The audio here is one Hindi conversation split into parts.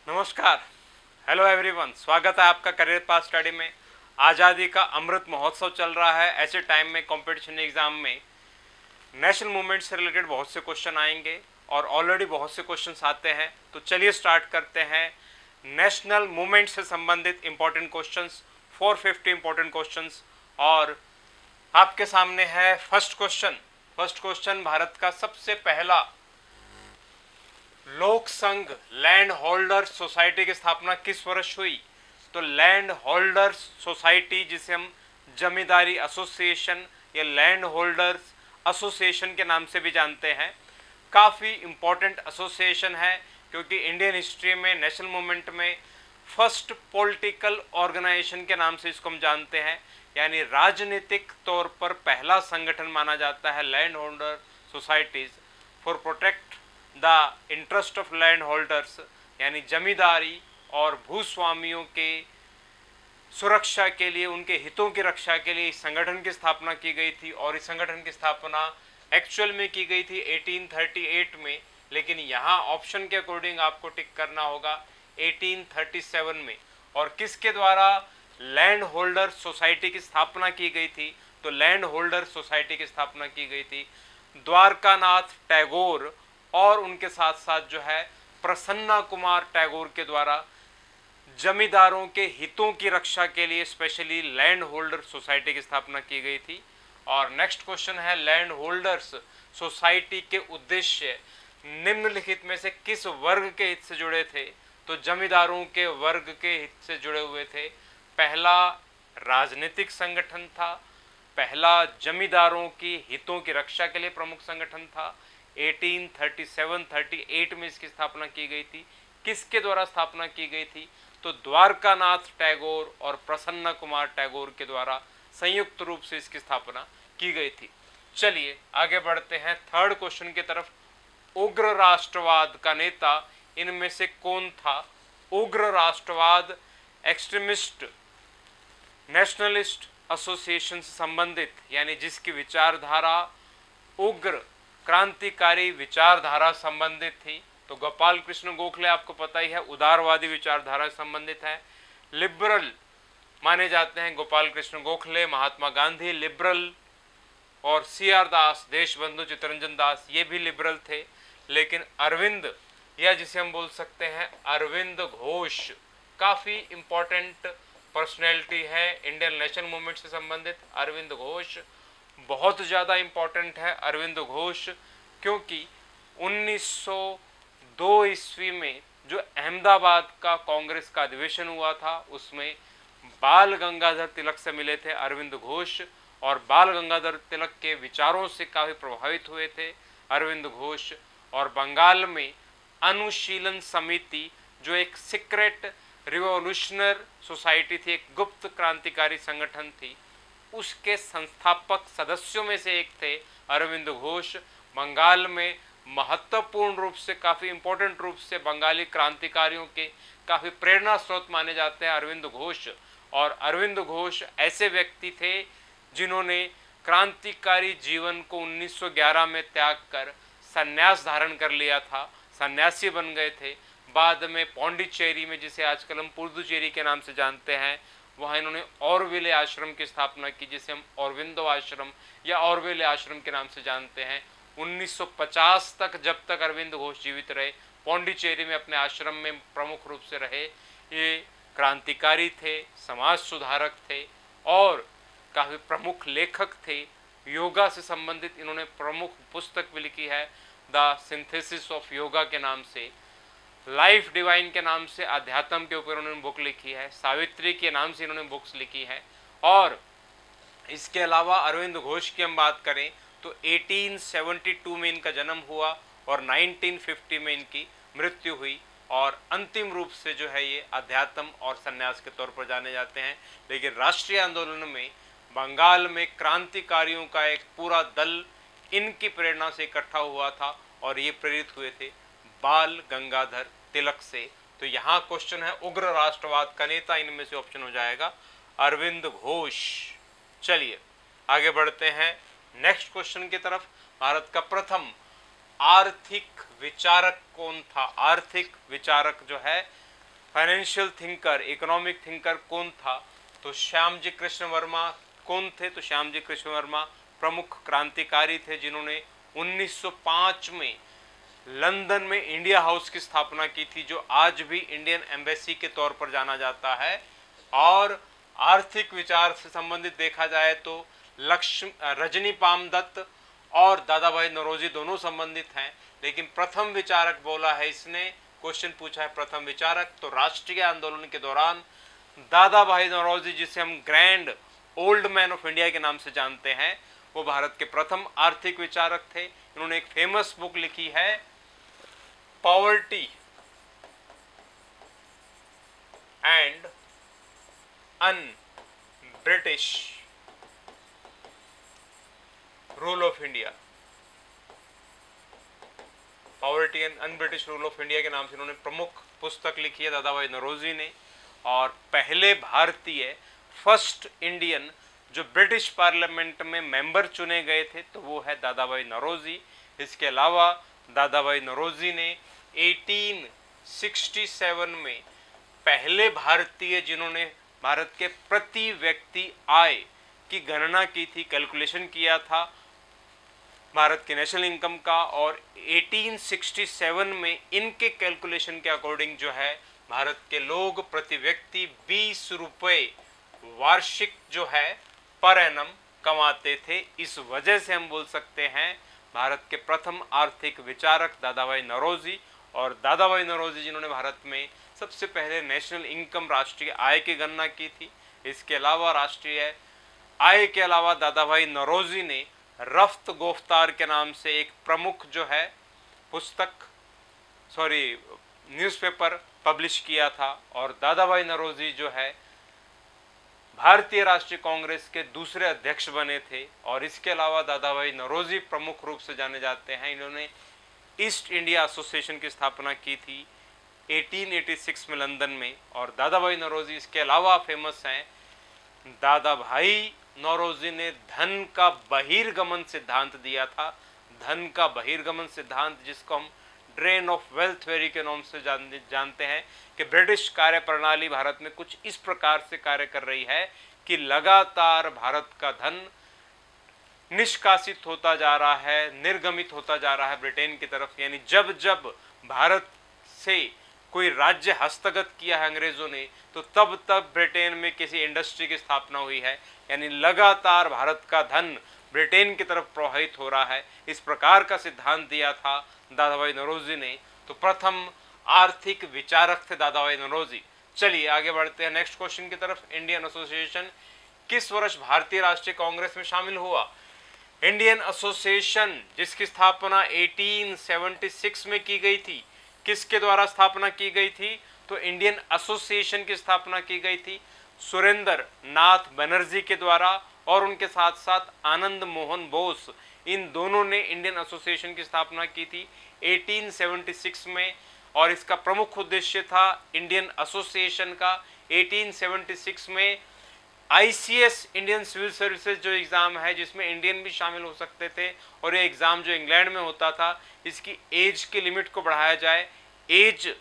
नमस्कार। हेलो एवरीवन, स्वागत है आपका करियर पाथ स्टडी में। आज़ादी का अमृत महोत्सव चल रहा है। ऐसे टाइम में कंपटीशन एग्जाम में नेशनल मूवमेंट से रिलेटेड बहुत से क्वेश्चन आएंगे और ऑलरेडी बहुत से क्वेश्चंस आते हैं। तो चलिए स्टार्ट करते हैं नेशनल मूवमेंट से संबंधित इंपॉर्टेंट क्वेश्चंस, 450 इंपॉर्टेंट क्वेश्चंस। और आपके सामने है first question. First question, Bharat का सबसे पहला लोक संघ लैंड होल्डर्स सोसाइटी की स्थापना किस वर्ष हुई? तो लैंड होल्डर्स सोसाइटी, जिसे हम जमींदारी एसोसिएशन या लैंड होल्डर्स एसोसिएशन के नाम से भी जानते हैं, काफ़ी इंपॉर्टेंट एसोसिएशन है क्योंकि इंडियन हिस्ट्री में नेशनल मूवमेंट में फर्स्ट पॉलिटिकल ऑर्गेनाइजेशन के नाम से इसको हम जानते हैं। यानी राजनीतिक तौर पर पहला संगठन माना जाता है land holder societies for protect the interest of land holders, यानी जमींदारी और भूस्वामियों के सुरक्षा के लिए, उनके हितों की रक्षा के लिए इस संगठन की स्थापना की गई थी। और इस संगठन की स्थापना एक्चुअल में की गई थी 1838 में, लेकिन यहाँ ऑप्शन के अकॉर्डिंग आपको टिक करना होगा 1837 में। और किसके द्वारा लैंड होल्डर सोसाइटी की स्थापना की गई थी? तो लैंड होल्डर सोसाइटी की स्थापना की गई थी द्वारकानाथ टैगोर और उनके साथ साथ जो है प्रसन्ना कुमार टैगोर के द्वारा जमींदारों के हितों की रक्षा के लिए स्पेशली लैंड होल्डर सोसाइटी की स्थापना की गई थी। और नेक्स्ट क्वेश्चन है, लैंड होल्डर्स सोसाइटी के उद्देश्य निम्नलिखित में से किस वर्ग के हित से जुड़े थे? तो जमींदारों के वर्ग के हित से जुड़े हुए थे। पहला राजनीतिक संगठन था, पहला जमींदारों की हितों की रक्षा के लिए प्रमुख संगठन था। 1837-38 में इसकी स्थापना की गई थी। किसके द्वारा स्थापना की गई थी? तो द्वारकानाथ टैगोर और प्रसन्न कुमार टैगोर के द्वारा संयुक्त रूप से इसकी स्थापना की गई थी। चलिए आगे बढ़ते हैं थर्ड क्वेश्चन की तरफ। उग्र राष्ट्रवाद का नेता इनमें से कौन था? उग्र राष्ट्रवाद एक्सट्रीमिस्ट नेशनलिस्ट एसोसिएशन से संबंधित, यानी जिसकी विचारधारा उग्र क्रांतिकारी विचारधारा संबंधित थी, तो गोपाल कृष्ण गोखले आपको पता ही है, उदारवादी विचारधारा से संबंधित है। लिबरल माने जाते हैं गोपाल कृष्ण गोखले, महात्मा गांधी लिबरल, और CR दास, देशबंधु चित्तरंजन दास, ये भी लिबरल थे। लेकिन अरविंद, या जिसे हम बोल सकते हैं अरविंद घोष, काफ़ी इंपॉर्टेंट पर्सनैलिटी है इंडियन नेशनल मूवमेंट से संबंधित। अरविंद घोष बहुत ज़्यादा इंपॉर्टेंट है। अरविंद घोष क्योंकि 1902 ईस्वी में जो अहमदाबाद का कांग्रेस का अधिवेशन हुआ था, उसमें बाल गंगाधर तिलक से मिले थे अरविंद घोष, और बाल गंगाधर तिलक के विचारों से काफ़ी प्रभावित हुए थे अरविंद घोष। और बंगाल में अनुशीलन समिति, जो एक सीक्रेट रिवॉल्यूशनर सोसाइटी थी, एक गुप्त क्रांतिकारी संगठन थी, उसके संस्थापक सदस्यों में से एक थे अरविंद घोष। बंगाल में महत्वपूर्ण रूप से, काफ़ी इंपॉर्टेंट रूप से बंगाली क्रांतिकारियों के काफ़ी प्रेरणा स्रोत माने जाते हैं अरविंद घोष। और अरविंद घोष ऐसे व्यक्ति थे जिन्होंने क्रांतिकारी जीवन को 1911 में त्याग कर संन्यास धारण कर लिया था, सन्यासी बन गए थे। बाद में पौंडीचेरी में, जिसे आजकल हम पुडुचेरी के नाम से जानते हैं, वहाँ इन्होंने ऑरविले आश्रम की स्थापना की, जिसे हम औरविंदो आश्रम या ऑरविले आश्रम के नाम से जानते हैं। 1950 तक, जब तक अरविंद घोष जीवित रहे, पौंडीचेरी में अपने आश्रम में प्रमुख रूप से रहे। ये क्रांतिकारी थे, समाज सुधारक थे और काफ़ी प्रमुख लेखक थे। योगा से संबंधित इन्होंने प्रमुख पुस्तक भी लिखी है, द सिंथेसिस ऑफ योगा के नाम से। लाइफ डिवाइन के नाम से अध्यात्म के ऊपर उन्होंने बुक लिखी है। सावित्री के नाम से इन्होंने बुक्स लिखी है। और इसके अलावा अरविंद घोष की हम बात करें तो 1872 में इनका जन्म हुआ और 1950 में इनकी मृत्यु हुई। और अंतिम रूप से जो है ये अध्यात्म और संन्यास के तौर पर जाने जाते हैं। लेकिन राष्ट्रीय आंदोलन में बंगाल में क्रांतिकारियों का एक पूरा दल इनकी प्रेरणा से इकट्ठा हुआ था और ये प्रेरित हुए थे बाल गंगाधर तिलक से। तो यहाँ क्वेश्चन है उग्र राष्ट्रवाद का नेता, इनमें से ऑप्शन हो जाएगा अरविंद घोष। चलिए आगे बढ़ते हैं नेक्स्ट क्वेश्चन की तरफ। भारत का प्रथम आर्थिक विचारक कौन था? आर्थिक विचारक जो है फाइनेंशियल थिंकर, इकोनॉमिक थिंकर कौन था? तो श्यामजी कृष्ण वर्मा। कौन थे? तो श्यामजी कृष्ण वर्मा प्रमुख क्रांतिकारी थे जिन्होंने 1905 में लंदन में इंडिया हाउस की स्थापना की थी, जो आज भी इंडियन एम्बेसी के तौर पर जाना जाता है। और आर्थिक विचार से संबंधित देखा जाए तो रजनी पामदत्त और दादा भाई नौरोजी दोनों संबंधित हैं, लेकिन प्रथम विचारक बोला है इसने, क्वेश्चन पूछा है प्रथम विचारक, तो राष्ट्रीय आंदोलन के दौरान दादा भाई नौरोजी, जिसे हम grand old man of India के नाम से जानते हैं, वो भारत के प्रथम आर्थिक विचारक थे। इन्होंने एक फेमस बुक लिखी है, poverty and un British rule of India. Poverty and un British rule of India के नाम से इन्होंने प्रमुख पुस्तक लिखी है दादा भाई नौरोजी ने। और पहले भारतीय, फर्स्ट इंडियन जो ब्रिटिश पार्लियामेंट में मेंबर चुने गए थे, तो वो है दादा भाई नौरोजी। इसके अलावा दादा भाई नौरोजी ने 1867 में पहले भारतीय जिन्होंने भारत के प्रति व्यक्ति आय की गणना की थी, कैलकुलेशन किया था भारत के नेशनल इनकम का, और 1867 में इनके कैलकुलेशन के अकॉर्डिंग जो है भारत के लोग प्रति व्यक्ति 20 रुपए वार्षिक जो है पर एनम कमाते थे। इस वजह से हम बोल सकते हैं भारत के प्रथम आर्थिक विचारक दादा भाई नौरोजी। और दादा भाई नौरोजी जिन्होंने भारत में सबसे पहले नेशनल इनकम, राष्ट्रीय आय की गणना की थी। इसके अलावा राष्ट्रीय आय के अलावा दादा भाई नौरोजी ने रफ्त गोफ्तार के नाम से एक प्रमुख जो है न्यूज़पेपर पब्लिश किया था। और दादा भाई नौरोजी जो है भारतीय राष्ट्रीय कांग्रेस के दूसरे अध्यक्ष बने थे। और इसके अलावा दादा भाई नौरोजी प्रमुख रूप से जाने जाते हैं, इन्होंने ईस्ट इंडिया एसोसिएशन की स्थापना की थी 1886 में लंदन में। और दादा भाई नौरोजी इसके अलावा फेमस हैं, दादा भाई नौरोजी ने धन का बहिर्गमन सिद्धांत दिया था। धन का बहिर्गमन सिद्धांत, जिसको हम ड्रेन ऑफ वेल्थ थ्योरी के नाम से जानते हैं, कि ब्रिटिश कार्य प्रणाली भारत में कुछ इस प्रकार से कार्य कर रही है कि लगातार भारत का धन निष्कासित होता जा रहा है, निर्गमित होता जा रहा है ब्रिटेन की तरफ। यानी जब जब भारत से कोई राज्य हस्तगत किया है अंग्रेजों ने, तो तब तब ब्रिटेन में किसी इंडस्ट्री की स्थापना हुई है। यानी लगातार भारत का धन ब्रिटेन की तरफ प्रवाहित हो रहा है। इस प्रकार का सिद्धांत दिया था दादा भाई नौरोजी ने। तो प्रथम आर्थिक विचारक थे दादा भाई नौरोजी। चलिए आगे बढ़ते हैं नेक्स्ट क्वेश्चन की तरफ। इंडियन एसोसिएशन किस वर्ष भारतीय राष्ट्रीय कांग्रेस में शामिल हुआ? इंडियन एसोसिएशन जिसकी स्थापना 1876 में की गई थी, किसके द्वारा स्थापना की गई थी? तो इंडियन एसोसिएशन की स्थापना की गई थी सुरेंद्र नाथ बनर्जी के द्वारा, और उनके साथ साथ आनंद मोहन बोस, इन दोनों ने इंडियन एसोसिएशन की स्थापना की थी 1876 में। और इसका प्रमुख उद्देश्य था इंडियन एसोसिएशन का 1876 में आईसीएस इंडियन सिविल सर्विसेज जो एग्ज़ाम है, जिसमें इंडियन भी शामिल हो सकते थे, और ये एग्ज़ाम जो इंग्लैंड में होता था, इसकी एज की लिमिट को बढ़ाया जाए, एज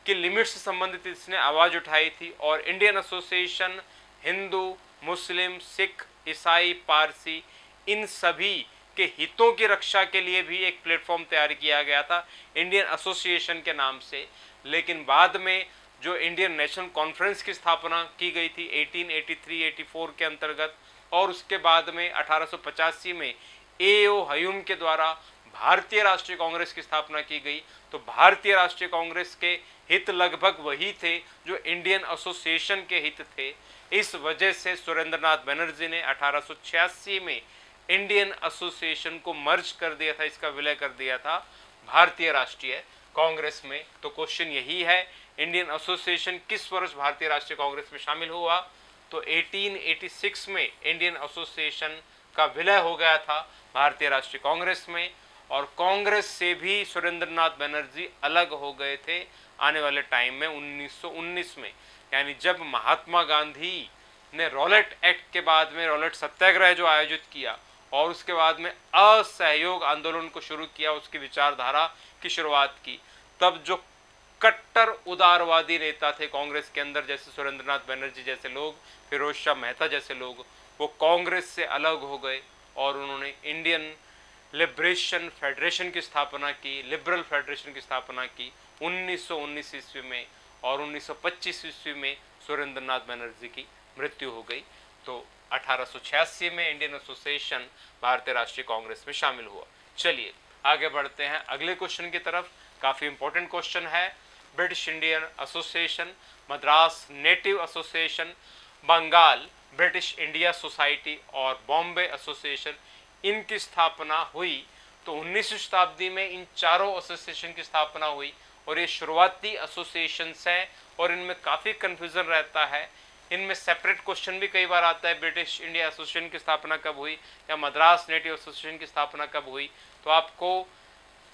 की लिमिट से संबंधित इसने आवाज़ उठाई थी। और इंडियन एसोसिएशन हिंदू, मुस्लिम, सिख, ईसाई, पारसी, इन सभी के हितों की रक्षा के लिए भी एक प्लेटफॉर्म तैयार किया गया था इंडियन एसोसिएशन के नाम से। लेकिन बाद में जो इंडियन नेशनल कॉन्फ्रेंस की स्थापना की गई थी 1883-84 के अंतर्गत, और उसके बाद में 1885 में एओ हयूम के द्वारा भारतीय राष्ट्रीय कांग्रेस की स्थापना की गई। तो भारतीय राष्ट्रीय कांग्रेस के हित लगभग वही थे जो इंडियन एसोसिएशन के हित थे। इस वजह से सुरेंद्रनाथ बनर्जी ने 1886 में इंडियन एसोसिएशन को मर्ज कर दिया था, इसका विलय कर दिया था भारतीय राष्ट्रीय कांग्रेस में। तो क्वेश्चन यही है, इंडियन एसोसिएशन किस वर्ष भारतीय राष्ट्रीय कांग्रेस में शामिल हुआ? तो 1886 में इंडियन एसोसिएशन का विलय हो गया था भारतीय राष्ट्रीय कांग्रेस में। और कांग्रेस से भी सुरेंद्रनाथ बनर्जी अलग हो गए थे आने वाले टाइम में 1919 में। यानी जब महात्मा गांधी ने रॉलेट एक्ट के बाद में रॉलेट सत्याग्रह जो आयोजित किया, और उसके बाद में असहयोग आंदोलन को शुरू किया, उसकी विचारधारा की शुरुआत की, तब जो कट्टर उदारवादी नेता थे कांग्रेस के अंदर, जैसे सुरेंद्रनाथ बनर्जी जैसे लोग, फिरोज शाह मेहता जैसे लोग, वो कांग्रेस से अलग हो गए और उन्होंने इंडियन लिबरेशन फेडरेशन की स्थापना की, लिबरल फेडरेशन की स्थापना की 1919 ईस्वी में, और 1925 ईस्वी में सुरेंद्रनाथ बनर्जी की मृत्यु हो गई। तो 1886 में इंडियन एसोसिएशन भारतीय राष्ट्रीय कांग्रेस में शामिल हुआ। चलिए आगे बढ़ते हैं अगले क्वेश्चन की तरफ। काफी इंपॉर्टेंट क्वेश्चन है। British Indian association, Madras native association, Bengal British India society और बॉम्बे एसोसिएशन, इनकी स्थापना हुई तो 19वीं शताब्दी में इन चारों एसोसिएशन की स्थापना हुई। और ये शुरुआती एसोसिएशंस हैं और इनमें काफ़ी कन्फ्यूज़न रहता है। इनमें सेपरेट क्वेश्चन भी कई बार आता है, ब्रिटिश इंडिया एसोसिएशन की स्थापना कब हुई या मद्रास नेटिव एसोसिएशन की स्थापना कब हुई। तो आपको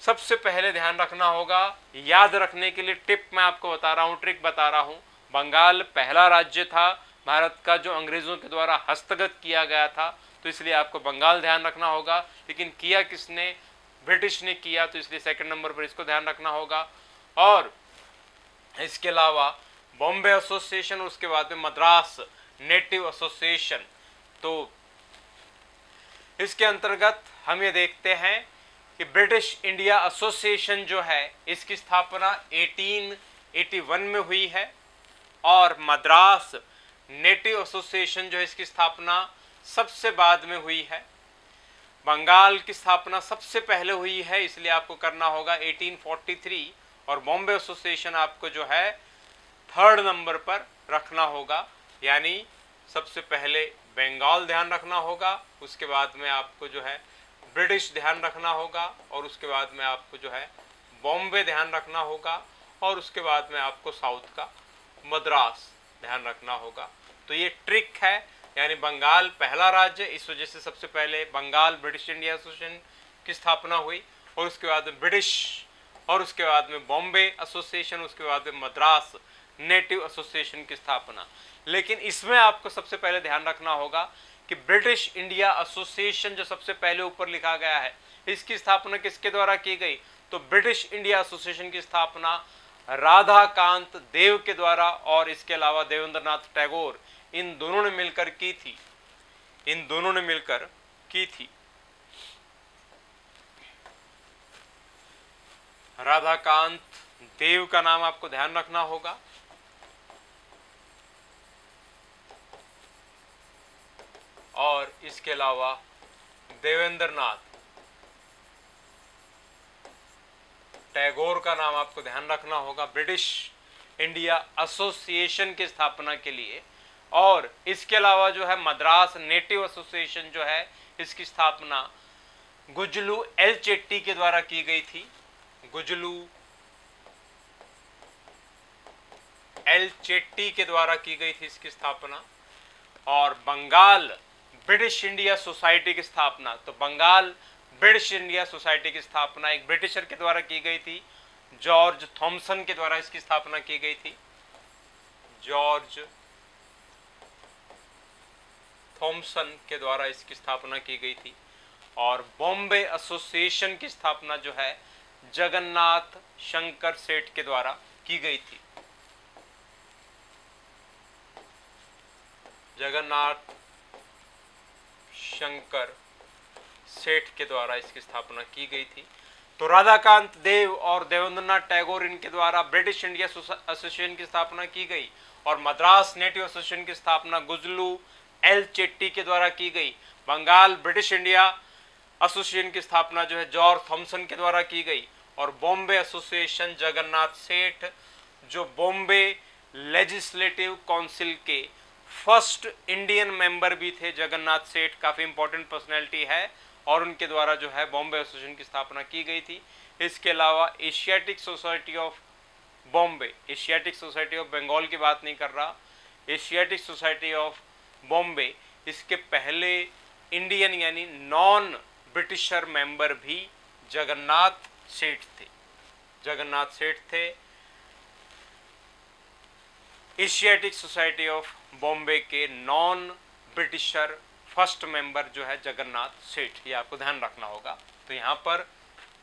सबसे पहले ध्यान रखना होगा, याद रखने के लिए टिप मैं आपको बता रहा हूँ, ट्रिक बता रहा हूँ। बंगाल पहला राज्य था भारत का जो अंग्रेज़ों के द्वारा हस्तगत किया गया था, तो इसलिए आपको बंगाल ध्यान रखना होगा। लेकिन किया किसने? ब्रिटिश ने किया, तो इसलिए सेकंड नंबर पर इसको ध्यान रखना होगा। और इसके अलावा बॉम्बे एसोसिएशन, उसके बाद में मद्रास नेटिव एसोसिएशन, तो इसके अंतर्गत हम ये देखते हैं कि ब्रिटिश इंडिया एसोसिएशन जो है इसकी स्थापना 1881 में हुई है, और मद्रास नेटिव एसोसिएशन जो है इसकी स्थापना सबसे बाद में हुई है। बंगाल की स्थापना सबसे पहले हुई है, इसलिए आपको करना होगा 1843, और बॉम्बे एसोसिएशन आपको जो है थर्ड नंबर पर रखना होगा। यानी सबसे पहले बंगाल ध्यान रखना होगा, उसके बाद में आपको जो है ब्रिटिश ध्यान रखना होगा, और उसके बाद में आपको जो है बॉम्बे ध्यान रखना होगा, और उसके बाद में आपको साउथ का मद्रास ध्यान रखना होगा। तो ये ट्रिक है, यानी बंगाल पहला राज्य, इस वजह से सबसे पहले बंगाल ब्रिटिश इंडिया एसोसिएशन की स्थापना हुई, और उसके बाद में ब्रिटिश, और उसके बाद में बॉम्बे एसोसिएशन, उसके बाद में मद्रास नेटिव एसोसिएशन की स्थापना। लेकिन इसमें आपको सबसे पहले ध्यान रखना होगा कि ब्रिटिश इंडिया एसोसिएशन जो सबसे पहले ऊपर लिखा गया है, इसकी स्थापना किसके द्वारा की गई? तो ब्रिटिश इंडिया एसोसिएशन की स्थापना राधाकांत देव के द्वारा, और इसके अलावा देवेंद्रनाथ टैगोर, इन दोनों ने मिलकर की थी, इन दोनों ने मिलकर की थी। राधाकांत देव का नाम आपको ध्यान रखना होगा, और इसके अलावा देवेंद्रनाथ टैगोर का नाम आपको ध्यान रखना होगा ब्रिटिश इंडिया एसोसिएशन की स्थापना के लिए। और इसके अलावा जो है मद्रास नेटिव एसोसिएशन जो है इसकी स्थापना गुजलू एल चेट्टी के द्वारा की गई थी। गुजलू एल चेट्टी के द्वारा की गई थी इसकी स्थापना। और बंगाल ब्रिटिश इंडिया सोसाइटी की स्थापना, तो बंगाल ब्रिटिश इंडिया सोसाइटी की स्थापना एक ब्रिटिशर के द्वारा की गई थी, जॉर्ज थॉमसन के द्वारा इसकी स्थापना की गई थी। जॉर्ज थॉमसन के द्वारा इसकी स्थापना की गई थी। और बॉम्बे एसोसिएशन की स्थापना जो है जगन्नाथ शंकर सेठ के द्वारा की गई थी। जगन्नाथ शंकर सेठ के द्वारा इसकी स्थापना की गई थी। तो राधाकांत देव और देवेंद्रनाथ टैगोर इनके द्वारा ब्रिटिश इंडिया एसोसिएशन की स्थापना की गई, और मद्रास नेटिव एसोसिएशन की स्थापना गुजलू एल चेट्टी के द्वारा की गई। बंगाल ब्रिटिश इंडिया एसोसिएशन की स्थापना जो है जॉर्ज थॉमसन के द्वारा की गई। और बॉम्बे एसोसिएशन जगन्नाथ सेठ, जो बॉम्बे लेजिस्लेटिव काउंसिल के फर्स्ट इंडियन मेंबर भी थे, जगन्नाथ सेठ काफ़ी इंपॉर्टेंट पर्सनैलिटी है, और उनके द्वारा जो है बॉम्बे एसोसिएशन की स्थापना की गई थी। इसके अलावा Asiatic society of Bombay, Asiatic society of Bengal की बात नहीं कर रहा, एशियाटिक सोसाइटी ऑफ बॉम्बे, इसके पहले इंडियन यानी नॉन ब्रिटिशर मेंबर भी जगन्नाथ सेठ थे। जगन्नाथ सेठ थे। एशियाटिक सोसाइटी ऑफ बॉम्बे के नॉन ब्रिटिशर फर्स्ट मेंबर जो है जगन्नाथ सेठ, ये आपको ध्यान रखना होगा। तो यहाँ पर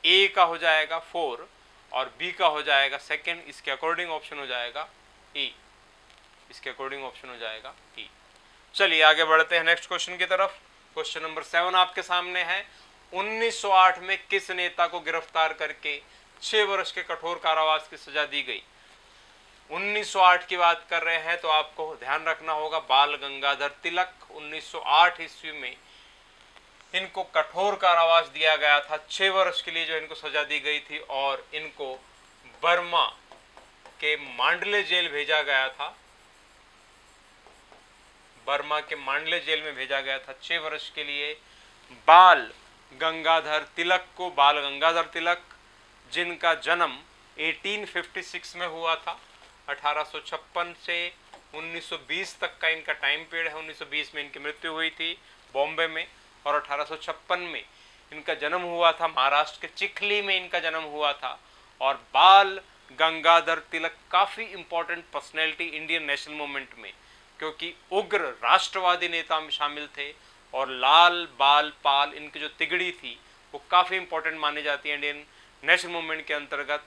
ए का हो जाएगा 4, और बी का हो जाएगा सेकंड, इसके अकॉर्डिंग ऑप्शन हो जाएगा ई, इसके अकॉर्डिंग ऑप्शन हो जाएगा ई। चलिए आगे बढ़ते हैं नेक्स्ट क्वेश्चन की तरफ। क्वेश्चन नंबर 7 आपके सामने है, 1908 में किस नेता को गिरफ्तार करके 6 वर्ष के कठोर कारावास की सजा दी गई? 1908 की बात कर रहे हैं तो आपको ध्यान रखना होगा बाल गंगाधर तिलक, 1908 ईस्वी में इनको कठोर कारावास दिया गया था, 6 वर्ष के लिए जो इनको सजा दी गई थी और इनको बर्मा के मांडले जेल भेजा गया था, बर्मा के मांडले जेल में भेजा गया था 6 वर्ष के लिए बाल गंगाधर तिलक को। बाल गंगाधर तिलक जिनका जन्म 1856 में हुआ था, 1856 से 1920 तक का इनका टाइम पीरियड है। 1920 में इनकी मृत्यु हुई थी बॉम्बे में और 1856 में इनका जन्म हुआ था, महाराष्ट्र के चिखली में इनका जन्म हुआ था। और बाल गंगाधर तिलक काफ़ी important personality Indian national movement में, क्योंकि उग्र राष्ट्रवादी नेता में शामिल थे और लाल बाल पाल इनकी जो तिगड़ी थी वो काफ़ी इंपॉर्टेंट मानी जाती है इंडियन नेशनल मूवमेंट के अंतर्गत।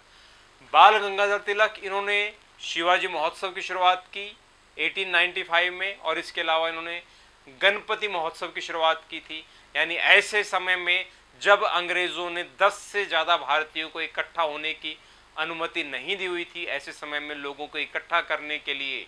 बाल गंगाधर तिलक इन्होंने शिवाजी महोत्सव की शुरुआत की 1895 में और इसके अलावा इन्होंने गणपति महोत्सव की शुरुआत की थी। यानी ऐसे समय में जब अंग्रेज़ों ने 10 से ज़्यादा भारतीयों को इकट्ठा होने की अनुमति नहीं दी हुई थी, ऐसे समय में लोगों को इकट्ठा करने के लिए,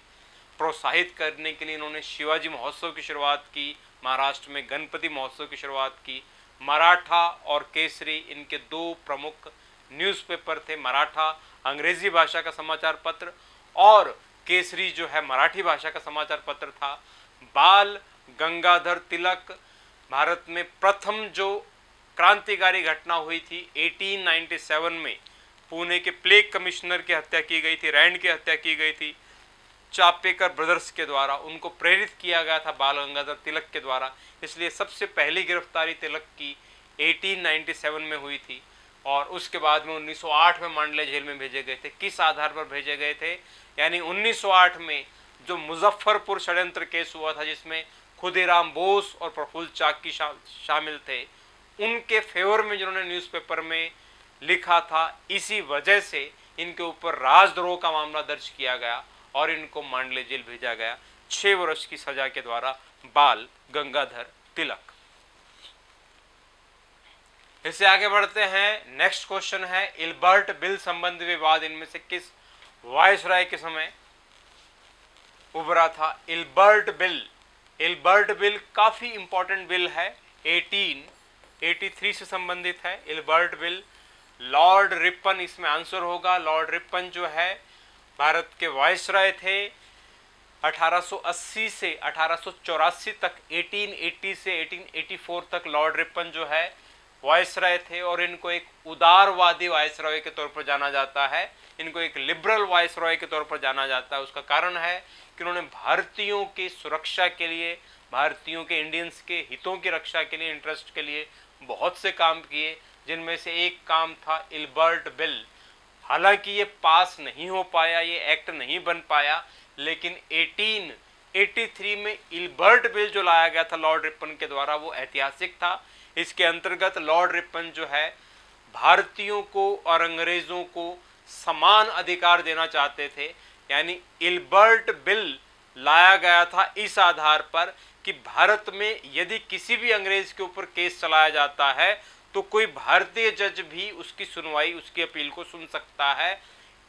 प्रोत्साहित करने के लिए इन्होंने शिवाजी महोत्सव की शुरुआत की, महाराष्ट्र में गणपति महोत्सव की शुरुआत की। मराठा और केसरी इनके 2 प्रमुख न्यूज़पेपर थे, मराठा अंग्रेजी भाषा का समाचार पत्र और केसरी जो है मराठी भाषा का समाचार पत्र था। बाल गंगाधर तिलक भारत में प्रथम जो क्रांतिकारी घटना हुई थी 1897 में पुणे के प्लेग कमिश्नर की हत्या की गई थी, रैंड की हत्या की गई थी चापेकर ब्रदर्स के द्वारा, उनको प्रेरित किया गया था बाल गंगाधर तिलक के द्वारा, इसलिए सबसे पहली गिरफ्तारी तिलक की 1897 में हुई थी। और उसके बाद में 1908 में मांडले जेल में भेजे गए थे। किस आधार पर भेजे गए थे? यानी 1908 में जो मुजफ्फरपुर षड्यंत्र केस हुआ था जिसमें खुदीराम बोस और प्रफुल्ल चाकी शामिल थे, उनके फेवर में जिन्होंने न्यूज़पेपर में लिखा था, इसी वजह से इनके ऊपर राजद्रोह का मामला दर्ज किया गया और इनको मांडले जेल भेजा गया 6 वर्ष की सजा के द्वारा बाल गंगाधर तिलक। इससे आगे बढ़ते हैं। नेक्स्ट क्वेश्चन है, इल्बर्ट बिल संबंधी विवाद इनमें से किस वायसराय के समय उभरा था? इल्बर्ट बिल काफी इंपॉर्टेंट बिल है, 1883 से संबंधित है। इल्बर्ट बिल, लॉर्ड रिपन इसमें आंसर होगा। लॉर्ड रिपन जो है भारत के वायसराय थे 1880 से 1884 तक, 1880 से 1884 तक लॉर्ड रिपन जो है वायसराय थे और इनको एक उदारवादी वायसराय के तौर पर जाना जाता है, इनको एक लिबरल वायसराय के तौर पर जाना जाता है। उसका कारण है कि उन्होंने भारतीयों की सुरक्षा के लिए, भारतीयों के, इंडियंस के हितों की रक्षा के लिए, इंटरेस्ट के लिए बहुत से काम किए, जिनमें से एक काम था इल्बर्ट बिल। हालांकि ये पास नहीं हो पाया, ये एक्ट नहीं बन पाया, लेकिन 1883 में इल्बर्ट बिल जो लाया गया था लॉर्ड रिपन के द्वारा वो ऐतिहासिक था। इसके अंतर्गत लॉर्ड रिपन जो है भारतीयों को और अंग्रेजों को समान अधिकार देना चाहते थे। यानी इल्बर्ट बिल लाया गया था इस आधार पर कि भारत में यदि किसी भी अंग्रेज के ऊपर केस चलाया जाता है तो कोई भारतीय जज भी उसकी सुनवाई, उसकी अपील को सुन सकता है।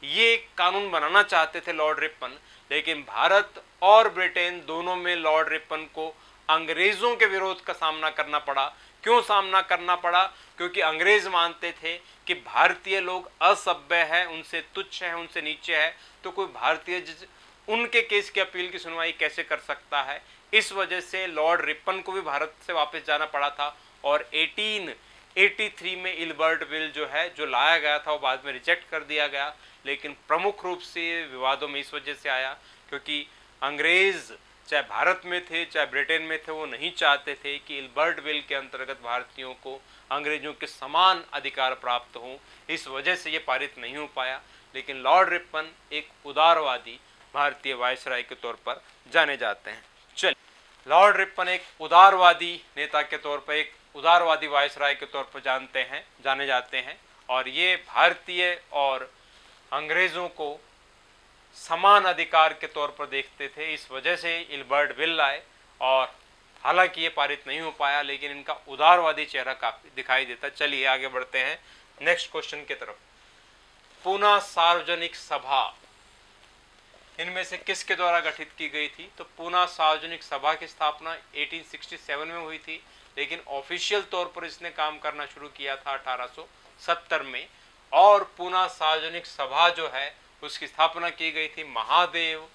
ये कानून बनाना चाहते थे लॉर्ड रिपन, लेकिन भारत और ब्रिटेन दोनों में लॉर्ड रिपन को अंग्रेजों के विरोध का सामना करना पड़ा। क्यों सामना करना पड़ा? क्योंकि अंग्रेज मानते थे कि भारतीय लोग असभ्य हैं, उनसे तुच्छ हैं, उनसे नीचे है, तो कोई भारतीय जज उनके केस की अपील की सुनवाई कैसे कर सकता है। इस वजह से लॉर्ड रिपन को भी भारत से वापस जाना पड़ा था और 1883 में इल्बर्ट बिल जो है, जो लाया गया था, वो बाद में रिजेक्ट कर दिया गया। लेकिन प्रमुख रूप से विवादों में इस वजह से आया क्योंकि अंग्रेज चाहे भारत में थे चाहे ब्रिटेन में थे, वो नहीं चाहते थे कि इल्बर्ट बिल के अंतर्गत भारतीयों को अंग्रेजों के समान अधिकार प्राप्त हों। इस वजह से ये पारित नहीं हो पाया। लेकिन लॉर्ड रिपन एक उदारवादी भारतीय वायसराय के तौर पर जाने जाते हैं। चलिए, लॉर्ड रिपन एक उदारवादी नेता के तौर पर, एक उदारवादी वायसराय के तौर पर जाने जाते हैं और ये भारतीय और अंग्रेजों को समान अधिकार के तौर पर देखते थे। इस वजह से इल्बर्ट बिल आए और हालांकि ये पारित नहीं हो पाया, लेकिन इनका उदारवादी चेहरा काफी दिखाई देता। चलिए आगे बढ़ते हैं नेक्स्ट क्वेश्चन की तरफ। पूना सार्वजनिक सभा इनमें से किसके द्वारा गठित की गई थी? तो पूना सार्वजनिक सभा की स्थापना 1867 में हुई थी, लेकिन ऑफिशियल तौर पर इसने काम करना शुरू किया था 1870 में। और पूना सार्वजनिक सभा जो है उसकी स्थापना की गई थी महादेव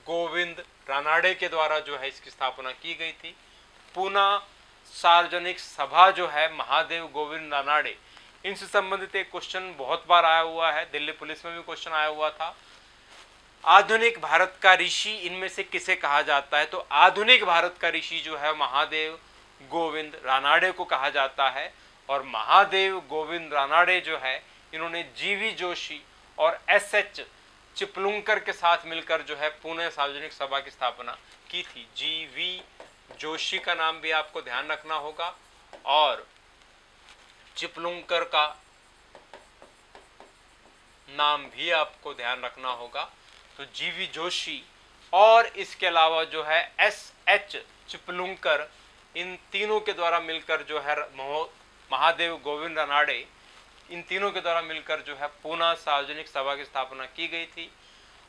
गोविंद रानाडे के द्वारा जो है इसकी स्थापना की गई थी। पूना सार्वजनिक सभा जो है महादेव गोविंद रानाडे, इनसे संबंधित एक क्वेश्चन बहुत बार आया हुआ है, दिल्ली पुलिस में भी क्वेश्चन आया हुआ था। आधुनिक भारत का ऋषि इनमें से किसे कहा जाता है? तो आधुनिक भारत का ऋषि जो है महादेव गोविंद रानाडे को कहा जाता है। और महादेव गोविंद रानाडे जो है इन्होंने जीवी जोशी और एसएच चिपलुंकर के साथ मिलकर जो है पुणे सार्वजनिक सभा की स्थापना की थी। जीवी जोशी का नाम भी आपको ध्यान रखना होगा और चिपलुंकर का नाम भी आपको ध्यान रखना होगा। तो जीवी जोशी और इसके अलावा जो है एसएच चिपलुंकर, इन तीनों के द्वारा मिलकर जो है महादेव गोविंद रानाडे, इन तीनों के द्वारा मिलकर जो है पूना सार्वजनिक सभा की स्थापना की गई थी।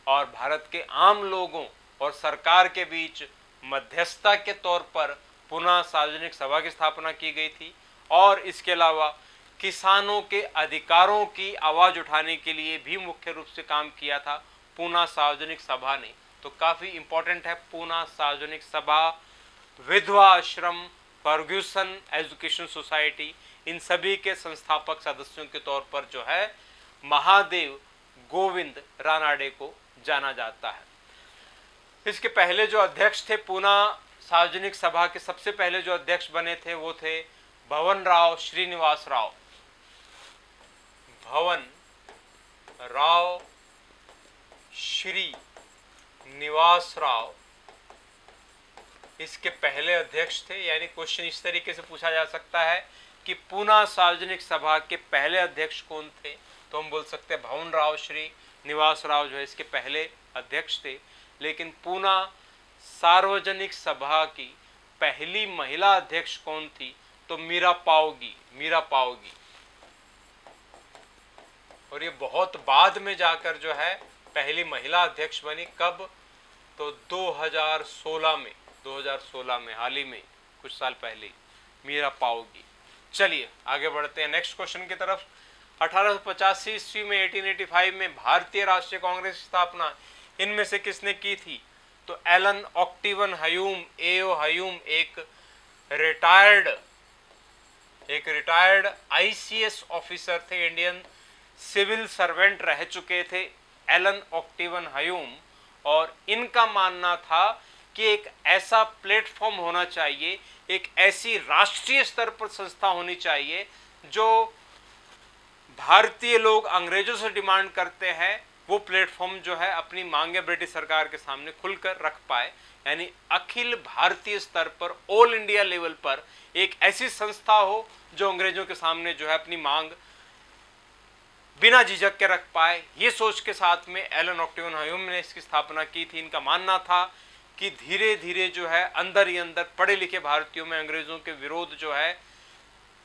और भारत के आम लोगों और सरकार के बीच मध्यस्थता के तौर पर पूना सार्वजनिक सभा की स्थापना की गई थी। और इसके अलावा किसानों के अधिकारों की आवाज उठाने के लिए भी मुख्य रूप से काम किया था पूना सार्वजनिक सभा ने। तो काफी इंपॉर्टेंट है पूना सार्वजनिक सभा, विधवा आश्रम, फर्ग्यूसन एजुकेशन सोसाइटी, इन सभी के संस्थापक सदस्यों के तौर पर जो है महादेव गोविंद रानाडे को जाना जाता है। इसके पहले जो अध्यक्ष थे पूना सार्वजनिक सभा के, सबसे पहले जो अध्यक्ष बने थे वो थे भवन राव श्रीनिवास राव। भवन राव श्री निवास राव इसके पहले अध्यक्ष थे। यानी क्वेश्चन इस तरीके से पूछा जा सकता है कि पूना सार्वजनिक सभा के पहले अध्यक्ष कौन थे? तो हम बोल सकते हैं भवन राव श्री निवास राव जो है इसके पहले अध्यक्ष थे। लेकिन पूना सार्वजनिक सभा की पहली महिला अध्यक्ष कौन थी? तो मीरा पाओगी। और ये बहुत बाद में जाकर जो है पहली महिला अध्यक्ष बनी। कब? तो 2016 में हाल ही में कुछ साल पहले मीरा पाओगी। चलिए आगे बढ़ते हैं नेक्स्ट क्वेश्चन की तरफ। 1885 ईस्वी में 1885 में भारतीय राष्ट्रीय कांग्रेस की स्थापना इनमें से किसने की थी? तो एलन ऑक्टिवन ह्यूम, एओ ह्यूम एक रिटायर्ड आईसीएस ऑफिसर थे, इंडियन सिविल सर्वेंट रह चुके थे एलन ऑक्टिवन ह्यूम। और इनका मानना था कि एक ऐसा प्लेटफॉर्म होना चाहिए, एक ऐसी राष्ट्रीय स्तर पर संस्था होनी चाहिए जो भारतीय लोग अंग्रेजों से डिमांड करते हैं, वो प्लेटफॉर्म जो है अपनी मांगे ब्रिटिश सरकार के सामने खुलकर रख पाए। यानी अखिल भारतीय स्तर पर, ऑल इंडिया लेवल पर एक ऐसी संस्था हो जो अंग्रेजों के सामने जो है अपनी मांग बिना झिझक के रख पाए। ये सोच के साथ में एलन ऑक्टिवन ह्यूम ने इसकी स्थापना की थी। इनका मानना था कि धीरे धीरे जो है अंदर ही अंदर पढ़े लिखे भारतीयों में अंग्रेजों के विरोध जो है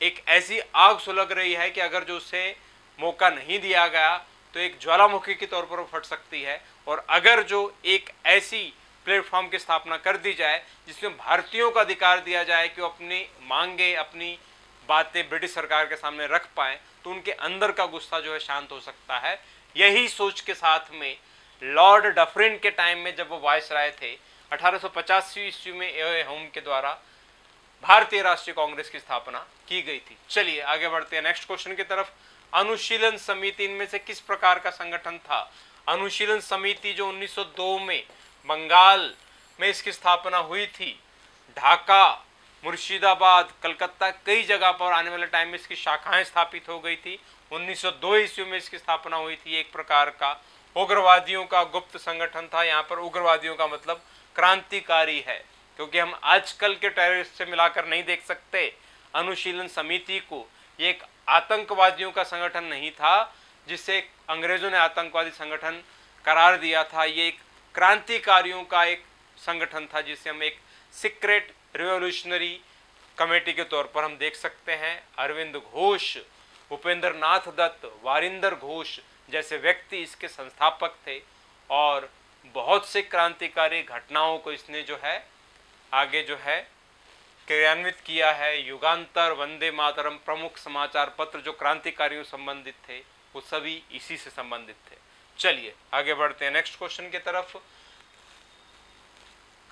एक ऐसी आग सुलग रही है कि अगर जो उसे मौका नहीं दिया गया तो एक ज्वालामुखी के तौर पर वो फट सकती है। और अगर जो एक ऐसी प्लेटफॉर्म की स्थापना कर दी जाए जिसमें भारतीयों का अधिकार दिया जाए कि वो अपनी मांगे, अपनी बातें ब्रिटिश सरकार के सामने रख पाए, तो उनके अंदर का गुस्सा जो है शांत हो सकता है। यही सोच के साथ में लॉर्ड डफरिन के टाइम में जब वो वायसराय थे 1885 ईस्वी में एओ ह्यूम के द्वारा भारतीय राष्ट्रीय कांग्रेस की स्थापना की गई थी। चलिए आगे बढ़ते हैं नेक्स्ट क्वेश्चन की तरफ। अनुशीलन समिति इनमें से किस प्रकार का संगठन था? अनुशीलन समिति जो 1902 में बंगाल में इसकी स्थापना हुई थी, ढाका, मुर्शिदाबाद, कलकत्ता, कई जगह पर आने वाले टाइम में इसकी शाखाएं स्थापित हो गई थी। 1902 ईस्वी में इसकी स्थापना हुई थी। एक प्रकार का उग्रवादियों का गुप्त संगठन था। यहाँ पर उग्रवादियों का मतलब क्रांतिकारी है, क्योंकि हम आजकल के टेररिस्ट से मिलाकर नहीं देख सकते अनुशीलन समिति को। ये एक आतंकवादियों का संगठन नहीं था जिसे अंग्रेजों ने आतंकवादी संगठन करार दिया था। ये एक क्रांतिकारियों का एक संगठन था जिसे हम एक सीक्रेट रिवॉल्यूशनरी कमेटी के तौर पर हम देख सकते हैं। अरविंद घोष, उपेंद्र नाथ दत्त, वारिंदर घोष जैसे व्यक्ति इसके संस्थापक थे और बहुत से क्रांतिकारी घटनाओं को इसने जो है आगे जो है क्रियान्वित किया है। युगांतर, वंदे मातरम प्रमुख समाचार पत्र जो क्रांतिकारियों संबंधित थे वो सभी इसी से संबंधित थे। चलिए आगे बढ़ते हैं नेक्स्ट क्वेश्चन की तरफ।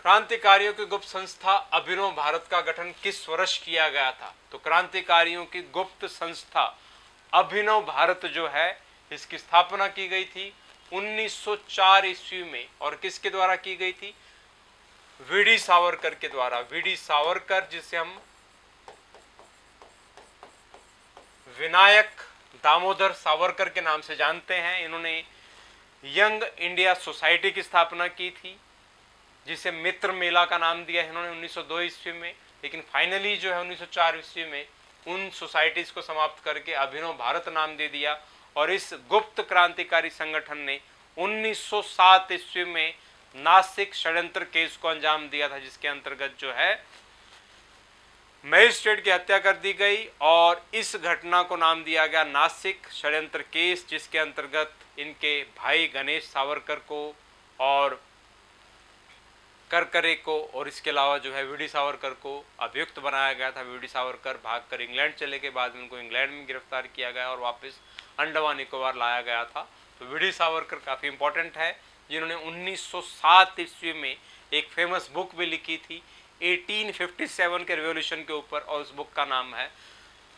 क्रांतिकारियों की गुप्त संस्था अभिनव भारत का गठन किस वर्ष किया गया था? तो क्रांतिकारियों की गुप्त संस्था अभिनव भारत जो है इसकी स्थापना की गई थी 1904 ईस्वी में। और किसके द्वारा की गई थी? वीडी सावरकर के द्वारा। वीडी सावरकर जिसे हम विनायक दामोदर सावरकर के नाम से जानते हैं, इन्होंने यंग इंडिया सोसाइटी की स्थापना की थी जिसे मित्र मेला का नाम दिया है इन्होंने 1902 ईस्वी में। लेकिन फाइनली जो है 1904 ईस्वी में उन सोसाइटीज को समाप्त करके अभिनव भारत नाम दे दिया। और इस गुप्त क्रांतिकारी संगठन ने 1907 ईस्वी में नासिक षड्यंत्र केस को अंजाम दिया था जिसके अंतर्गत जो है मजिस्ट्रेट की हत्या कर दी गई और इस घटना को नाम दिया गया नासिक षड्यंत्र केस, जिसके अंतर्गत इनके भाई गणेश सावरकर को और करकरे को और इसके अलावा जो है वीडी सावरकर को अभियुक्त बनाया गया था। वीडी सावरकर भागकर इंग्लैंड चले गए, बाद में उनको इंग्लैंड में गिरफ्तार किया गया और वापस अंडमान निकोबार लाया गया था। तो वीडी सावरकर काफ़ी इंपॉर्टेंट है जिन्होंने 1907 ईस्वी में एक फेमस बुक भी लिखी थी 1857 के रिवॉल्यूशन के ऊपर और उस बुक का नाम है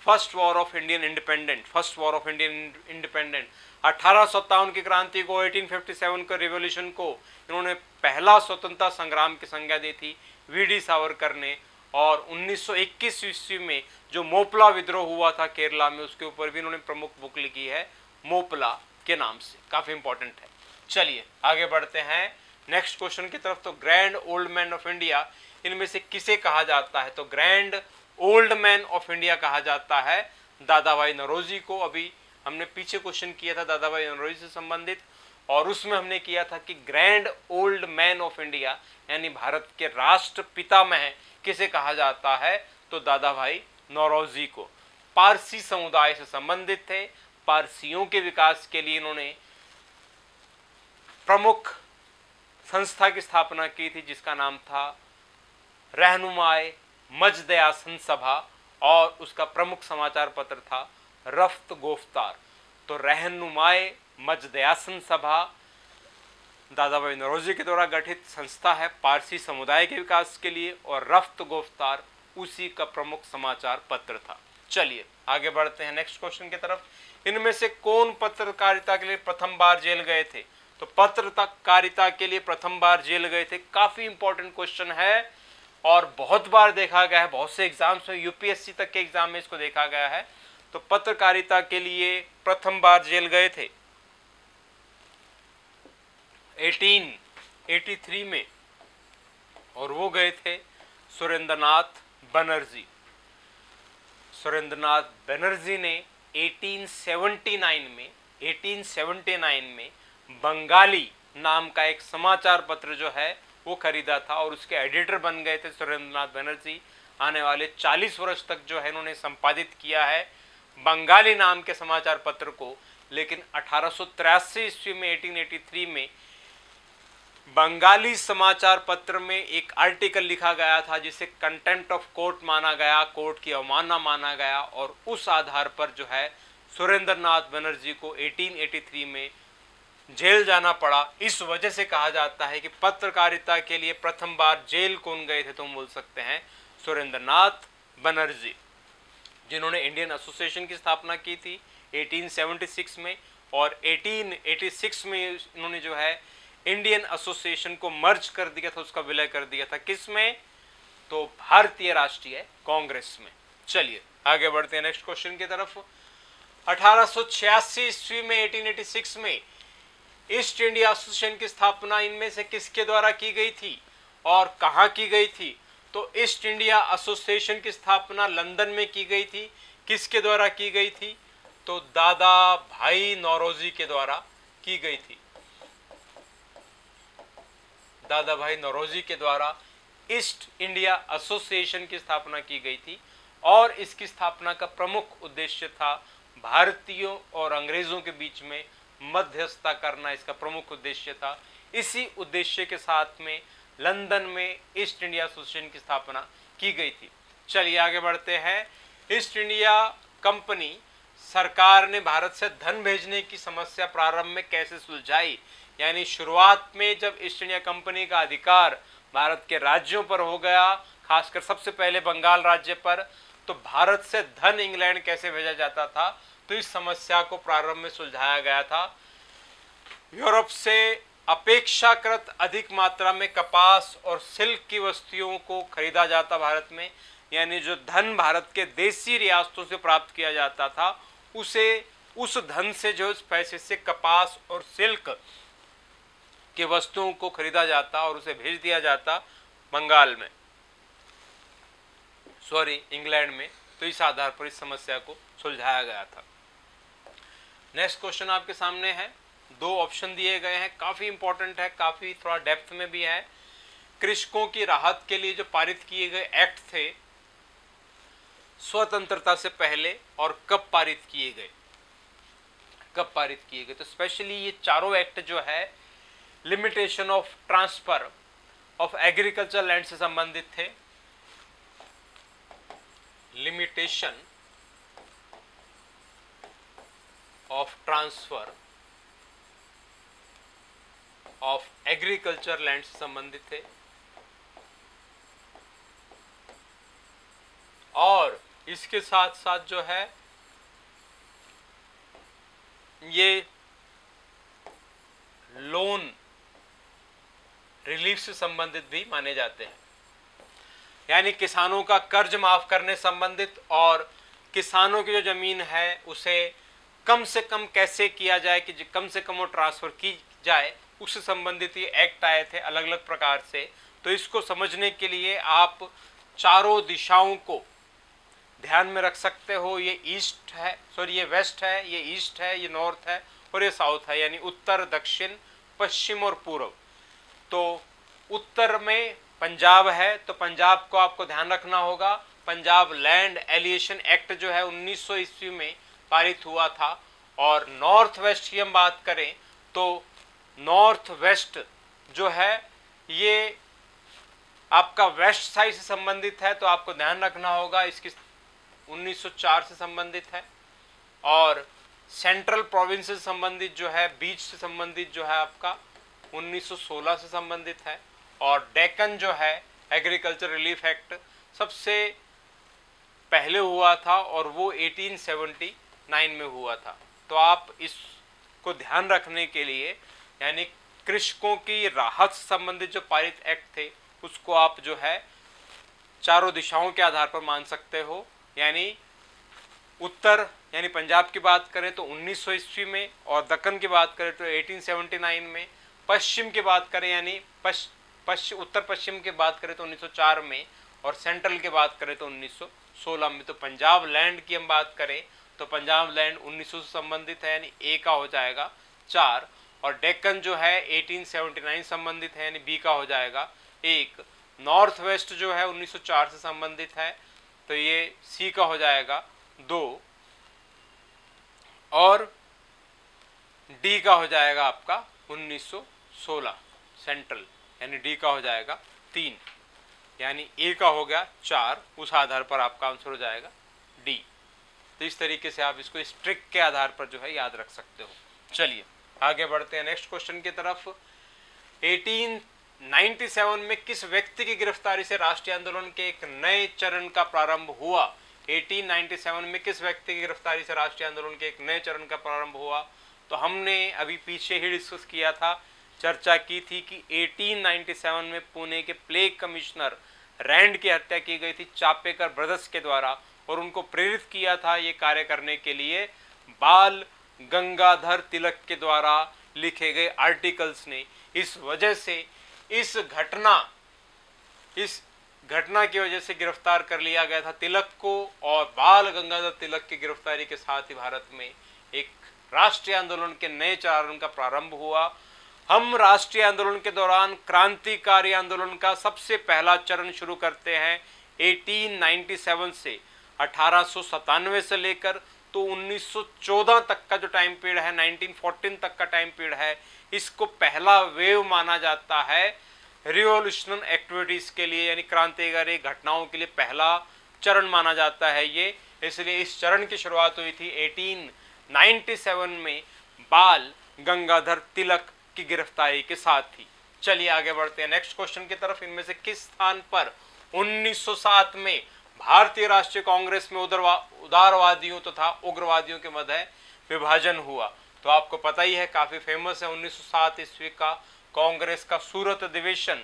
first war of Indian independent. First war of Indian independent 1857 की क्रांति को 1857 के रिवॉल्यूशन को इन्होंने पहला स्वतंत्रता संग्राम की संज्ञा दी थी वीडी सावरकर ने। और 1921 ईस्वी में जो मोपला विद्रोह हुआ था केरला में उसके ऊपर भी इन्होंने प्रमुख बुक लिखी है मोपला के नाम से, काफी इंपॉर्टेंट है। चलिए आगे बढ़ते हैं नेक्स्ट क्वेश्चन की तरफ। तो grand old man of India इनमें से किसे कहा जाता है? तो grand old man of India कहा जाता है दादा भाई नौरोजी को। अभी हमने पीछे क्वेश्चन किया था दादा भाई नौरोजी से संबंधित और उसमें हमने किया था कि grand old man of India यानी भारत के राष्ट्रपिता में किसे कहा जाता है? तो दादा भाई नौरोजी को। पारसी समुदाय से संबंधित थे, पारसियों के विकास के लिए इन्होंने प्रमुख संस्था की स्थापना की थी जिसका नाम था रहनुमाए मजदयासन सभा और उसका प्रमुख समाचार पत्र था रफ्त गोफ्तार। तो रहनुमाए मजदयासन सभा दादा भाई नौरोजी के द्वारा गठित संस्था है पारसी समुदाय के विकास के लिए और रफ्त गोफ्तार उसी का प्रमुख समाचार पत्र था। चलिए आगे बढ़ते हैं नेक्स्ट क्वेश्चन की तरफ। इनमें से कौन पत्रकारिता के लिए प्रथम बार जेल गए थे? तो पत्रकारिता के लिए प्रथम बार जेल गए थे, काफी इंपॉर्टेंट क्वेश्चन है और बहुत बार देखा गया है, बहुत से एग्जाम्स में यूपीएससी तक के एग्जाम में इसको देखा गया है। तो पत्रकारिता के लिए प्रथम बार जेल गए थे 1883 में और वो गए थे सुरेंद्रनाथ बनर्जी। सुरेंद्रनाथ बनर्जी ने 1879 में बंगाली नाम का एक समाचार पत्र जो है वो खरीदा था और उसके एडिटर बन गए थे सुरेंद्रनाथ बनर्जी। आने वाले 40 वर्ष तक जो है इन्होंने संपादित किया है बंगाली नाम के समाचार पत्र को। लेकिन 1883 ईस्वी में 1883 में बंगाली समाचार पत्र में एक आर्टिकल लिखा गया था जिसे कंटेम्प्ट ऑफ कोर्ट माना गया, कोर्ट की अवमानना माना गया और उस आधार पर जो है सुरेंद्रनाथ बनर्जी को 1883 में जेल जाना पड़ा। इस वजह से कहा जाता है कि पत्रकारिता के लिए प्रथम बार जेल कौन गए थे? तो हम बोल सकते हैं सुरेंद्रनाथ बनर्जी, जिन्होंने इंडियन एसोसिएशन की स्थापना की थी 1876 में और 1886 में इन्होंने जो है इंडियन एसोसिएशन को मर्ज कर दिया था, उसका विलय कर दिया था। किस में? तो भारतीय राष्ट्रीय कांग्रेस में। चलिए आगे बढ़ते हैं नेक्स्ट क्वेश्चन की तरफ। 1886 ईस्वी में 1886 में ईस्ट इंडिया एसोसिएशन की स्थापना इनमें से किसके द्वारा की गई थी और कहां की गई थी? तो ईस्ट इंडिया एसोसिएशन की स्थापना लंदन में की गई थी। किसके द्वारा की गई थी? तो दादा भाई नौरोजी के द्वारा की गई थी। दादा भाई नौरोजी के द्वारा ईस्ट इंडिया एसोसिएशन की स्थापना की गई थी और इसकी स्थापना का प्रमुख उद्देश्य था भारतीयों और अंग्रेजों के बीच में मध्यस्थता करना, इसका प्रमुख उद्देश्य था। इसी उद्देश्य के साथ में लंदन में ईस्ट इंडिया एसोसिएशन की स्थापना की गई थी। चलिए आगे बढ़ते हैं। ईस्ट इंडिया कंपनी सरकार ने भारत से धन भेजने की समस्या प्रारंभ में कैसे सुलझाई? यानी शुरुआत में जब ईस्ट इंडिया कंपनी का अधिकार भारत के राज्यों पर हो गया, खासकर सबसे पहले बंगाल राज्य पर, तो भारत से धन इंग्लैंड कैसे भेजा जाता था? तो इस समस्या को प्रारंभ में सुलझाया गया था। यूरोप से अपेक्षाकृत अधिक मात्रा में कपास और सिल्क की वस्तुओं को खरीदा जाता भारत में, यानी जो धन भारत के देसी रियासतों से प्राप्त किया जाता था उस धन से जो इस पैसे से कपास और सिल्क के वस्तुओं को खरीदा जाता और उसे भेज दिया जाता बंगाल में, इंग्लैंड में। तो इस आधार पर इस समस्या को सुलझाया गया था। नेक्स्ट क्वेश्चन आपके सामने है, 2 ऑप्शन दिए गए हैं, काफी इंपॉर्टेंट है, काफी थोड़ा डेप्थ में भी है। कृषकों की राहत के लिए जो पारित किए गए एक्ट थे स्वतंत्रता से पहले और कब पारित किए गए? तो स्पेशली ये चारों एक्ट जो है limitation of transfer of agriculture land से संबंधित थे। Limitation of transfer of agriculture land से संबंधित थे और इसके साथ साथ जो है ये लोन रिलीफ से संबंधित भी माने जाते हैं, यानी किसानों का कर्ज माफ करने संबंधित और किसानों की जो जमीन है उसे कम से कम कैसे किया जाए कि कम से कम वो ट्रांसफर की जाए, उससे संबंधित ये एक्ट आए थे अलग अलग प्रकार से। तो इसको समझने के लिए आप चारों दिशाओं को ध्यान में रख सकते हो। ये ईस्ट है, ये वेस्ट है, ये ईस्ट है, ये नॉर्थ है और ये साउथ है, यानी उत्तर, दक्षिण, पश्चिम और पूर्व। तो उत्तर में पंजाब है, तो पंजाब को आपको ध्यान रखना होगा। पंजाब लैंड एलिएशन एक्ट जो है 1900 ईस्वी में पारित हुआ था। और नॉर्थ वेस्ट की हम बात करें तो नॉर्थ वेस्ट जो है ये आपका वेस्ट साइड से संबंधित है, तो आपको ध्यान रखना होगा इसकी 1904 से संबंधित है। और सेंट्रल प्रोविंस से संबंधित जो है, बीच से संबंधित जो है आपका 1916 से संबंधित है। और डेक्कन जो है एग्रीकल्चर रिलीफ एक्ट सबसे पहले हुआ था और वो 1879 में हुआ था। तो आप इसको ध्यान रखने के लिए, यानी कृषकों की राहत से संबंधित जो पारित एक्ट थे उसको आप जो है चारों दिशाओं के आधार पर मान सकते हो। यानी उत्तर यानी पंजाब की बात करें तो 1900 ईस्वी में, और दक्कन की बात करें तो 1879 में। पश्चिम की बात करें यानी उत्तर पश्चिम की बात करें तो 1904 में, और सेंट्रल की बात करें तो 1916 में। तो पंजाब लैंड की हम बात करें तो पंजाब लैंड 1900 से संबंधित है, यानी ए का हो जाएगा 4। और डेक्कन जो है 1879 संबंधित है, यानी बी का हो जाएगा 1। नॉर्थ वेस्ट जो है 1904 से संबंधित है, तो ये सी का हो जाएगा 2। और डी का हो जाएगा आपका 1916 सेंट्रल, यानी डी का हो जाएगा 3, यानी ए का हो गया 4। उस आधार पर आपका आंसर हो जाएगा डी। तो इस तरीके से आप इसको इस ट्रिक के आधार पर जो है याद रख सकते हो। चलिए आगे बढ़ते हैं नेक्स्ट क्वेश्चन की तरफ। 1897 में किस व्यक्ति की गिरफ्तारी से राष्ट्रीय आंदोलन के एक नए चरण का प्रारंभ हुआ? 1897 में किस व्यक्ति की गिरफ्तारी से राष्ट्रीय आंदोलन के एक नए चरण का प्रारंभ हुआ? तो हमने अभी पीछे ही डिस्कस किया था, चर्चा की थी कि 1897 में पुणे के प्लेग कमिश्नर रैंड की हत्या की गई थी चापेकर ब्रदर्स के द्वारा, और उनको प्रेरित किया था ये कार्य करने के लिए बाल गंगाधर तिलक के द्वारा लिखे गए आर्टिकल्स ने। इस वजह से इस घटना की वजह से गिरफ्तार कर लिया गया था तिलक को, और बाल गंगाधर तिलक की गिरफ्तारी के साथ ही भारत में एक राष्ट्रीय आंदोलन के नए चरण का प्रारंभ हुआ। हम राष्ट्रीय आंदोलन के दौरान क्रांतिकारी आंदोलन का सबसे पहला चरण शुरू करते हैं 1897 से, 1897 से लेकर तो 1914 तक का जो टाइम पीरियड है, 1914 तक का टाइम पीरियड है, इसको पहला वेव माना जाता है रिवॉल्यूशनल एक्टिविटीज के लिए, यानी क्रांतिकारी घटनाओं के लिए पहला चरण माना जाता है ये। इसलिए इस चरण की शुरुआत हुई थी 1897 में बाल गंगाधर तिलक की गिरफ्तारी के साथ ही। चलिए आगे बढ़ते हैं नेक्स्ट क्वेश्चन की तरफ। इनमें से किस स्थान पर 1907 में भारतीय राष्ट्रीय कांग्रेस में उदारवादियों तथा उग्रवादियों के मध्य विभाजन हुआ? तो आपको पता ही है, काफी फेमस है 1907 ईस्वी का कांग्रेस का सूरत अधिवेशन।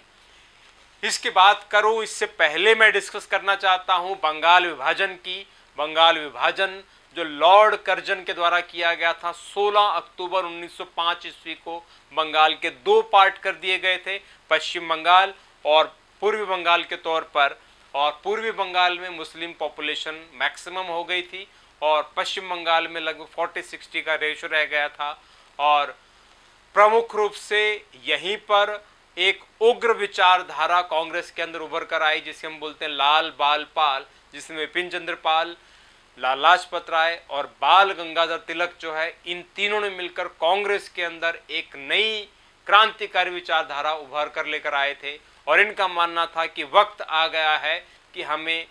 इसकी बात करूं इससे पहले मैं डिस्कस करना चाहता हूं बंगाल विभाजन की। बंगाल विभाजन जो लॉर्ड कर्जन के द्वारा किया गया था, 16 अक्टूबर 1905 ईस्वी को बंगाल के दो पार्ट कर दिए गए थे, पश्चिम बंगाल और पूर्वी बंगाल के तौर पर। और पूर्वी बंगाल में मुस्लिम पॉपुलेशन मैक्सिमम हो गई थी और पश्चिम बंगाल में लगभग 40-60 का रेशो रह गया था। और प्रमुख रूप से यहीं पर एक उग्र विचारधारा कांग्रेस के अंदर उभर कर आई, जिसे हम बोलते हैं लाल बाल पाल, जिसमें विपिन चंद्र पाल, लाला लाजपत राय और बाल गंगाधर तिलक जो है, इन तीनों ने मिलकर कांग्रेस के अंदर एक नई क्रांतिकारी विचारधारा उभर कर लेकर आए थे। और इनका मानना था कि वक्त आ गया है कि हमें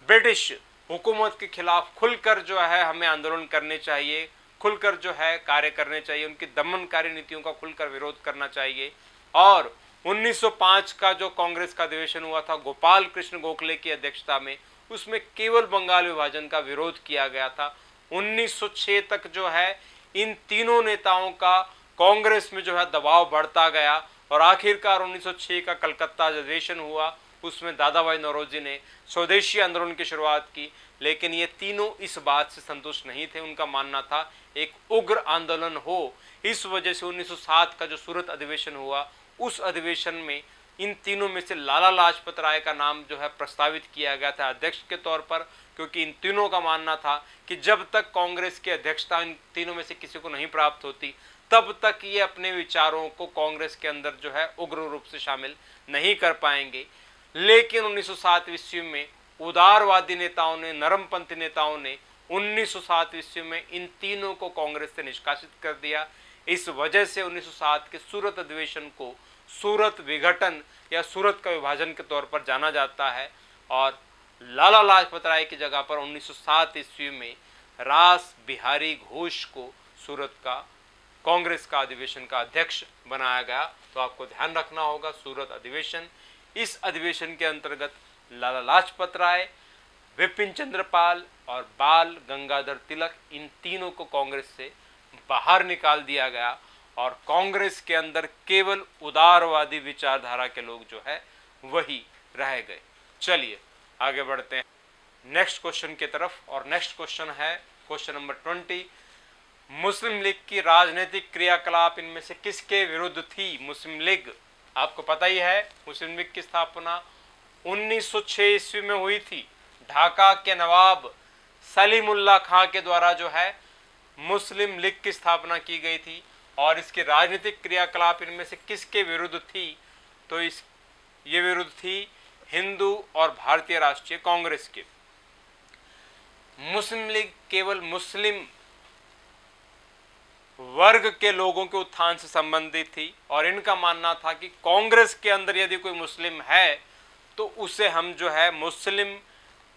ब्रिटिश हुकूमत के खिलाफ खुलकर जो है हमें आंदोलन करने चाहिए, खुलकर जो है कार्य करने चाहिए, उनकी दमनकारी नीतियों का खुलकर विरोध करना चाहिए। और 1905 का जो कांग्रेस का अधिवेशन हुआ था गोपाल कृष्ण गोखले की अध्यक्षता में, उसमें केवल बंगाल विभाजन का विरोध किया गया था। 1906 तक जो है इन तीनों नेताओं का कांग्रेस में जो है दबाव बढ़ता गया और आखिरकार 1906 का कलकत्ता अधिवेशन हुआ, उसमें दादा भाई नौरोजी ने स्वदेशी आंदोलन की शुरुआत की। लेकिन ये तीनों इस बात से संतुष्ट नहीं थे, उनका मानना था एक उग्र आंदोलन हो। इस वजह से 1907 का जो सूरत अधिवेशन हुआ, उस अधिवेशन में इन तीनों में से लाला लाजपत राय का नाम जो है प्रस्तावित किया गया था अध्यक्ष के तौर पर, क्योंकि इन तीनों का मानना था कि जब तक कांग्रेस की अध्यक्षता इन तीनों में से किसी को नहीं प्राप्त होती, तब तक ये अपने विचारों को कांग्रेस के अंदर जो है उग्र रूप से शामिल नहीं कर पाएंगे। लेकिन 1907 ईस्वी में उदारवादी नेताओं ने, नरमपंथी नेताओं ने 1907 ईस्वी में इन तीनों को कांग्रेस से निष्कासित कर दिया। इस वजह से 1907 के सूरत अधिवेशन को सूरत विघटन या सूरत का विभाजन के तौर पर जाना जाता है। और लाला लाजपत राय की जगह पर 1907 ईस्वी में रास बिहारी घोष को सूरत का कांग्रेस का अधिवेशन का अध्यक्ष बनाया गया। तो आपको ध्यान रखना होगा सूरत अधिवेशन, इस अधिवेशन के अंतर्गत लाला लाजपत राय, विपिन चंद्र पाल और बाल गंगाधर तिलक, इन तीनों को कांग्रेस से बाहर निकाल दिया गया और कांग्रेस के अंदर केवल उदारवादी विचारधारा के लोग जो है वही रह गए। चलिए आगे बढ़ते हैं नेक्स्ट क्वेश्चन की तरफ। और नेक्स्ट क्वेश्चन है क्वेश्चन नंबर 20। मुस्लिम लीग की राजनीतिक क्रियाकलाप इनमें से किसके विरुद्ध थी? मुस्लिम लीग, आपको पता ही है मुस्लिम लीग की स्थापना 1906 ईस्वी में हुई थी। ढाका के नवाब सलीमुल्लाह खां के द्वारा जो है मुस्लिम लीग की स्थापना की गई थी। और इसकी राजनीतिक क्रियाकलाप इनमें से किसके विरुद्ध थी? तो ये विरुद्ध थी हिंदू और भारतीय राष्ट्रीय कांग्रेस के। मुस्लिम लीग केवल मुस्लिम वर्ग के लोगों के उत्थान से संबंधित थी और इनका मानना था कि कांग्रेस के अंदर यदि कोई मुस्लिम है तो उसे हम जो है मुस्लिम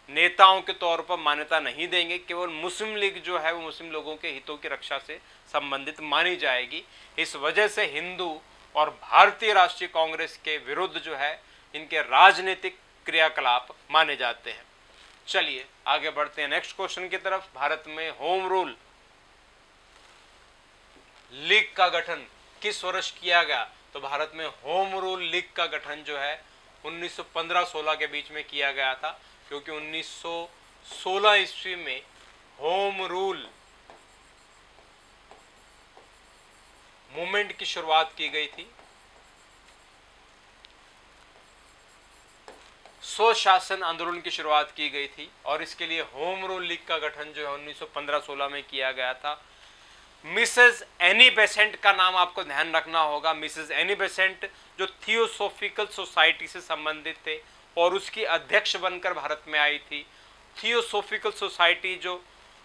नेताओं के तौर पर मान्यता नहीं देंगे, केवल मुस्लिम लीग जो है वो मुस्लिम लोगों के हितों की रक्षा से संबंधित मानी जाएगी। इस वजह से हिंदू और भारतीय राष्ट्रीय कांग्रेस के विरुद्ध जो है इनके राजनीतिक क्रियाकलाप माने जाते हैं। चलिए आगे बढ़ते हैं नेक्स्ट क्वेश्चन की तरफ। भारत में होम रूल लीग का गठन किस वर्ष किया गया? तो भारत में होम रूल लीग का गठन जो है 1915-16 के बीच में किया गया था, क्योंकि 1916 ईस्वी में होम रूल मूवमेंट की शुरुआत की गई थी। स्वशासन आंदोलन की शुरुआत की गई थी और इसके लिए होम रूल लीग का गठन जो है 1915-16 में किया गया था। मिसेस एनी बेसेंट का नाम आपको ध्यान रखना होगा। मिसेस एनी बेसेंट जो थियोसोफिकल सोसाइटी से संबंधित थे और उसकी अध्यक्ष बनकर भारत में आई थी। थियोसोफिकल सोसाइटी जो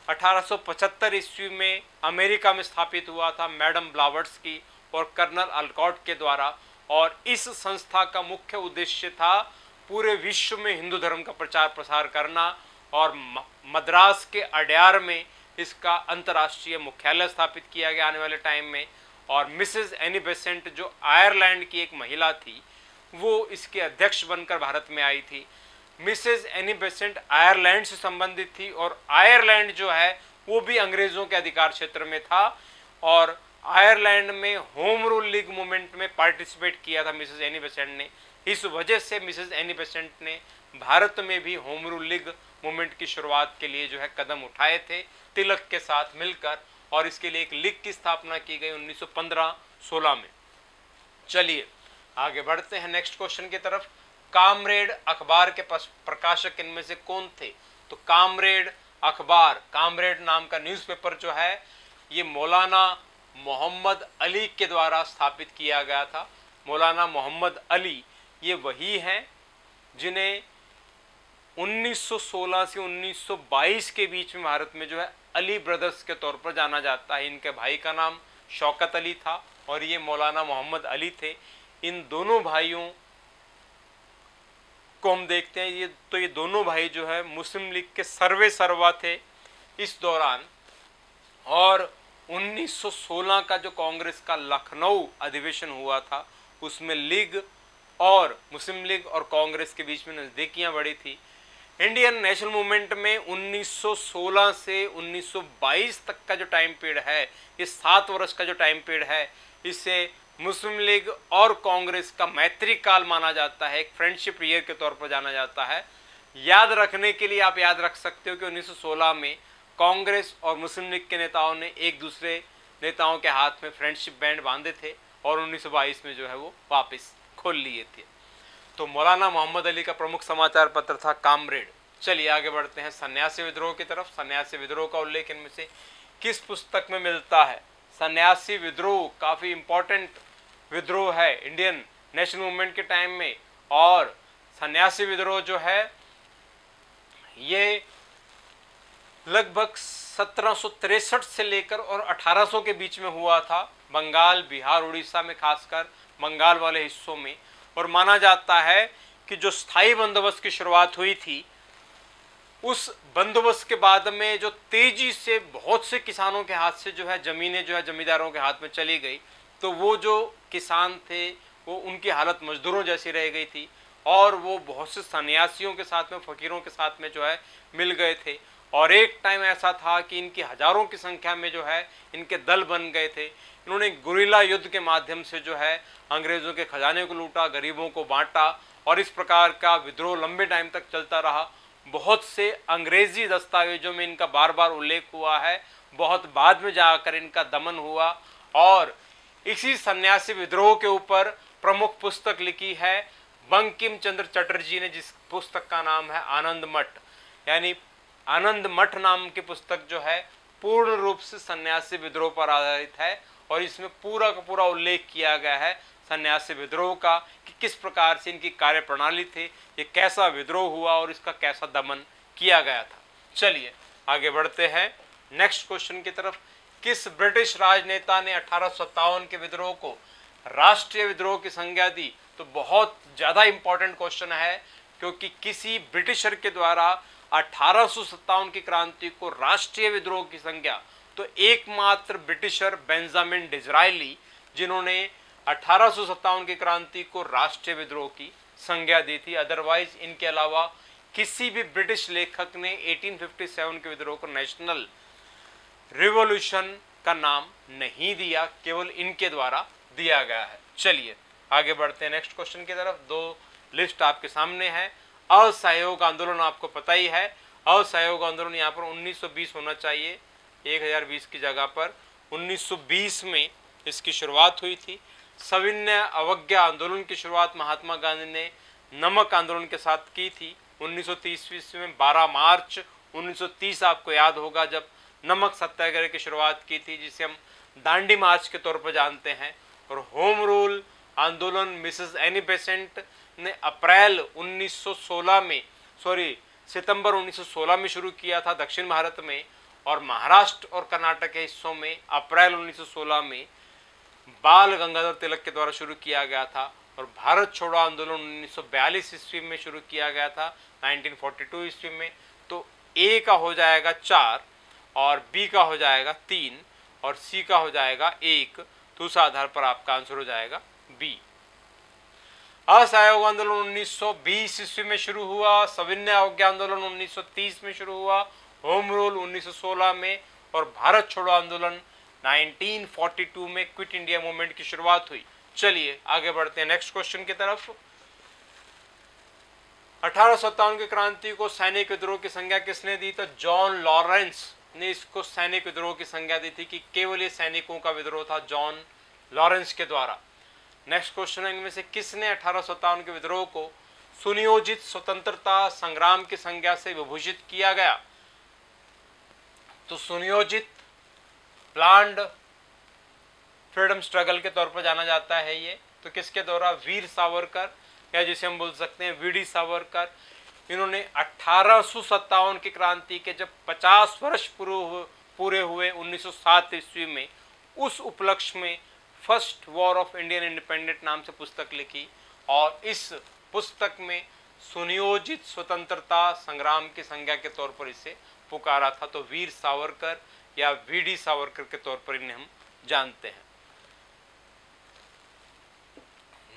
1875 ईस्वी में अमेरिका में स्थापित हुआ था मैडम ब्लावर्ट्स और कर्नल अल्कॉट के द्वारा, और इस संस्था का मुख्य उद्देश्य था पूरे विश्व में हिंदू धर्म का प्रचार प्रसार करना और मद्रास के अड्यार में इसका अंतर्राष्ट्रीय मुख्यालय स्थापित किया गया आने वाले टाइम में। और मिसेस एनी बेसेंट जो आयरलैंड की एक महिला थी वो इसके अध्यक्ष बनकर भारत में आई थी। मिसेस एनी बेसेंट आयरलैंड से संबंधित थी और आयरलैंड जो है वो भी अंग्रेजों के अधिकार क्षेत्र में था और आयरलैंड में होम रूल लीग मूवमेंट में पार्टिसिपेट किया था मिसेस एनी बेसेंट ने। इस वजह से मिसेस एनी बेसेंट ने भारत में भी होम रूल लीग मूवमेंट की शुरुआत के लिए जो है कदम उठाए थे तिलक के साथ मिलकर, और इसके लिए एक लीग की स्थापना की गई 1915-16 में। चलिए आगे बढ़ते हैं नेक्स्ट क्वेश्चन की तरफ। कामरेड अखबार के प्रकाशक इनमें से कौन थे? तो कामरेड अखबार, कामरेड नाम का न्यूज़पेपर जो है ये मौलाना मोहम्मद अली के द्वारा स्थापित किया गया था। मौलाना मोहम्मद अली ये वही हैं जिन्हें 1916 से 1922 के बीच में भारत में जो है अली ब्रदर्स के तौर पर जाना जाता है। इनके भाई का नाम शौकत अली था और ये मौलाना मोहम्मद अली थे। इन दोनों भाइयों को हम देखते हैं, ये दोनों भाई जो है मुस्लिम लीग के सर्वे सर्वा थे इस दौरान। और 1916 का जो कांग्रेस का लखनऊ अधिवेशन हुआ था उसमें लीग और मुस्लिम लीग और कांग्रेस के बीच में नज़दीकियां बढ़ी थी। इंडियन नेशनल मूवमेंट में 1916 से 1922 तक का जो टाइम पीरियड है, ये 7 वर्ष का जो टाइम पीरियड है, इसे मुस्लिम लीग और कांग्रेस का मैत्री काल माना जाता है, एक फ्रेंडशिप ईयर के तौर पर जाना जाता है। याद रखने के लिए आप याद रख सकते हो कि 1916 में कांग्रेस और मुस्लिम लीग के नेताओं ने एक दूसरे नेताओं के हाथ में फ्रेंडशिप बैंड बांधे थे और 1922 में जो है वो वापस खोल लिए थे। तो मौलाना मोहम्मद अली का प्रमुख समाचार पत्र था कामरेड। चलिए आगे बढ़ते हैं सन्यासी विद्रोह की तरफ। सन्यासी विद्रोह का उल्लेख इनमें से किस पुस्तक में मिलता है? सन्यासी विद्रोह काफ़ी इंपॉर्टेंट विद्रोह है इंडियन नेशनल मूवमेंट के टाइम में, और सन्यासी विद्रोह जो है ये लगभग 1763 से लेकर और 1800 के बीच में हुआ था बंगाल, बिहार, उड़ीसा में, खासकर बंगाल वाले हिस्सों में। और माना जाता है कि जो स्थायी बंदोबस्त की शुरुआत हुई थी उस बंदोबस्त के बाद में जो तेजी से बहुत से किसानों के हाथ से जो है ज़मीनें जो है जमींदारों के हाथ में चली गई, तो वो जो किसान थे वो उनकी हालत मजदूरों जैसी रह गई थी और वो बहुत से सन्यासियों के साथ में, फकीरों के साथ में जो है मिल गए थे। और एक टाइम ऐसा था कि इनकी हजारों की संख्या में जो है इनके दल बन गए थे। इन्होंने गुरिल्ला युद्ध के माध्यम से जो है अंग्रेज़ों के खजाने को लूटा, गरीबों को बांटा, और इस प्रकार का विद्रोह लंबे टाइम तक चलता रहा। बहुत से अंग्रेजी दस्तावेजों में इनका बार बार उल्लेख हुआ है, बहुत बाद में जाकर इनका दमन हुआ। और इसी सन्यासी विद्रोह के ऊपर प्रमुख पुस्तक लिखी है बंकिम चंद्र चटर्जी ने, जिस पुस्तक का नाम है आनंद मठ। यानी आनंद मठ नाम की पुस्तक जो है पूर्ण रूप से सन्यासी विद्रोह पर आधारित है और इसमें पूरा का पूरा उल्लेख किया गया है सन्यासी विद्रोह का कि किस प्रकार से इनकी कार्यप्रणाली थी, ये कैसा विद्रोह हुआ और इसका कैसा दमन किया गया था। चलिए आगे बढ़ते हैं नेक्स्ट क्वेश्चन की तरफ। किस ब्रिटिश राजनेता ने 1857 के विद्रोह को राष्ट्रीय विद्रोह की संज्ञा दी? तो बहुत ज़्यादा इंपॉर्टेंट क्वेश्चन है, क्योंकि किसी ब्रिटिशर के द्वारा 1857 की क्रांति को राष्ट्रीय विद्रोह की संज्ञा तो एकमात्र ब्रिटिशर बेंजामिन डिज़रायली, जिन्होंने 1857 की क्रांति को राष्ट्रीय विद्रोह की संज्ञा दी थी। अदरवाइज इनके अलावा किसी भी ब्रिटिश लेखक ने 1857 के विद्रोह को नेशनल रिवॉल्यूशन का नाम नहीं दिया, केवल इनके द्वारा दिया गया है। चलिए आगे बढ़ते हैं नेक्स्ट क्वेश्चन की तरफ। 2 लिस्ट आपके सामने है। असहयोग आंदोलन आपको पता ही है। असहयोग आंदोलन यहाँ पर 1920 होना चाहिए, 1020 की जगह पर 1920 में इसकी शुरुआत हुई थी। सविनय अवज्ञा आंदोलन की शुरुआत महात्मा गांधी ने नमक आंदोलन के साथ की थी 1930 ईस्वी में। 12 मार्च 1930 आपको याद होगा जब नमक सत्याग्रह की शुरुआत की थी, जिसे हम दांडी मार्च के तौर पर जानते हैं। और होम रूल आंदोलन मिसेस एनी बेसेंट ने अप्रैल 1916 में सितंबर 1916 में शुरू किया था दक्षिण भारत में, और महाराष्ट्र और कर्नाटक के हिस्सों में अप्रैल 1916 में बाल गंगाधर तिलक के द्वारा शुरू किया गया था। और भारत छोड़ो आंदोलन 1942 ईस्वी में शुरू किया गया था 1942 ईस्वी में। तो ए का हो जाएगा 4 और बी का हो जाएगा 3 और सी का हो जाएगा 1। तो उस आधार पर आपका आंसर हो जाएगा बी। असहयोग आंदोलन 1920 ईस्वी में शुरू हुआ, सविनय अवज्ञा आंदोलन 1930 में शुरू हुआ, होम रूल 1916 में, और भारत छोड़ो आंदोलन 1942 में क्विट इंडिया मूवमेंट की शुरुआत हुई। चलिए आगे बढ़ते हैं नेक्स्ट क्वेश्चन की तरफ। 1857 की क्रांति को सैनिक विद्रोह की संज्ञा किसने दी? तो जॉन लॉरेंस ने इसको सैनिक विद्रोह की संज्ञा दी थी कि केवल ये सैनिकों का विद्रोह था, जॉन लॉरेंस के द्वारा। नेक्स्ट क्वेश्चन है, इनमें से किसने 1857 के विद्रोह को सुनियोजित स्वतंत्रता संग्राम की संज्ञा से विभूषित किया गया? तो सुनियोजित प्लान्ड फ्रीडम स्ट्रगल के तौर पर जाना जाता है ये। तो किसके द्वारा? वीर सावरकर, या जिसे हम बोल सकते हैं वीडी सावरकर। इन्होंने 1857 की क्रांति के जब 50 वर्ष पूरे हुए 1907 ईस्वी में, उस उपलक्ष्य में first war of Indian independent नाम से पुस्तक लिखी, और इस पुस्तक में सुनियोजित स्वतंत्रता संग्राम की संज्ञा के तौर पर इसे पुकारा था। तो वीर सावरकर या वीडी सावरकर के तौर पर इन्हें हम जानते हैं।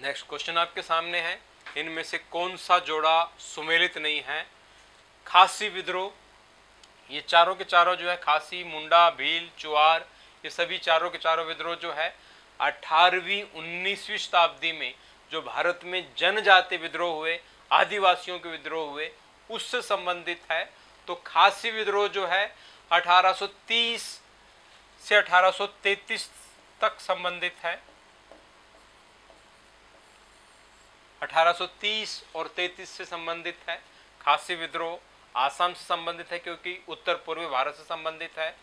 नेक्स्ट क्वेश्चन आपके सामने है, इनमें से कौन सा जोड़ा सुमेलित नहीं है? खासी विद्रोह, ये चारों के चारों जो है खासी, मुंडा, भील, चुआर, ये सभी चारों के चारों विद्रोह जो है 18वीं 19वीं शताब्दी में जो भारत में जनजाति विद्रोह हुए, आदिवासियों के विद्रोह हुए, उससे संबंधित है। तो खासी विद्रोह जो है 1830 से 1833 तक संबंधित है। 1830 और 33 से संबंधित है। खासी विद्रोह आसाम से संबंधित है क्योंकि उत्तर पूर्वी भारत से संबंधित है।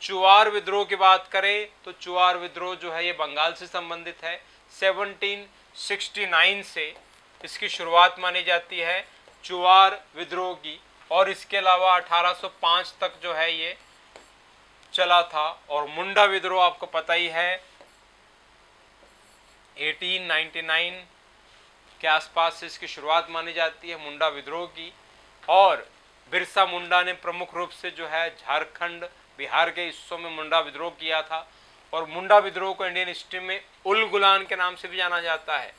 चुआर विद्रोह की बात करें तो चुआर विद्रोह जो है ये बंगाल से संबंधित है। 1769 से इसकी शुरुआत मानी जाती है चुआर विद्रोह की, और इसके अलावा 1805 तक जो है ये चला था। और मुंडा विद्रोह आपको पता ही है 1899 के आसपास से इसकी शुरुआत मानी जाती है मुंडा विद्रोह की। और बिरसा मुंडा ने प्रमुख रूप से जो है झारखंड, बिहार के हिस्सों में मुंडा विद्रोह किया था। और मुंडा विद्रोह को इंडियन हिस्ट्री में उल गुलान के नाम से भी जाना जाता है।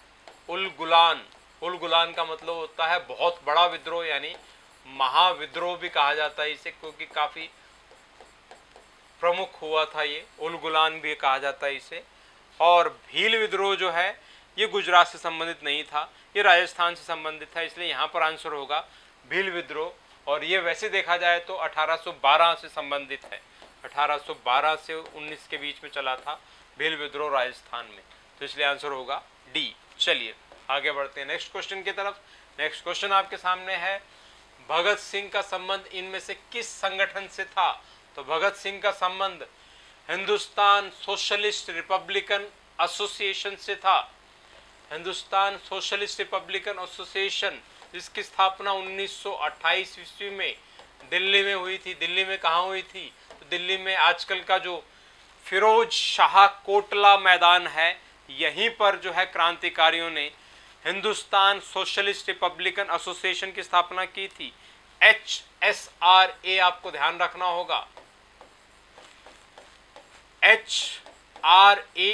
उल गुलान का मतलब होता है बहुत बड़ा विद्रोह, यानी महाविद्रोह भी कहा जाता है इसे, क्योंकि काफी प्रमुख हुआ था ये। उल गुलान भी कहा जाता है इसे। और भील विद्रोह जो है ये गुजरात से संबंधित नहीं था, ये राजस्थान से संबंधित था, इसलिए यहाँ पर आंसर होगा भील विद्रोह। और ये वैसे देखा जाए तो 1812 से संबंधित है, 1812 से 19 के बीच में चला था भील विद्रोह राजस्थान में, तो इसलिए आंसर होगा डी। चलिए आगे बढ़ते हैं नेक्स्ट क्वेश्चन की तरफ। नेक्स्ट क्वेश्चन आपके सामने है, भगत सिंह का संबंध इनमें से किस संगठन से था? तो भगत सिंह का संबंध हिंदुस्तान सोशलिस्ट रिपब्लिकन एसोसिएशन से था। हिंदुस्तान सोशलिस्ट रिपब्लिकन एसोसिएशन, जिसकी स्थापना 1928 ईस्वी में दिल्ली में हुई थी। दिल्ली में कहाँ हुई थी? तो दिल्ली में आजकल का जो फिरोज शाह कोटला मैदान है, यहीं पर जो है क्रांतिकारियों ने हिंदुस्तान सोशलिस्ट रिपब्लिकन एसोसिएशन की स्थापना की थी। HSRA आपको ध्यान रखना होगा। HRA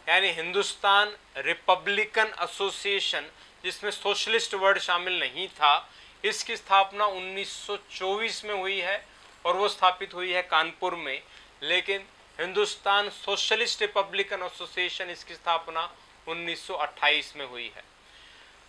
यानी हिंदुस्तान रिपब्लिकन एसोसिएशन, जिसमें सोशलिस्ट वर्ड शामिल नहीं था। इसकी स्थापना 1924 में हुई है और वो स्थापित हुई है कानपुर में। लेकिन हिंदुस्तान सोशलिस्ट रिपब्लिकन एसोसिएशन, इसकी स्थापना 1928 में हुई है।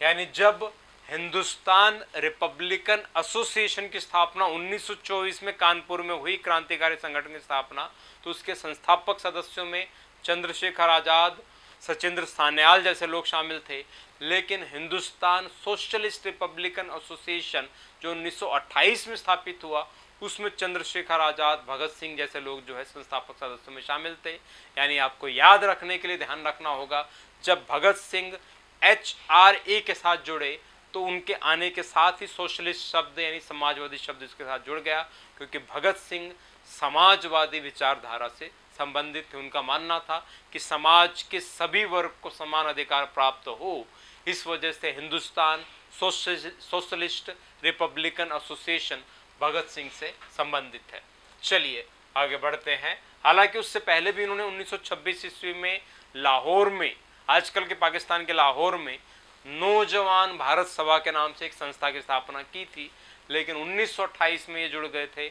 यानी जब हिंदुस्तान रिपब्लिकन एसोसिएशन की स्थापना 1924 में कानपुर में हुई, क्रांतिकारी संगठन की स्थापना, तो उसके संस्थापक सदस्यों में चंद्रशेखर आजाद, सचिंद्र सान्याल जैसे लोग शामिल थे, लेकिन हिंदुस्तान सोशलिस्ट रिपब्लिकन एसोसिएशन जो 1928 में स्थापित हुआ उसमें चंद्रशेखर आजाद, भगत सिंह जैसे लोग जो है संस्थापक सदस्यों में शामिल थे। यानी आपको याद रखने के लिए ध्यान रखना होगा, जब भगत सिंह HRA के साथ जुड़े तो उनके आने के साथ ही सोशलिस्ट शब्द यानी समाजवादी शब्द इसके साथ जुड़ गया, क्योंकि भगत सिंह समाजवादी विचारधारा से संबंधित थे। उनका मानना था कि समाज के सभी वर्ग को समान अधिकार प्राप्त हो, इस वजह से Hindustan socialist Republican association Bhagat Singh से संबंधित है। चलिए आगे बढ़ते हैं। हालांकि उससे पहले भी उन्होंने 1926 ईस्वी में लाहौर में, आजकल के पाकिस्तान के लाहौर में, नौजवान भारत सभा के नाम से एक संस्था की स्थापना की थी, लेकिन 1928 में ये जुड़ गए थे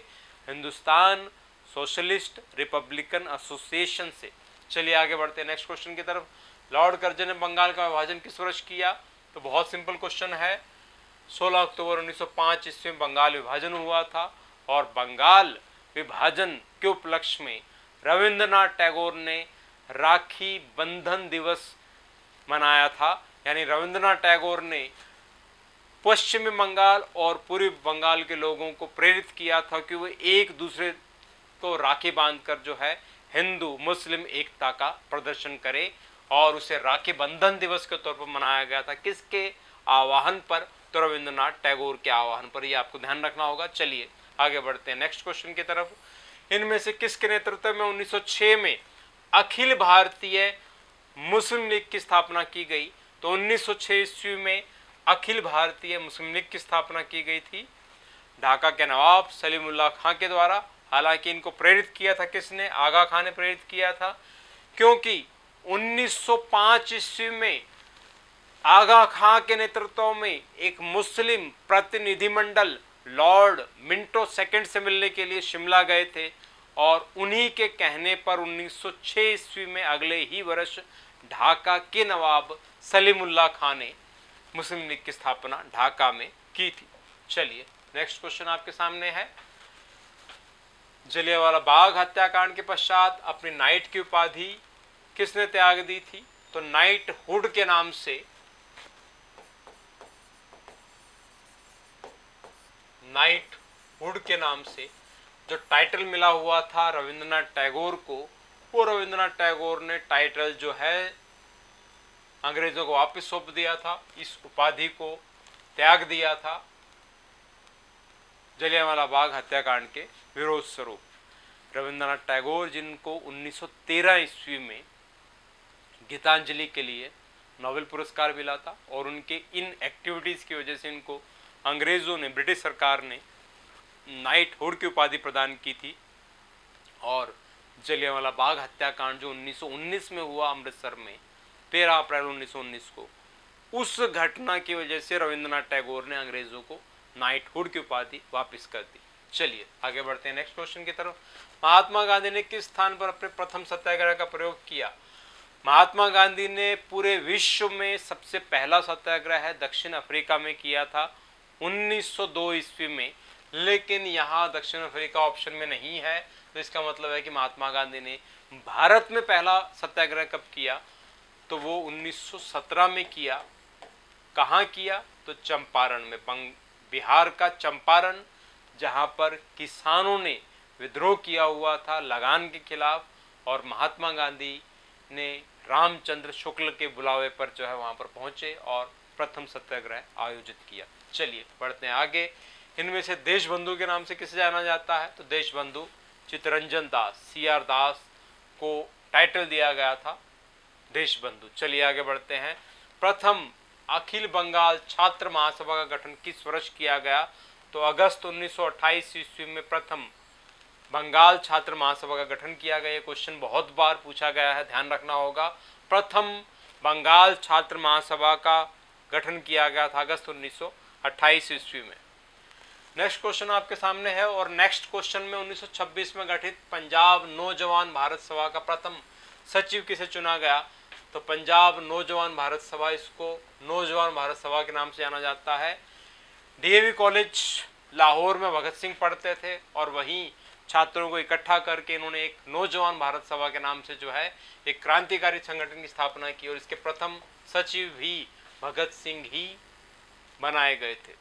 हिंदुस्तान सोशलिस्ट रिपब्लिकन एसोसिएशन से। चलिए आगे बढ़ते हैं नेक्स्ट क्वेश्चन की तरफ। लॉर्ड कर्जन ने बंगाल का विभाजन किस वर्ष किया? तो बहुत सिंपल क्वेश्चन है, 16 अक्टूबर 1905 ईस्वी में बंगाल विभाजन हुआ था, और बंगाल विभाजन के उपलक्ष्य में रविंद्रनाथ टैगोर ने राखी बंधन दिवस मनाया था। यानी रविंद्रनाथ टैगोर ने पश्चिमी बंगाल और पूर्वी बंगाल के लोगों को प्रेरित किया था कि वे एक दूसरे को राखी बांधकर जो है हिंदू मुस्लिम एकता का प्रदर्शन करें, और उसे राखी बंधन दिवस के तौर पर मनाया गया था। किसके आह्वान पर? तो रविंद्रनाथ टैगोर के आह्वान पर। ये आपको ध्यान रखना होगा। चलिए आगे बढ़ते हैं नेक्स्ट क्वेश्चन की तरफ। इनमें से किसके नेतृत्व में 1906 में अखिल भारतीय मुस्लिम लीग की स्थापना की गई? तो 1906 ईस्वी में अखिल भारतीय मुस्लिम लीग की स्थापना की गई थी ढाका के नवाब सलीमुल्लाह खां के द्वारा। हालांकि इनको प्रेरित किया था किसने? आगा खां ने प्रेरित किया था, क्योंकि 1905 ईस्वी में आगा खां के नेतृत्व में एक मुस्लिम प्रतिनिधिमंडल लॉर्ड मिंटो सेकंड से मिलने के लिए शिमला गए थे, और उन्हीं के कहने पर 1906 ईस्वी में अगले ही वर्ष ढाका के नवाब सलीमुल्लाह खां ने मुस्लिम लीग की स्थापना ढाका में की थी। चलिए नेक्स्ट क्वेश्चन आपके सामने है। जलियांवाला बाग हत्याकांड के पश्चात अपनी नाइट की उपाधि किसने त्याग दी थी? तो नाइट हुड के नाम से, नाइट हुड के नाम से जो टाइटल मिला हुआ था रविंद्रनाथ टैगोर को, वो रविंद्रनाथ टैगोर ने टाइटल जो है अंग्रेजों को वापस सौंप दिया था, इस उपाधि को त्याग दिया था जलियांवाला बाग हत्याकांड के विरोध स्वरूप। रविंद्रनाथ टैगोर जिनको 1913 ईस्वी में गीतांजलि के लिए नोबेल पुरस्कार मिला था, और उनके इन एक्टिविटीज़ की वजह से इनको अंग्रेज़ों ने, ब्रिटिश सरकार ने नाइट हुड की उपाधि प्रदान की थी। और जलियांवाला बाग हत्याकांड जो 1919 में हुआ अमृतसर में 13 अप्रैल 1919 को, उस घटना की वजह से रविंद्रनाथ टैगोर ने अंग्रेज़ों को नाइट हुड की उपाधि वापस कर दी। चलिए आगे बढ़ते हैं नेक्स्ट क्वेश्चन की तरफ। महात्मा गांधी ने किस स्थान पर अपने प्रथम सत्याग्रह का प्रयोग किया? महात्मा गांधी ने पूरे विश्व में सबसे पहला सत्याग्रह दक्षिण अफ्रीका में किया था 1902 ईस्वी में, लेकिन यहाँ दक्षिण अफ्रीका ऑप्शन में नहीं है, तो इसका मतलब है कि महात्मा गांधी ने भारत में पहला सत्याग्रह कब किया? तो वो 1917 में किया। कहाँ किया? तो चंपारण में, बिहार का चंपारण, जहाँ पर किसानों ने विद्रोह किया हुआ था लगान के खिलाफ, और महात्मा गांधी ने रामचंद्र शुक्ल के बुलावे पर जो है वहाँ पर पहुँचे और प्रथम सत्याग्रह आयोजित किया। चलिए बढ़ते हैं आगे। इनमें से देशबंधु के नाम से किसे जाना जाता है? तो देशबंधु चित्तरंजन दास, CR दास को टाइटल दिया गया था देशबंधु। चलिए आगे बढ़ते हैं। प्रथम अखिल बंगाल छात्र महासभा का गठन किस वर्ष किया गया? तो अगस्त 1928 ईस्वी में प्रथम बंगाल छात्र महासभा का गठन किया गया। क्वेश्चन बहुत बार पूछा गया है, ध्यान रखना होगा। प्रथम बंगाल छात्र महासभा का गठन किया गया था अगस्त 1928 ईस्वी में। नेक्स्ट क्वेश्चन आपके सामने है, और नेक्स्ट क्वेश्चन में 1926 में गठित पंजाब नौजवान भारत सभा का प्रथम सचिव किसे चुना गया? तो पंजाब नौजवान भारत सभा, इसको नौजवान भारत सभा के नाम से जाना जाता है। DAV कॉलेज लाहौर में भगत सिंह पढ़ते थे, और वहीं छात्रों को इकट्ठा करके इन्होंने एक नौजवान भारत सभा के नाम से जो है एक क्रांतिकारी संगठन की स्थापना की और इसके प्रथम सचिव भी भगत सिंह ही बनाए गए थे।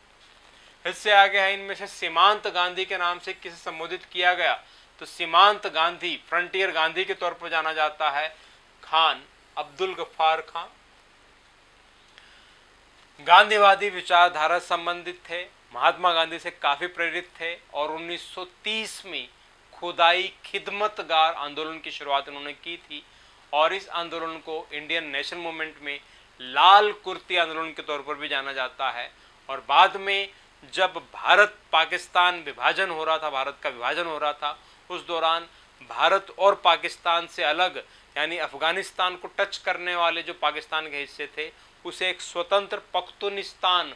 इससे आगे है इनमें से सीमांत गांधी के नाम से किसे संबोधित किया गया, तो सीमांत गांधी, फ्रंटियर गांधी के तौर पर जाना जाता है खान अब्दुल गफ्फार खान। गांधीवादी विचारधारा संबंधित थे, महात्मा गांधी से काफी प्रेरित थे और 1930 में खुदाई खिदमतगार आंदोलन की शुरुआत उन्होंने की थी और इस आंदोलन को इंडियन नेशनल मूवमेंट में लाल कुर्ती आंदोलन के तौर पर भी जाना जाता है। और बाद में जब भारत पाकिस्तान विभाजन हो रहा था, भारत का विभाजन हो रहा था, उस दौरान भारत और पाकिस्तान से अलग यानी अफगानिस्तान को टच करने वाले जो पाकिस्तान के हिस्से थे उसे एक स्वतंत्र पख्तूनिस्तान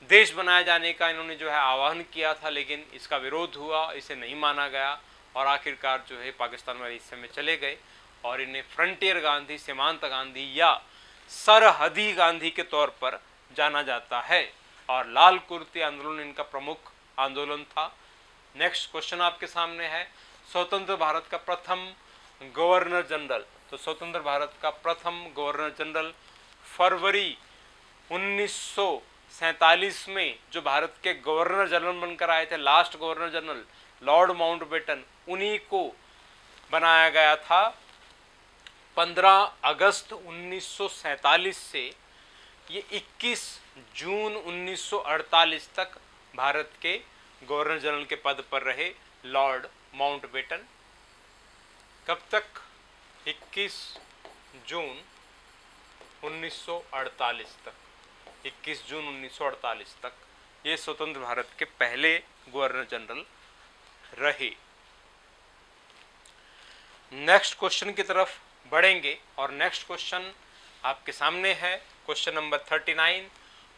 देश बनाए जाने का इन्होंने जो है आह्वान किया था, लेकिन इसका विरोध हुआ, इसे नहीं माना गया और आखिरकार जो है पाकिस्तान वाले हिस्से में चले गए और इन्हें फ्रंटियर गांधी, सीमांत गांधी या सरहदी गांधी के तौर पर जाना जाता है और लाल कुर्ती आंदोलन इनका प्रमुख आंदोलन था। नेक्स्ट क्वेश्चन आपके सामने है, स्वतंत्र भारत का प्रथम गवर्नर जनरल। तो स्वतंत्र भारत का प्रथम गवर्नर जनरल फरवरी 1947 में जो भारत के गवर्नर जनरल बनकर आए थे, last governor general Lord Mountbatten, उन्हीं को बनाया गया था। 15 अगस्त 1947 से ये 21 जून 1948 तक भारत के गवर्नर जनरल के पद पर रहे लॉर्ड माउंटबेटन। कब तक? 21 जून 1948 तक, 21 जून 1948 तक ये स्वतंत्र भारत के पहले गवर्नर जनरल रहे। नेक्स्ट क्वेश्चन की तरफ बढ़ेंगे और नेक्स्ट क्वेश्चन आपके सामने है, क्वेश्चन नंबर 39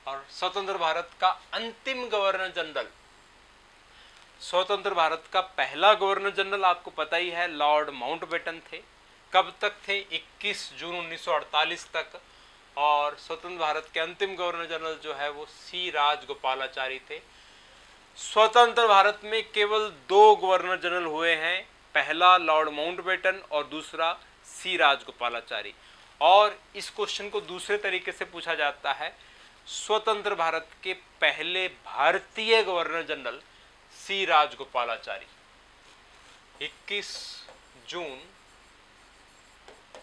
और स्वतंत्र भारत का अंतिम गवर्नर जनरल। स्वतंत्र भारत का पहला गवर्नर जनरल आपको पता ही है लॉर्ड माउंटबेटन थे। कब तक थे? 21 जून 1948 तक। और स्वतंत्र भारत के अंतिम गवर्नर जनरल जो है वो सी राजगोपालाचारी थे। स्वतंत्र भारत में केवल 2 गवर्नर जनरल हुए हैं, पहला लॉर्ड माउंटबेटन और दूसरा सी राजगोपालाचारी। और इस क्वेश्चन को दूसरे तरीके से पूछा जाता है, स्वतंत्र भारत के पहले भारतीय गवर्नर जनरल सी राजगोपालाचारी 21 जून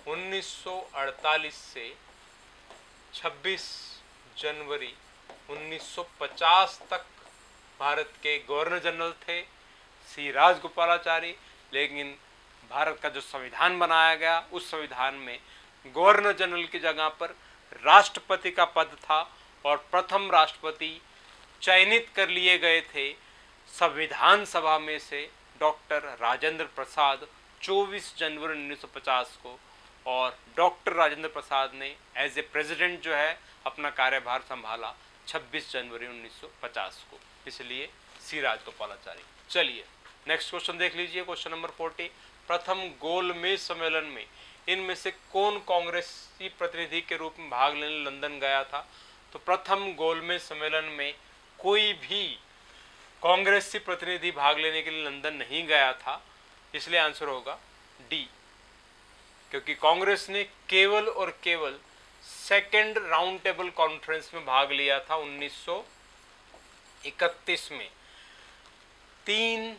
1948 से 26 जनवरी 1950 तक भारत के गवर्नर जनरल थे सी राजगोपालाचारी। लेकिन भारत का जो संविधान बनाया गया उस संविधान में गवर्नर जनरल की जगह पर राष्ट्रपति का पद था और प्रथम राष्ट्रपति चयनित कर लिए गए थे संविधान सभा में से डॉक्टर राजेंद्र प्रसाद 24 जनवरी 1950 को। और डॉक्टर राजेंद्र प्रसाद ने एज ए प्रेसिडेंट जो है अपना कार्यभार संभाला 26 जनवरी 1950 को, इसलिए सी राजगोपालाचारी। चलिए नेक्स्ट क्वेश्चन देख लीजिए, क्वेश्चन नंबर 40। प्रथम गोलमेज सम्मेलन में इनमें से कौन कांग्रेसी प्रतिनिधि के रूप में भाग लेने लंदन गया था? तो प्रथम गोलमेज सम्मेलन में कोई भी कांग्रेसी प्रतिनिधि भाग लेने के लिए लंदन नहीं गया था, इसलिए आंसर होगा डी, क्योंकि कांग्रेस ने केवल और केवल सेकेंड राउंड टेबल कॉन्फ्रेंस में भाग लिया था 1931 में। 3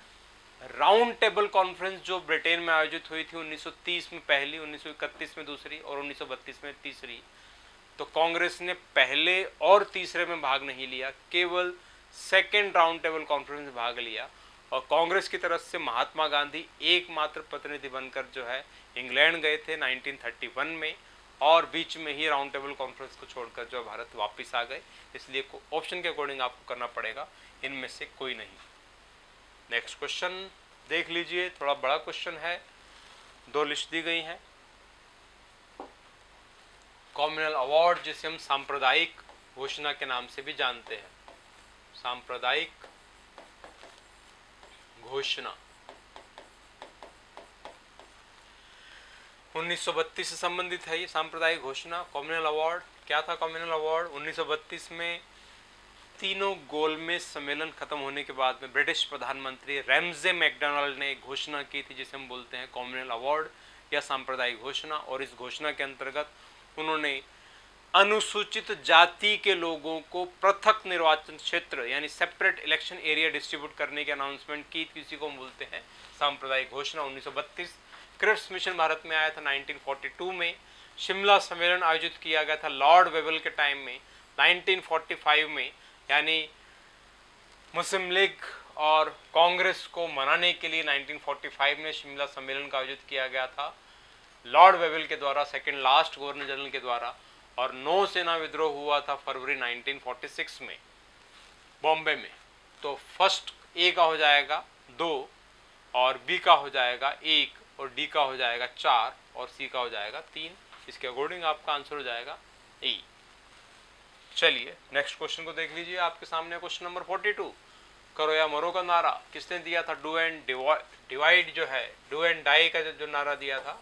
राउंड टेबल कॉन्फ्रेंस जो ब्रिटेन में आयोजित हुई थी 1930 में पहली, 1931 में दूसरी और 1932 में तीसरी, तो कांग्रेस ने पहले और तीसरे में भाग नहीं लिया, केवल सेकेंड राउंड टेबल कॉन्फ्रेंस में भाग लिया। और कांग्रेस की तरफ से महात्मा गांधी एकमात्र प्रतिनिधि बनकर जो है इंग्लैंड गए थे 1931 में और बीच में ही राउंड टेबल कॉन्फ्रेंस को छोड़कर जो भारत वापस आ गए, इसलिए ऑप्शन के अकॉर्डिंग आपको करना पड़ेगा, इनमें से कोई नहीं। नेक्स्ट क्वेश्चन देख लीजिए, थोड़ा बड़ा क्वेश्चन है, 2 लिस्ट दी गई हैं। कॉमनवेल्थ अवार्ड जिसे हम सांप्रदायिक घोषणा के नाम से भी जानते हैं, सांप्रदायिक घोषणा 1932 से संबंधित है ये सांप्रदायिक घोषणा। कॉमनवेल्थ अवार्ड क्या था? कॉमनवेल्थ अवार्ड 1932 में तीनों गोलमेज सम्मेलन खत्म होने के बाद में ब्रिटिश प्रधानमंत्री रैमजे मैकडोनाल्ड ने एक घोषणा की थी जिसे हम बोलते हैं कॉमनवेल्थ अवार्ड या सांप्रदायिक घोषणा। और इस घोषणा के अंतर्गत उन्होंने अनुसूचित जाति के लोगों को पृथक निर्वाचन क्षेत्र यानी सेपरेट इलेक्शन एरिया डिस्ट्रीब्यूट करने की अनाउंसमेंट की। किसी को हम बोलते हैं सांप्रदायिक घोषणा। 1932 क्रिप्स मिशन भारत में आया था। 1942 में शिमला सम्मेलन आयोजित किया गया था लॉर्ड वेवल के टाइम में। 1945 में यानी मुस्लिम लीग और कांग्रेस को मनाने के लिए 1945 में शिमला सम्मेलन का आयोजित किया गया था लॉर्ड वेवल के द्वारा, सेकंड लास्ट गवर्नर जनरल के द्वारा। और नौसेना विद्रोह हुआ था फरवरी 1946 में बॉम्बे में। तो फर्स्ट ए का हो जाएगा 2 और बी का हो जाएगा 1 और डी का हो जाएगा 4 और सी का हो जाएगा 3। इसके अकॉर्डिंग आपका आंसर हो जाएगा ए। चलिए नेक्स्ट क्वेश्चन को देख लीजिए। आपके सामने क्वेश्चन नंबर 42, करो या मरो का नारा किसने दिया था? डू एंड डिवाइड जो है, डू एंड डाई का जो नारा दिया था,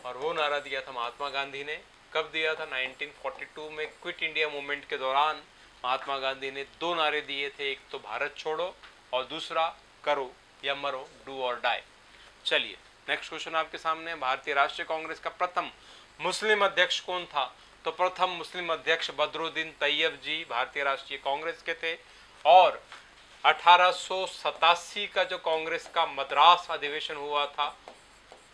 और वो नारा दिया था महात्मा गांधी ने। कब दिया था? 1942 में क्विट इंडिया मूवमेंट के दौरान महात्मा गांधी ने 2 नारे दिए थे, एक तो भारत छोड़ो और दूसरा करो या मरो, डू और डाई। चलिए नेक्स्ट क्वेश्चन आपके सामने। भारतीय राष्ट्रीय कांग्रेस का प्रथम मुस्लिम अध्यक्ष कौन था? तो प्रथम मुस्लिम अध्यक्ष बदरुद्दीन तैयब जी भारतीय राष्ट्रीय कांग्रेस के थे। और 1887 का जो कांग्रेस का मद्रास अधिवेशन हुआ था,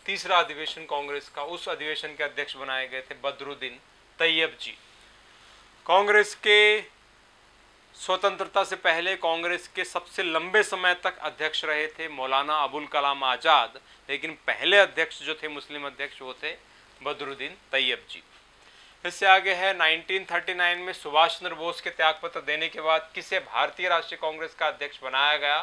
तीसरा अधिवेशन कांग्रेस का, उस अधिवेशन के अध्यक्ष बनाए गए थे बदरुद्दीन तैयब जी। कांग्रेस के स्वतंत्रता से पहले कांग्रेस के सबसे लंबे समय तक अध्यक्ष रहे थे मौलाना अबुल कलाम आजाद, लेकिन पहले अध्यक्ष जो थे मुस्लिम अध्यक्ष वो थे बदरुद्दीन तैयब जी। इससे आगे है 1939 में सुभाष चंद्र बोस के त्यागपत्र देने के बाद किसे भारतीय राष्ट्रीय कांग्रेस का अध्यक्ष बनाया गया?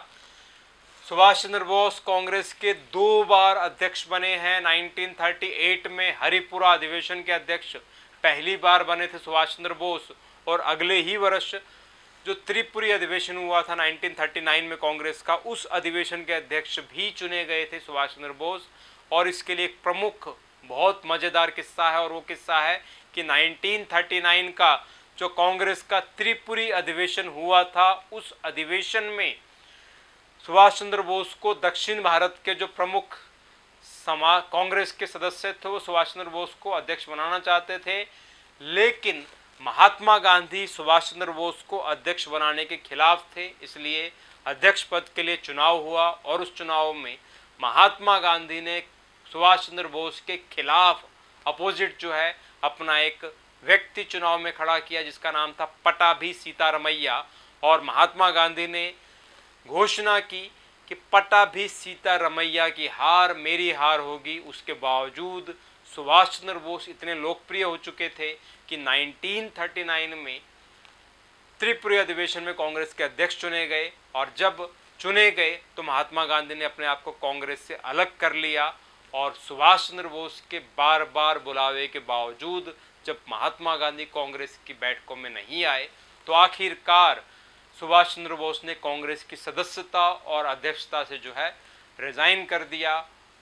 सुभाष चंद्र बोस कांग्रेस के 2 बार अध्यक्ष बने हैं। 1938 में हरिपुरा अधिवेशन के अध्यक्ष पहली बार बने थे सुभाष चंद्र बोस, और अगले ही वर्ष जो त्रिपुरी अधिवेशन हुआ था 1939 में कांग्रेस का, उस अधिवेशन के अध्यक्ष भी चुने गए थे सुभाष चंद्र बोस। और इसके लिए एक प्रमुख बहुत मजेदार किस्सा है, और वो किस्सा है कि 1939 का जो कांग्रेस का त्रिपुरी अधिवेशन हुआ था, उस अधिवेशन में सुभाष चंद्र बोस को दक्षिण भारत के जो प्रमुख कांग्रेस के सदस्य थे वो सुभाष चंद्र बोस को अध्यक्ष बनाना चाहते थे, लेकिन महात्मा गांधी सुभाष चंद्र बोस को अध्यक्ष बनाने के खिलाफ थे। इसलिए अध्यक्ष पद के लिए चुनाव हुआ, और उस चुनाव में महात्मा गांधी ने सुभाष चंद्र बोस के खिलाफ अपोजिट जो है अपना एक व्यक्ति चुनाव में खड़ा किया जिसका नाम था पटाभी सीतारमैया। और महात्मा गांधी ने घोषणा की कि पटाभी सीतारमैया की हार मेरी हार होगी। उसके बावजूद सुभाष चंद्र बोस इतने लोकप्रिय हो चुके थे कि 1939 में त्रिपुरी अधिवेशन में कांग्रेस के अध्यक्ष चुने गए, और जब चुने गए तो महात्मा गांधी ने अपने आप को कांग्रेस से अलग कर लिया। और सुभाष चंद्र बोस के बार बार बुलावे के बावजूद जब महात्मा गांधी कांग्रेस की बैठकों में नहीं आए तो आखिरकार सुभाष चंद्र बोस ने कांग्रेस की सदस्यता और अध्यक्षता से जो है रिजाइन कर दिया।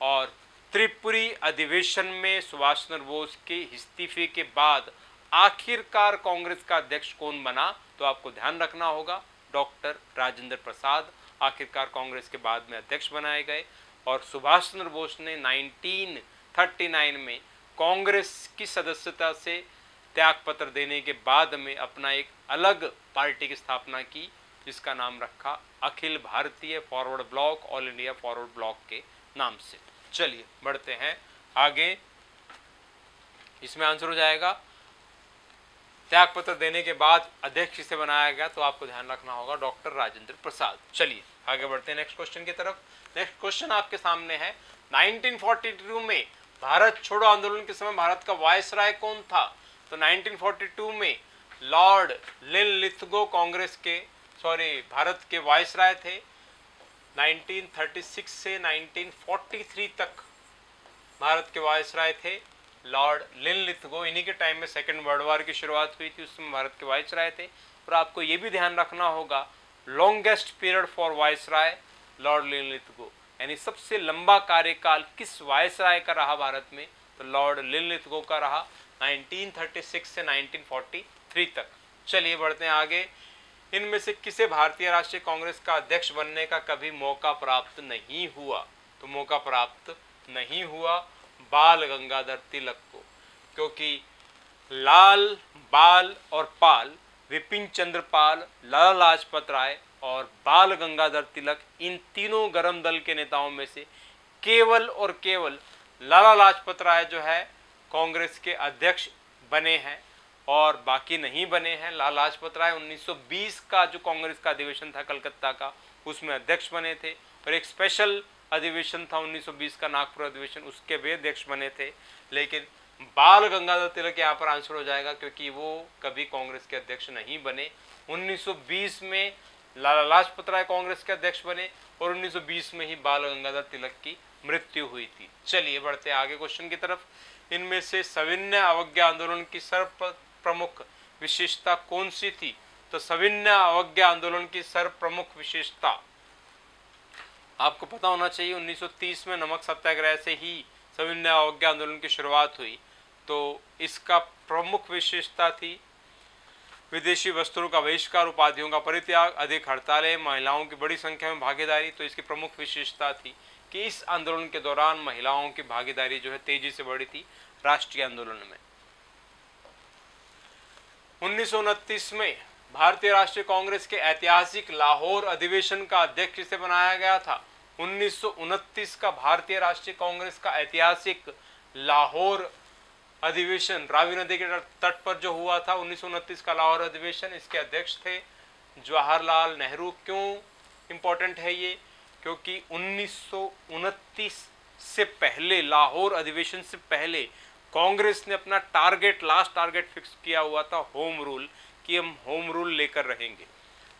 और त्रिपुरी अधिवेशन में सुभाष चंद्र बोस के इस्तीफे के बाद आखिरकार कांग्रेस का अध्यक्ष कौन बना? तो आपको ध्यान रखना होगा, डॉक्टर राजेंद्र प्रसाद आखिरकार कांग्रेस के बाद में अध्यक्ष बनाए गए। और सुभाष चंद्र बोस ने 1939 में कांग्रेस की सदस्यता से त्यागपत्र देने के बाद में अपना एक अलग पार्टी की स्थापना की जिसका नाम रखा Akhil Bharatiya forward block, all India forward block के नाम से। चलिए बढ़ते हैं आगे। इसमें आंसर हो जाएगा त्यागपत्र देने के बाद अध्यक्ष किसे बनाया गया? तो आपको ध्यान रखना होगा डॉक्टर राजेंद्र प्रसाद। चलिए आगे बढ़ते हैं नेक्स्ट क्वेश्चन की तरफ। नेक्स्ट क्वेश्चन आपके सामने है 1942 में भारत छोड़ो आंदोलन के समय भारत का वायसराय कौन था? तो 1942 में लॉर्ड लिनलिथगो भारत के वायसराय थे। 1936 से 1943 तक भारत के वायसराय थे लॉर्ड लिनलिथगो। इन्हीं के टाइम में सेकेंड वर्ल्ड वॉर की शुरुआत हुई थी, उसमें भारत के वायसराय थे। और आपको ये भी ध्यान रखना होगा longest period for viceroy Lord Linlithgow, यानी सबसे लंबा कार्यकाल किस वायसराय का रहा भारत में? तो लॉर्ड लिनलिथगो का रहा 1936 से 1943 तक। चलिए बढ़ते हैं आगे। इनमें से किसे भारतीय राष्ट्रीय कांग्रेस का अध्यक्ष बनने का कभी मौका प्राप्त नहीं हुआ? तो मौका प्राप्त नहीं हुआ बाल गंगाधर तिलक को, क्योंकि लाल, बाल और पाल, विपिन चंद्र पाल, लाला लाजपत राय और बाल गंगाधर तिलक, इन तीनों गरम दल के नेताओं में से केवल और केवल लाला लाजपत राय जो है कांग्रेस के अध्यक्ष बने हैं और बाकी नहीं बने हैं। लाला लाजपत राय 1920 का जो कांग्रेस का अधिवेशन था कलकत्ता का, उसमें अध्यक्ष बने थे और एक स्पेशल अधिवेशन था 1920 का नागपुर अधिवेशन, उसके भी अध्यक्ष बने थे। लेकिन बाल गंगाधर तिलक यहाँ पर आंसर हो जाएगा, क्योंकि वो कभी कांग्रेस के अध्यक्ष नहीं बने। 1920 में लाला लाजपत राय कांग्रेस के अध्यक्ष बने और 1920 में ही बाल गंगाधर तिलक की मृत्यु हुई थी। चलिए बढ़ते आगे क्वेश्चन की तरफ। इनमें से सविनय अवज्ञा आंदोलन की सर्व प्रमुख विशेषता कौन सी थी? तो सविनय अवज्ञा आंदोलन की सर्व प्रमुख विशेषता आपको पता होना चाहिए, 1930 में नमक सत्याग्रह से ही सविनय अवज्ञा आंदोलन की शुरुआत हुई। तो इसका प्रमुख विशेषता थी विदेशी वस्त्रों का बहिष्कार, उपाधियों का परित्याग, अधिक हड़तालें, महिलाओं की बड़ी संख्या में भागीदारी। तो इसकी प्रमुख विशेषता थी कि इस आंदोलन के दौरान महिलाओं की भागीदारी जो है तेजी से बढ़ी थी राष्ट्रीय आंदोलन में। 1929 में भारतीय राष्ट्रीय कांग्रेस के ऐतिहासिक लाहौर अधिवेशन का अध्यक्ष किसे बनाया गया था? 1929 का भारतीय राष्ट्रीय कांग्रेस का ऐतिहासिक लाहौर अधिवेशन रावी नदी के तट पर जो हुआ था, 1929 का लाहौर अधिवेशन, इसके अध्यक्ष थे जवाहरलाल नेहरू। क्यों इंपॉर्टेंट है ये? क्योंकि 1929 से पहले, लाहौर अधिवेशन से पहले, कांग्रेस ने अपना टारगेट, लास्ट टारगेट फिक्स किया हुआ था होम रूल, कि हम होम रूल लेकर रहेंगे।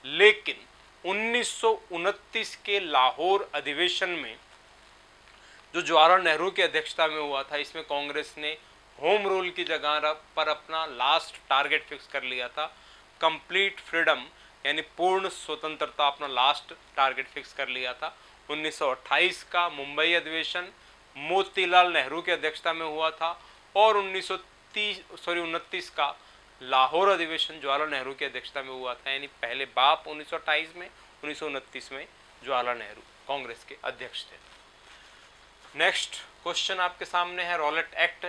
लेकिन 1929 के लाहौर अधिवेशन में जो जवाहरलाल नेहरू की अध्यक्षता में हुआ था, इसमें कांग्रेस ने होम रूल की जगह पर अपना लास्ट टारगेट फिक्स कर लिया था, कंप्लीट फ्रीडम यानी पूर्ण स्वतंत्रता, अपना लास्ट टारगेट फिक्स कर लिया था। 1928 का मुंबई अधिवेशन मोतीलाल नेहरू की अध्यक्षता में हुआ था और 1929 का लाहौर अधिवेशन जवाहरलाल नेहरू की अध्यक्षता में हुआ था। यानी पहले बाप 1928 में, 1929 में जवाहरलाल नेहरू कांग्रेस के अध्यक्ष थे। नेक्स्ट क्वेश्चन आपके सामने है रॉलेट एक्ट,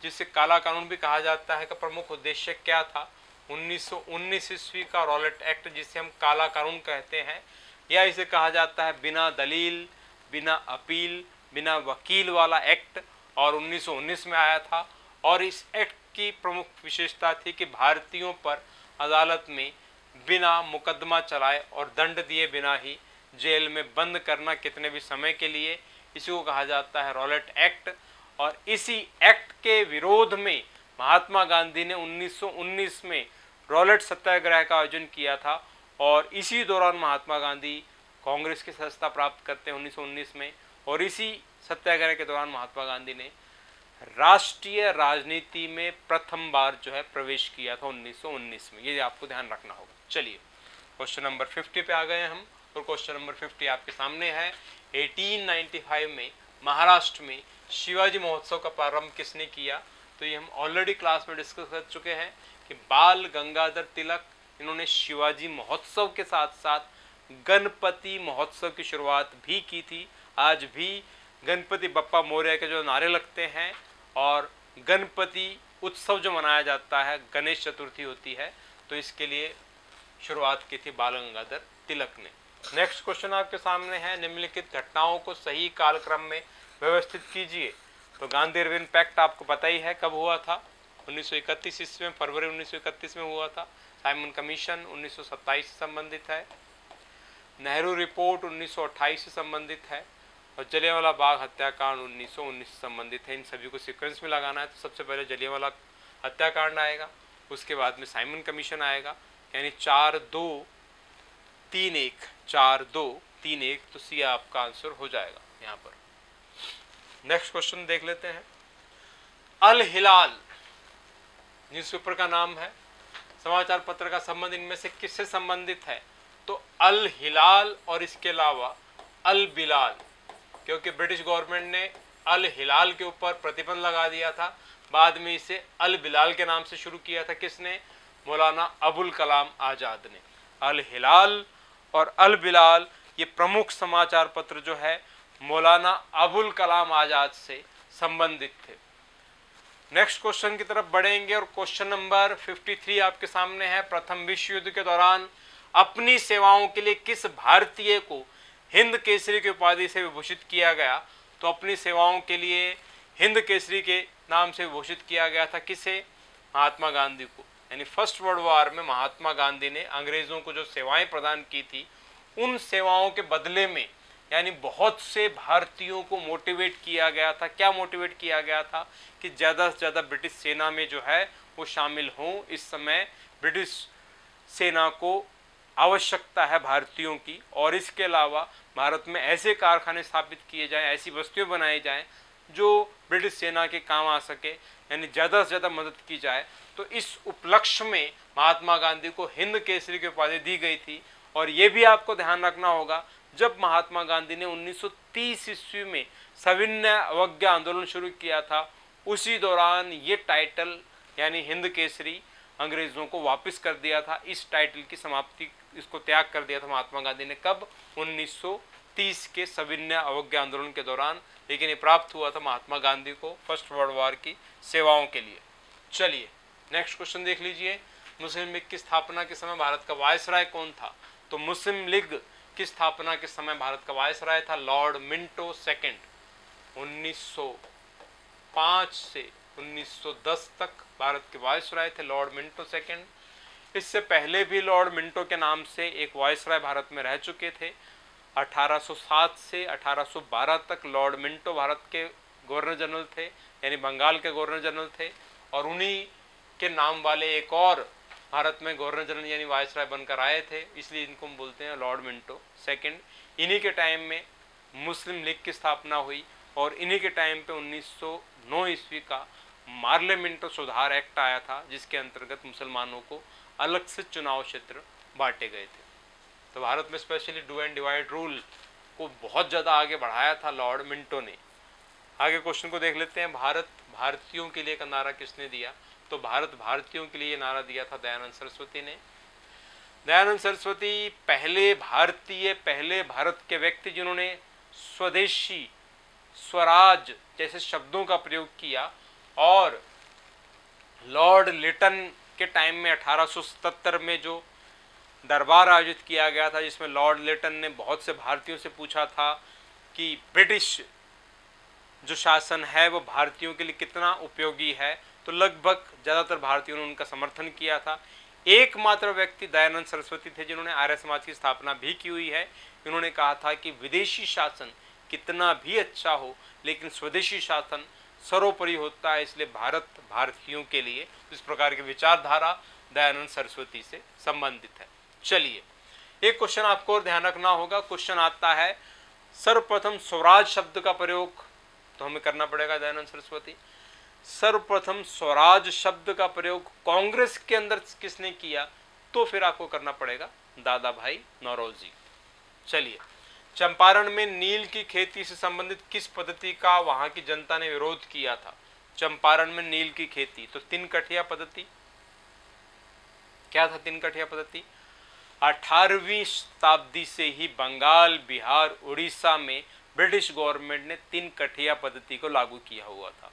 जिसे काला कानून भी कहा जाता है, का प्रमुख उद्देश्य क्या था? 1919 ईस्वी का रॉलेट एक्ट, जिसे हम काला कानून कहते हैं, या इसे कहा जाता है बिना दलील, बिना अपील, बिना वकील वाला एक्ट, और 1919 में आया था। और इस एक्ट की प्रमुख विशेषता थी कि भारतीयों पर अदालत में बिना मुकदमा चलाए और दंड दिए बिना ही जेल में बंद करना कितने भी समय के लिए, इसी को कहा जाता है रॉलेट एक्ट। और इसी एक्ट के विरोध में महात्मा गांधी ने 1919 में रॉलेट सत्याग्रह का आयोजन किया था और इसी दौरान महात्मा गांधी कांग्रेस की सदस्यता प्राप्त करते हैं 1919 में। और इसी सत्याग्रह के दौरान महात्मा गांधी ने राष्ट्रीय राजनीति में प्रथम बार जो है प्रवेश किया था 1919 में। ये आपको ध्यान रखना होगा। चलिए क्वेश्चन नंबर 50 पे आ गए हम, और क्वेश्चन नंबर 50 आपके सामने है। 1895 में महाराष्ट्र में शिवाजी महोत्सव का प्रारंभ किसने किया? तो ये हम ऑलरेडी क्लास में डिस्कस कर चुके हैं कि बाल गंगाधर तिलक, इन्होंने शिवाजी महोत्सव के साथ साथ गणपति महोत्सव की शुरुआत भी की थी। आज भी गणपति बप्पा मोरया के जो नारे लगते हैं और गणपति उत्सव जो मनाया जाता है, गणेश चतुर्थी होती है, तो इसके लिए शुरुआत की थी बाल गंगाधर तिलक ने। नेक्स्ट क्वेश्चन आपके सामने है, निम्नलिखित घटनाओं को सही कालक्रम में व्यवस्थित कीजिए। तो गांधी इरविन पैक्ट आपको पता ही है कब हुआ था, 1931 ईस्वी में, फरवरी 1931 में हुआ था। साइमन कमीशन 1927 से संबंधित है। नेहरू रिपोर्ट 1928 से संबंधित है और जलियांवाला बाग हत्याकांड 1919 से संबंधित है। इन सभी को सीक्वेंस में लगाना है, तो सबसे पहले जलियांवाला हत्याकांड आएगा, उसके बाद में साइमन कमीशन आएगा, यानी 4-2-3-1, 4-2-3-1, तो सी आपका आंसर हो जाएगा यहाँ पर। नेक्स्ट क्वेश्चन देख लेते हैं। अल हिलाल न्यूज़पेपर का नाम है, समाचार पत्र का संबंध इनमें से किससे संबंधित है? तो अल हिलाल और इसके अलावा अल बिलाल, क्योंकि ब्रिटिश गवर्नमेंट ने अल हिलाल के ऊपर प्रतिबंध लगा दिया था, बाद में इसे अल बिलाल के नाम से शुरू किया था। किसने? मौलाना अबुल कलाम आज़ाद ने। अल हिलाल और अल बिलाल ये प्रमुख समाचार पत्र जो है मौलाना अबुल कलाम आज़ाद से संबंधित थे। नेक्स्ट क्वेश्चन की तरफ बढ़ेंगे और क्वेश्चन नंबर 53 आपके सामने है। प्रथम विश्व युद्ध के दौरान अपनी सेवाओं के लिए किस भारतीय को हिंद केसरी की उपाधि से विभूषित किया गया? तो अपनी सेवाओं के लिए हिंद केसरी के नाम से विभूषित किया गया था किसे? महात्मा गांधी को। यानी फर्स्ट वर्ल्ड वॉर में महात्मा गांधी ने अंग्रेजों को जो सेवाएं प्रदान की थी उन सेवाओं के बदले में यानी बहुत से भारतीयों को मोटिवेट किया गया था। क्या मोटिवेट किया गया था? कि ज़्यादा से ज़्यादा ब्रिटिश सेना में जो है वो शामिल हों। इस समय ब्रिटिश सेना को आवश्यकता है भारतीयों की, और इसके अलावा भारत में ऐसे कारखाने स्थापित किए जाएं, ऐसी बस्तियां बनाई जाएं जो ब्रिटिश सेना के काम आ सके, यानी ज़्यादा से ज़्यादा मदद की जाए। तो इस उपलक्ष्य में महात्मा गांधी को हिंद केसरी की उपाधि दी गई थी। और ये भी आपको ध्यान रखना होगा, जब महात्मा गांधी ने 1930 ईस्वी में सविनय अवज्ञा आंदोलन शुरू किया था, उसी दौरान ये टाइटल यानी हिंद केसरी अंग्रेजों को वापस कर दिया था। इस टाइटल की समाप्ति, इसको त्याग कर दिया था महात्मा गांधी ने। कब? 1930 के सविनय अवज्ञा आंदोलन के दौरान। लेकिन ये प्राप्त हुआ था महात्मा गांधी को फर्स्ट वर्ल्ड वॉर की सेवाओं के लिए। चलिए नेक्स्ट क्वेश्चन देख लीजिए। मुस्लिम लीग की स्थापना के समय भारत का वायसराय कौन था? तो मुस्लिम लीग की स्थापना के समय भारत का वायसराय था लॉर्ड मिंटो सेकंड। 1905 से 1910 तक भारत के वायसराय थे लॉर्ड मिंटो सेकंड। इससे पहले भी लॉर्ड मिंटो के नाम से एक वायसराय भारत में रह चुके थे। 1807 से 1812 तक लॉर्ड मिंटो भारत के गवर्नर जनरल थे, यानी बंगाल के गवर्नर जनरल थे। और उन्हीं के नाम वाले एक और भारत में गवर्नर जनरल यानी वायसराय बनकर आए थे, इसलिए इनको हम बोलते हैं लॉर्ड मिंटो सेकंड। इन्हीं के टाइम में मुस्लिम लीग की स्थापना हुई और इन्हीं के टाइम पे 1909 ईस्वी का मार्ले मिंटो सुधार एक्ट आया था, जिसके अंतर्गत मुसलमानों को अलग से चुनाव क्षेत्र बांटे गए थे। तो भारत में specially do and divide rule को बहुत ज़्यादा आगे बढ़ाया था लॉर्ड मिंटो ने। आगे क्वेश्चन को देख लेते हैं। भारत भारतीयों के लिए का नारा किसने दिया? तो भारत भारतीयों के लिए नारा दिया था दयानंद सरस्वती ने। दयानंद सरस्वती पहले भारतीय, पहले भारत के व्यक्ति जिन्होंने स्वदेशी, स्वराज जैसे शब्दों का प्रयोग किया। और लॉर्ड लिटन के टाइम में 1877 में जो दरबार आयोजित किया गया था, जिसमें लॉर्ड लिटन ने बहुत से भारतीयों से पूछा था कि ब्रिटिश जो शासन है वो भारतीयों के लिए कितना उपयोगी है, तो लगभग ज़्यादातर भारतीयों ने उनका समर्थन किया था। एकमात्र व्यक्ति दयानंद सरस्वती थे जिन्होंने आर्य समाज की स्थापना भी की हुई है। इन्होंने कहा था कि विदेशी शासन कितना भी अच्छा हो लेकिन स्वदेशी शासन सर्वोपरि होता है, इसलिए भारत भारतीयों के लिए। इस प्रकार की विचारधारा दयानंद सरस्वती से संबंधित है। चलिए एक क्वेश्चन आपको और ध्यान रखना होगा। क्वेश्चन आता है सर्वप्रथम स्वराज शब्द का प्रयोग तो हमें करना पड़ेगा दयानंद सरस्वती। सर्वप्रथम स्वराज शब्द का प्रयोग कांग्रेस के अंदर किसने किया? तो फिर आपको करना पड़ेगा दादा भाई नौरोजी। चलिए चंपारण में नील की खेती से संबंधित किस पद्धति का वहां की जनता ने विरोध किया था? चंपारण में नील की खेती, तो तिनकठिया पद्धति। क्या था तिनकठिया पद्धति? 18वीं शताब्दी से ही बंगाल, बिहार, उड़ीसा में ब्रिटिश गवर्नमेंट ने तिनकठिया पद्धति को लागू किया हुआ था।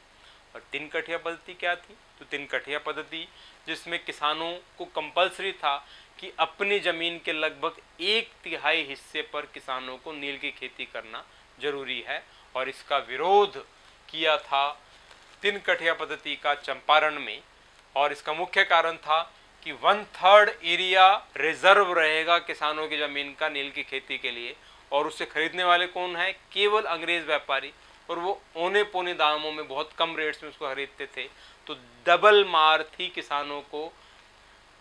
और तिनकठिया पद्धति क्या थी? तो तिनकठिया पद्धति जिसमें किसानों को कंपलसरी था कि अपनी जमीन के लगभग 1/3 हिस्से पर किसानों को नील की खेती करना जरूरी है। और इसका विरोध किया था तिनकठिया पद्धति का चंपारण में। और इसका मुख्य कारण था कि 1/3 एरिया रिजर्व रहेगा किसानों की जमीन का नील की खेती के लिए, और उससे खरीदने वाले कौन है? केवल अंग्रेज व्यापारी, और वो औने पौने दामों में बहुत कम रेट्स में उसको खरीदते थे। तो डबल मार थी किसानों को,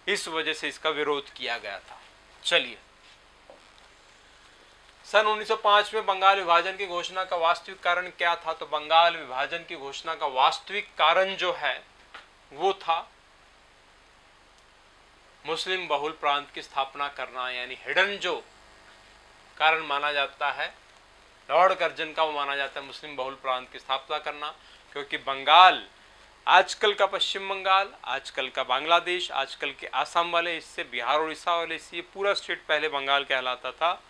इस वजह से इसका विरोध किया गया था। चलिए सन 1905 में बंगाल विभाजन की घोषणा का वास्तविक कारण क्या था? तो बंगाल विभाजन की घोषणा का वास्तविक कारण जो है वो था मुस्लिम बहुल प्रांत की स्थापना करना। यानी हिडन जो कारण माना जाता है लॉर्ड कर्जन का, वो माना जाता है मुस्लिम बहुल प्रांत की स्थापना करना। क्योंकि बंगाल आजकल का पश्चिम बंगाल, आजकल का बांग्लादेश, आजकल के आसाम वाले हिस्से, बिहार उड़ीसा वाले हिस्से, ये पूरा स्टेट पहले बंगाल कहलाता था।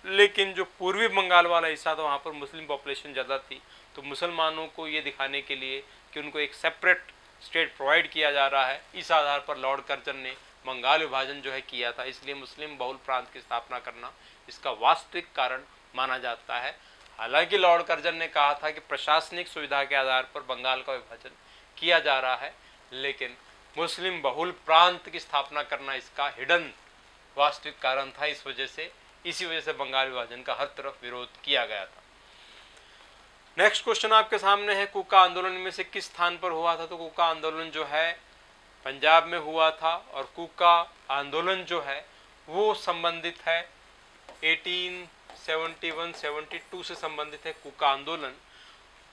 लेकिन जो पूर्वी बंगाल वाला हिस्सा था वहाँ पर मुस्लिम पॉपुलेशन ज़्यादा थी, तो मुसलमानों को ये दिखाने के लिए कि उनको एक सेपरेट स्टेट प्रोवाइड किया जा रहा है, इस आधार पर लॉर्ड कर्जन ने बंगाल विभाजन जो है किया था। इसलिए मुस्लिम बहुल प्रांत की स्थापना करना इसका वास्तविक कारण माना जाता है। हालांकि लॉर्ड कर्जन ने कहा था कि प्रशासनिक सुविधा के आधार पर बंगाल का विभाजन किया जा रहा है, लेकिन मुस्लिम बहुल प्रांत की स्थापना करना इसका हिडन वास्तविक कारण था। इसी वजह से बंगाल विभाजन का हर तरफ विरोध किया गया था। नेक्स्ट क्वेश्चन आपके सामने है, कूका आंदोलन में से किस स्थान पर हुआ था? तो कूका आंदोलन जो है पंजाब में हुआ था, और कूका आंदोलन जो है वो संबंधित है 1871-72 से संबंधित है कूका आंदोलन।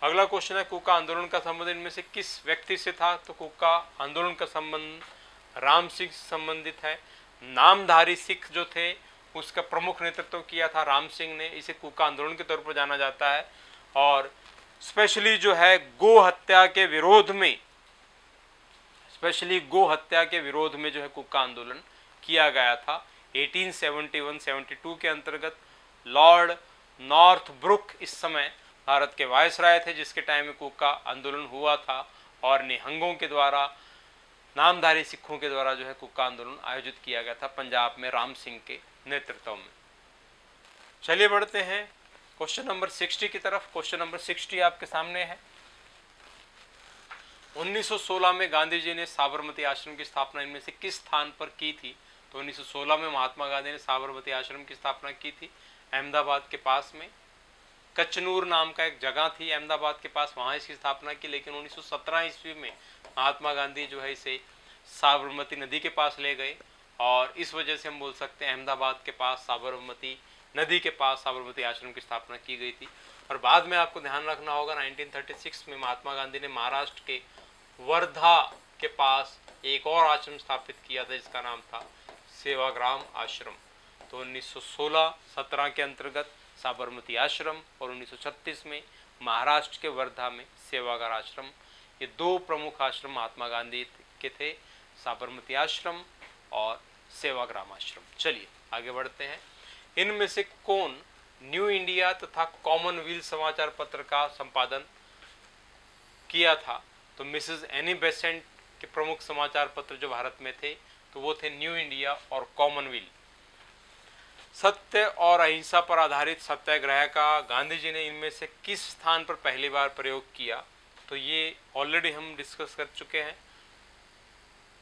अगला क्वेश्चन है, कूका आंदोलन का संबंध इनमें से किस व्यक्ति से था? तो कूका आंदोलन का संबंध राम सिंह से संबंधित है। नामधारी सिख जो थे उसका प्रमुख नेतृत्व किया था राम सिंह ने, इसे कूका आंदोलन के तौर पर जाना जाता है। और स्पेशली जो है गो हत्या के विरोध में, जो है कूका आंदोलन किया गया था 1871-72 के अंतर्गत। लॉर्ड नॉर्थब्रुक इस समय भारत के वायसराय थे जिसके टाइम में कूका आंदोलन हुआ था, और निहंगों के द्वारा, नामधारी सिखों के द्वारा जो है कूका आंदोलन आयोजित किया गया था पंजाब में राम सिंह के नेतृत्व में। चलिए बढ़ते हैं क्वेश्चन नंबर 60 की तरफ। क्वेश्चन नंबर 60 आपके सामने है, 1916 में गांधी जी ने साबरमती आश्रम की स्थापना इनमें से किस स्थान पर की थी? तो 1916 में महात्मा गांधी ने साबरमती आश्रम की स्थापना की थी अहमदाबाद के पास में। कचनूर नाम का एक जगह थी अहमदाबाद के पास, वहाँ इसकी स्थापना की। लेकिन 1917 ईस्वी में महात्मा गांधी जो है इसे साबरमती नदी के पास ले गए, और इस वजह से हम बोल सकते हैं अहमदाबाद के पास साबरमती नदी के पास साबरमती आश्रम की स्थापना की गई थी। और बाद में आपको ध्यान रखना होगा 1936 में महात्मा गांधी ने महाराष्ट्र के वर्धा के पास एक और आश्रम स्थापित किया था जिसका नाम था सेवाग्राम आश्रम। तो 1916-17 के अंतर्गत साबरमती आश्रम, और 1936 में महाराष्ट्र के वर्धा में सेवाग्राम आश्रम, ये दो प्रमुख आश्रम महात्मा गांधी के थे, साबरमती आश्रम और सेवाग्राम आश्रम। चलिए आगे बढ़ते हैं। इनमें से कौन न्यू इंडिया तथा कॉमनवेल्थ समाचार पत्र का संपादन किया था? तो मिसेस एनी बेसेंट के प्रमुख समाचार पत्र जो भारत में थे तो वो थे न्यू इंडिया और कॉमनवेल्थ। सत्य और अहिंसा पर आधारित सत्याग्रह का गांधी जी ने इनमें से किस स्थान पर पहली बार प्रयोग किया? तो ये ऑलरेडी हम डिस्कस कर चुके हैं।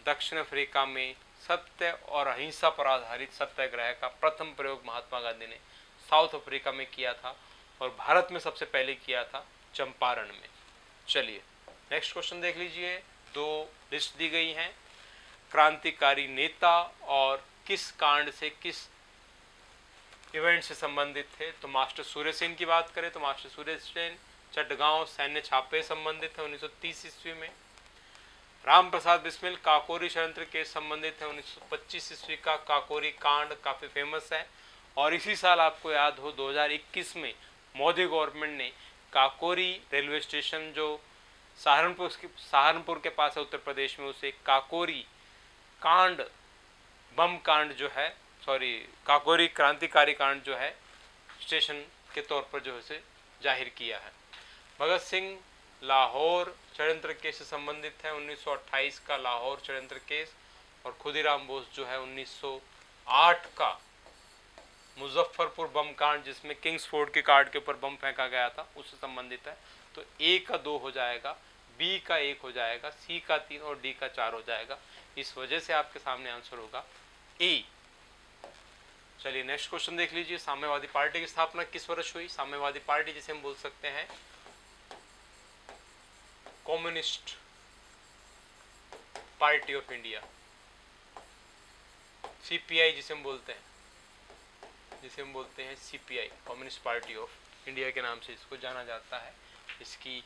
दक्षिण अफ्रीका में सत्य और अहिंसा पर आधारित सत्याग्रह का प्रथम प्रयोग महात्मा गांधी ने साउथ अफ्रीका में किया था, और भारत में सबसे पहले किया था चंपारण में। चलिए नेक्स्ट क्वेश्चन देख लीजिए। दो लिस्ट दी गई हैं, क्रांतिकारी नेता और किस कांड से, किस इवेंट से संबंधित थे। तो मास्टर सूर्य सेन की बात करें तो मास्टर सूर्य सेन चटगांव सैन्य छापे संबंधित है 1930 ईस्वी में। राम प्रसाद बिस्मिल काकोरी षड्यंत्र के संबंधित है 1925 ईस्वी का काकोरी कांड काफ़ी फेमस है। और इसी साल आपको याद हो 2021 में मोदी गवर्नमेंट ने काकोरी रेलवे स्टेशन जो सहारनपुर के पास है उत्तर प्रदेश में, उसे काकोरी कांड बम कांड जो है, काकोरी क्रांतिकारी कांड जो है स्टेशन के तौर पर जो है जाहिर किया है। भगत सिंह लाहौर षड्यंत्र केस से संबंधित है 1928 का लाहौर षड्यंत्र केस, और खुदीराम बोस जो है 1908 का मुजफ्फरपुर बम कांड जिसमें किंग्सफोर्ड के कार्ड के ऊपर बम फेंका गया था उससे संबंधित है। तो ए का 2 हो जाएगा, बी का 1 हो जाएगा, सी का 3 और डी का 4 हो जाएगा। इस वजह से आपके सामने आंसर होगा ए। चलिए नेक्स्ट क्वेश्चन देख लीजिए। साम्यवादी पार्टी की स्थापना किस वर्ष हुई? साम्यवादी पार्टी जिसे हम बोल सकते हैं communist party of India, CPI जिसे हम बोलते हैं CPI, communist party of India के नाम से इसको जाना जाता है। इसकी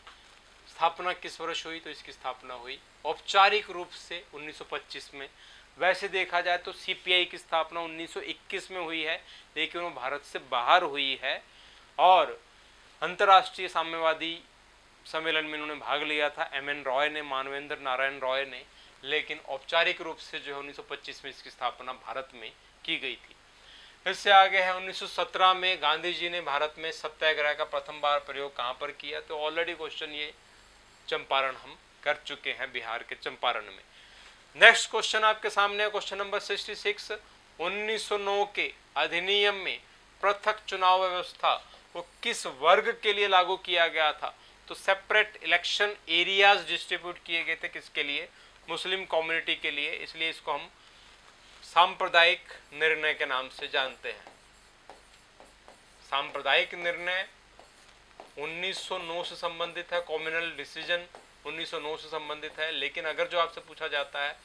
स्थापना किस वर्ष हुई? तो इसकी स्थापना हुई औपचारिक रूप से 1925 में। वैसे देखा जाए तो सीपीआई की स्थापना 1921 में हुई है, लेकिन वो भारत से बाहर हुई है। और अंतर्राष्ट्रीय साम्यवादी सम्मेलन में इन्होंने भाग लिया था, एम.एन. रॉय ने, मानवेंद्र नारायण रॉय ने, लेकिन औपचारिक रूप से जो है 1925 में इसकी स्थापना भारत में की गई थी। इससे आगे है 1917 में गांधी जी ने भारत में सत्याग्रह का प्रथम बार प्रयोग कहाँ पर किया, तो ऑलरेडी क्वेश्चन ये चंपारण हम कर चुके हैं, बिहार के चंपारण में। नेक्स्ट क्वेश्चन आपके सामने है, क्वेश्चन नंबर 66। 1909 के अधिनियम में पृथक चुनाव व्यवस्था वो किस वर्ग के लिए लागू किया गया था, तो सेपरेट इलेक्शन एरियाज डिस्ट्रीब्यूट किए गए थे, किसके लिए, मुस्लिम कम्युनिटी के लिए, इसलिए इसको हम सांप्रदायिक निर्णय के नाम से जानते हैं। सांप्रदायिक निर्णय 1909 से संबंधित है, कम्युनल डिसीजन 1909 से संबंधित है, लेकिन अगर जो आपसे पूछा जाता है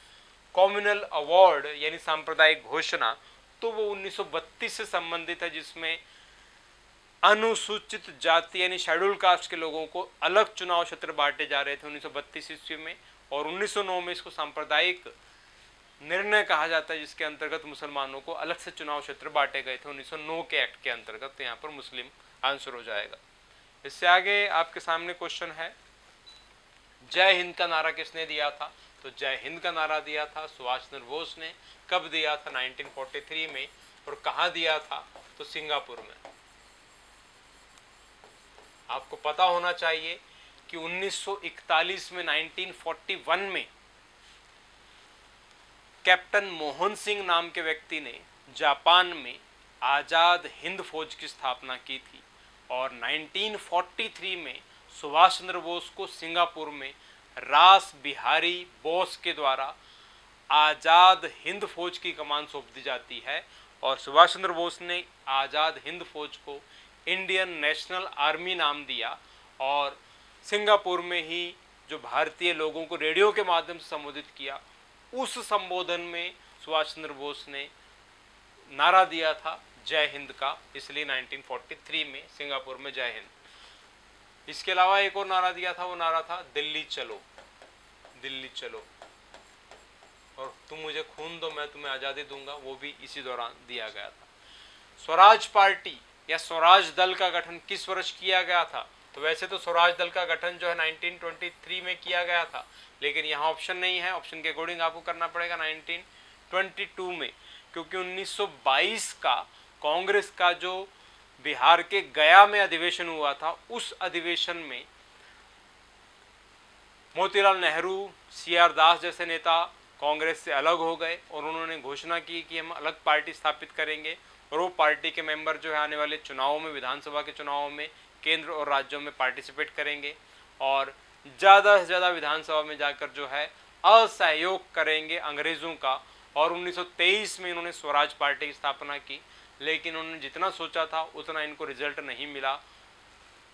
कम्युनल अवार्ड यानी सांप्रदायिक घोषणा, तो वो 1932 से संबंधित है, जिसमें अनुसूचित जाति यानी शेड्यूल कास्ट के लोगों को अलग चुनाव क्षेत्र बांटे जा रहे थे 1932 ईस्वी में, और 1909 में इसको सांप्रदायिक निर्णय कहा जाता है, जिसके अंतर्गत मुसलमानों को अलग से चुनाव क्षेत्र बांटे गए थे 1909 के एक्ट के अंतर्गत। तो यहाँ पर मुस्लिम आंसर हो जाएगा। इससे आगे आपके सामने क्वेश्चन है, जय हिंद का नारा किसने दिया था, तो जय हिंद का नारा दिया था सुभाष चंद्र बोस ने। कब दिया था, 1943 में, और कहाँ दिया था, तो सिंगापुर में। आपको पता होना चाहिए कि 1941 में 1941 में कैप्टन मोहन सिंह नाम के व्यक्ति ने जापान में आज़ाद हिंद फौज की स्थापना की थी, और 1943 में सुभाष चंद्र बोस को सिंगापुर में रास बिहारी बोस के द्वारा आज़ाद हिंद फौज की कमान सौंप दी जाती है, और सुभाष चंद्र बोस ने आज़ाद हिंद फौज को इंडियन नेशनल आर्मी नाम दिया, और सिंगापुर में ही जो भारतीय लोगों को रेडियो के माध्यम से संबोधित किया, उस संबोधन में सुभाष चंद्र बोस ने नारा दिया था जय हिंद का, इसलिए 1943 में सिंगापुर में जय हिंद। इसके अलावा एक और नारा दिया था, वो नारा था दिल्ली चलो, दिल्ली चलो, और तुम मुझे खून दो मैं तुम्हें आज़ादी दूंगा, वो भी इसी दौरान दिया गया था। स्वराज पार्टी या स्वराज दल का गठन किस वर्ष किया गया था, तो वैसे तो स्वराज दल का गठन जो है 1923 में किया गया था, लेकिन यहाँ ऑप्शन नहीं है, ऑप्शन के अकॉर्डिंग आपको करना पड़ेगा 1922 में, क्योंकि 1922 का कांग्रेस का जो बिहार के गया में अधिवेशन हुआ था, उस अधिवेशन में मोतीलाल नेहरू, सी.आर. दास जैसे नेता कांग्रेस से अलग हो गए, और उन्होंने घोषणा की कि हम अलग पार्टी स्थापित करेंगे, और वो पार्टी के मेंबर जो है आने वाले चुनावों में, विधानसभा के चुनावों में केंद्र और राज्यों में पार्टिसिपेट करेंगे, और ज़्यादा से ज़्यादा विधानसभा में जाकर जो है असहयोग करेंगे अंग्रेज़ों का। और 1923 में इन्होंने स्वराज पार्टी की स्थापना की, लेकिन उन्होंने जितना सोचा था उतना इनको रिजल्ट नहीं मिला।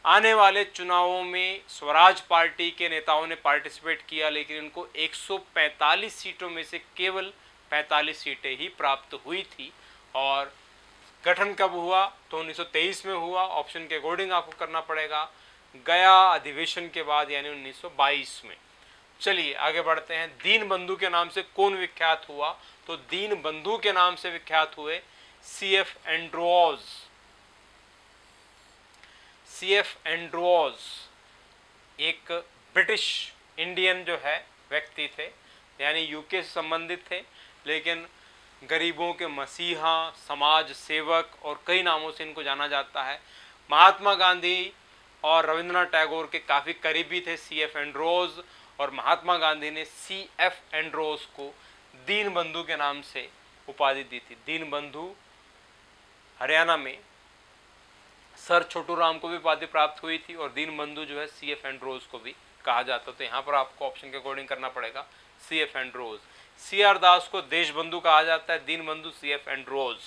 आने वाले चुनावों में स्वराज पार्टी के नेताओं ने पार्टिसिपेट किया, लेकिन इनको 145 सीटों में से केवल 45 सीटें ही प्राप्त हुई थी। और गठन कब हुआ, तो 1923 में हुआ, ऑप्शन के अकॉर्डिंग आपको करना पड़ेगा, गया अधिवेशन के बाद यानी 1922 में। चलिए आगे बढ़ते हैं। दीन बंधु के नाम से कौन विख्यात हुआ, तो दीन बंधु के नाम से विख्यात हुए C.F. एंड्रोज। C.F. एंड्रोज एक ब्रिटिश इंडियन जो है व्यक्ति थे, यानी यूके से संबंधित थे, लेकिन गरीबों के मसीहा, समाज सेवक और कई नामों से इनको जाना जाता है। महात्मा गांधी और रविंद्रनाथ टैगोर के काफ़ी करीबी थे C.F. एंड्रोज, और महात्मा गांधी ने C.F. एंड्रोज को दीन बंधु के नाम से उपाधि दी थी। दीन बंधु हरियाणा में सर छोटू राम को भी उपाधि प्राप्त हुई थी, और दीन बंधु जो है C.F. एंड्रोज को भी कहा जाता। तो यहाँ पर आपको ऑप्शन के अकॉर्डिंग करना पड़ेगा C.F. एंड्रोज। C.R. दास को देश बंधु कहा जाता है, दीन बंधु C.F. एंड्रोज।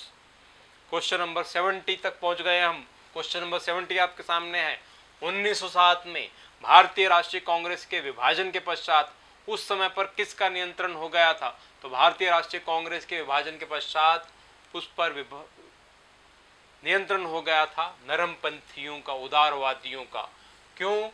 क्वेश्चन नंबर 70 तक पहुंच गए हम। क्वेश्चन नंबर 70 आपके सामने है। 1907 में भारतीय राष्ट्रीय कांग्रेस के विभाजन के पश्चात उस समय पर किसका नियंत्रण हो गया था, तो भारतीय राष्ट्रीय कांग्रेस के विभाजन के पश्चात उस पर नियंत्रण हो गया था नरमपंथियों का, उदारवादियों का। क्यों?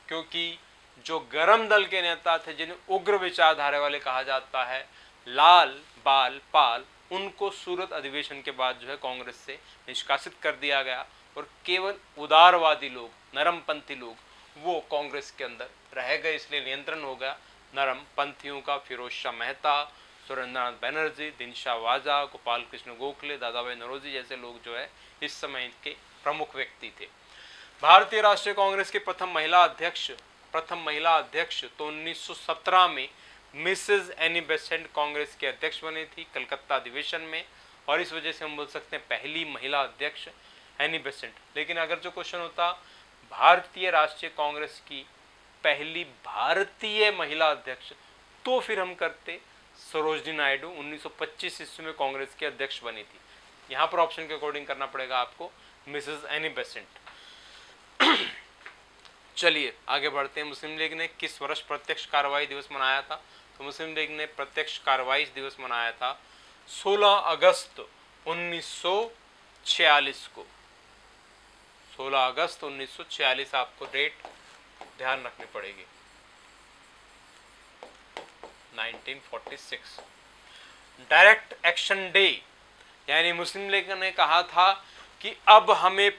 क्योंकि जो गरम दल के नेता थे, जिन्हें उग्र विचारधारा वाले कहा जाता है, लाल बाल पाल, उनको सूरत अधिवेशन के बाद जो है कांग्रेस से निष्कासित कर दिया गया, और केवल उदारवादी लोग, नरमपंथी लोग वो कांग्रेस के अंदर रह गए, इसलिए नियंत्रण हो गया नरम पंथियों का। फिरोज शाह मेहता, सुरेंद्रनाथ बैनर्जी, दिनशा वाजा, गोपाल कृष्ण गोखले, दादा भाई नौरोजी जैसे लोग जो है इस समय के प्रमुख व्यक्ति थे। भारतीय राष्ट्रीय कांग्रेस के प्रथम महिला अध्यक्ष तो 1917 में मिसेस एनी बेसेंट कांग्रेस के अध्यक्ष बनी थी कलकत्ता अधिवेशन में, और इस वजह से हम बोल सकते हैं पहली महिला अध्यक्ष एनी बेसेंट। लेकिन अगर जो क्वेश्चन होता भारतीय राष्ट्रीय कांग्रेस की पहली भारतीय महिला अध्यक्ष, तो फिर हम करते सरोजनी नायडू, 1925 ईस्वी में कांग्रेस के अध्यक्ष बनी थी। यहां पर ऑप्शन के अकॉर्डिंग करना पड़ेगा आपको मिसेस एनी बेसेंट। चलिए आगे बढ़ते हैं। मुस्लिम लीग ने किस वर्ष प्रत्यक्ष कार्रवाई दिवस मनाया था? तो मुस्लिम लीग ने प्रत्यक्ष कार्रवाई दिवस मनाया था 16 अगस्त 1946 को। 16 अगस्त 1946 आपको डेट ध्यान रखनी पड़ेगी। 1946 डायरेक्ट एक्शन डे, यानी मुस्लिम लीग ने कहा था कि अब हमें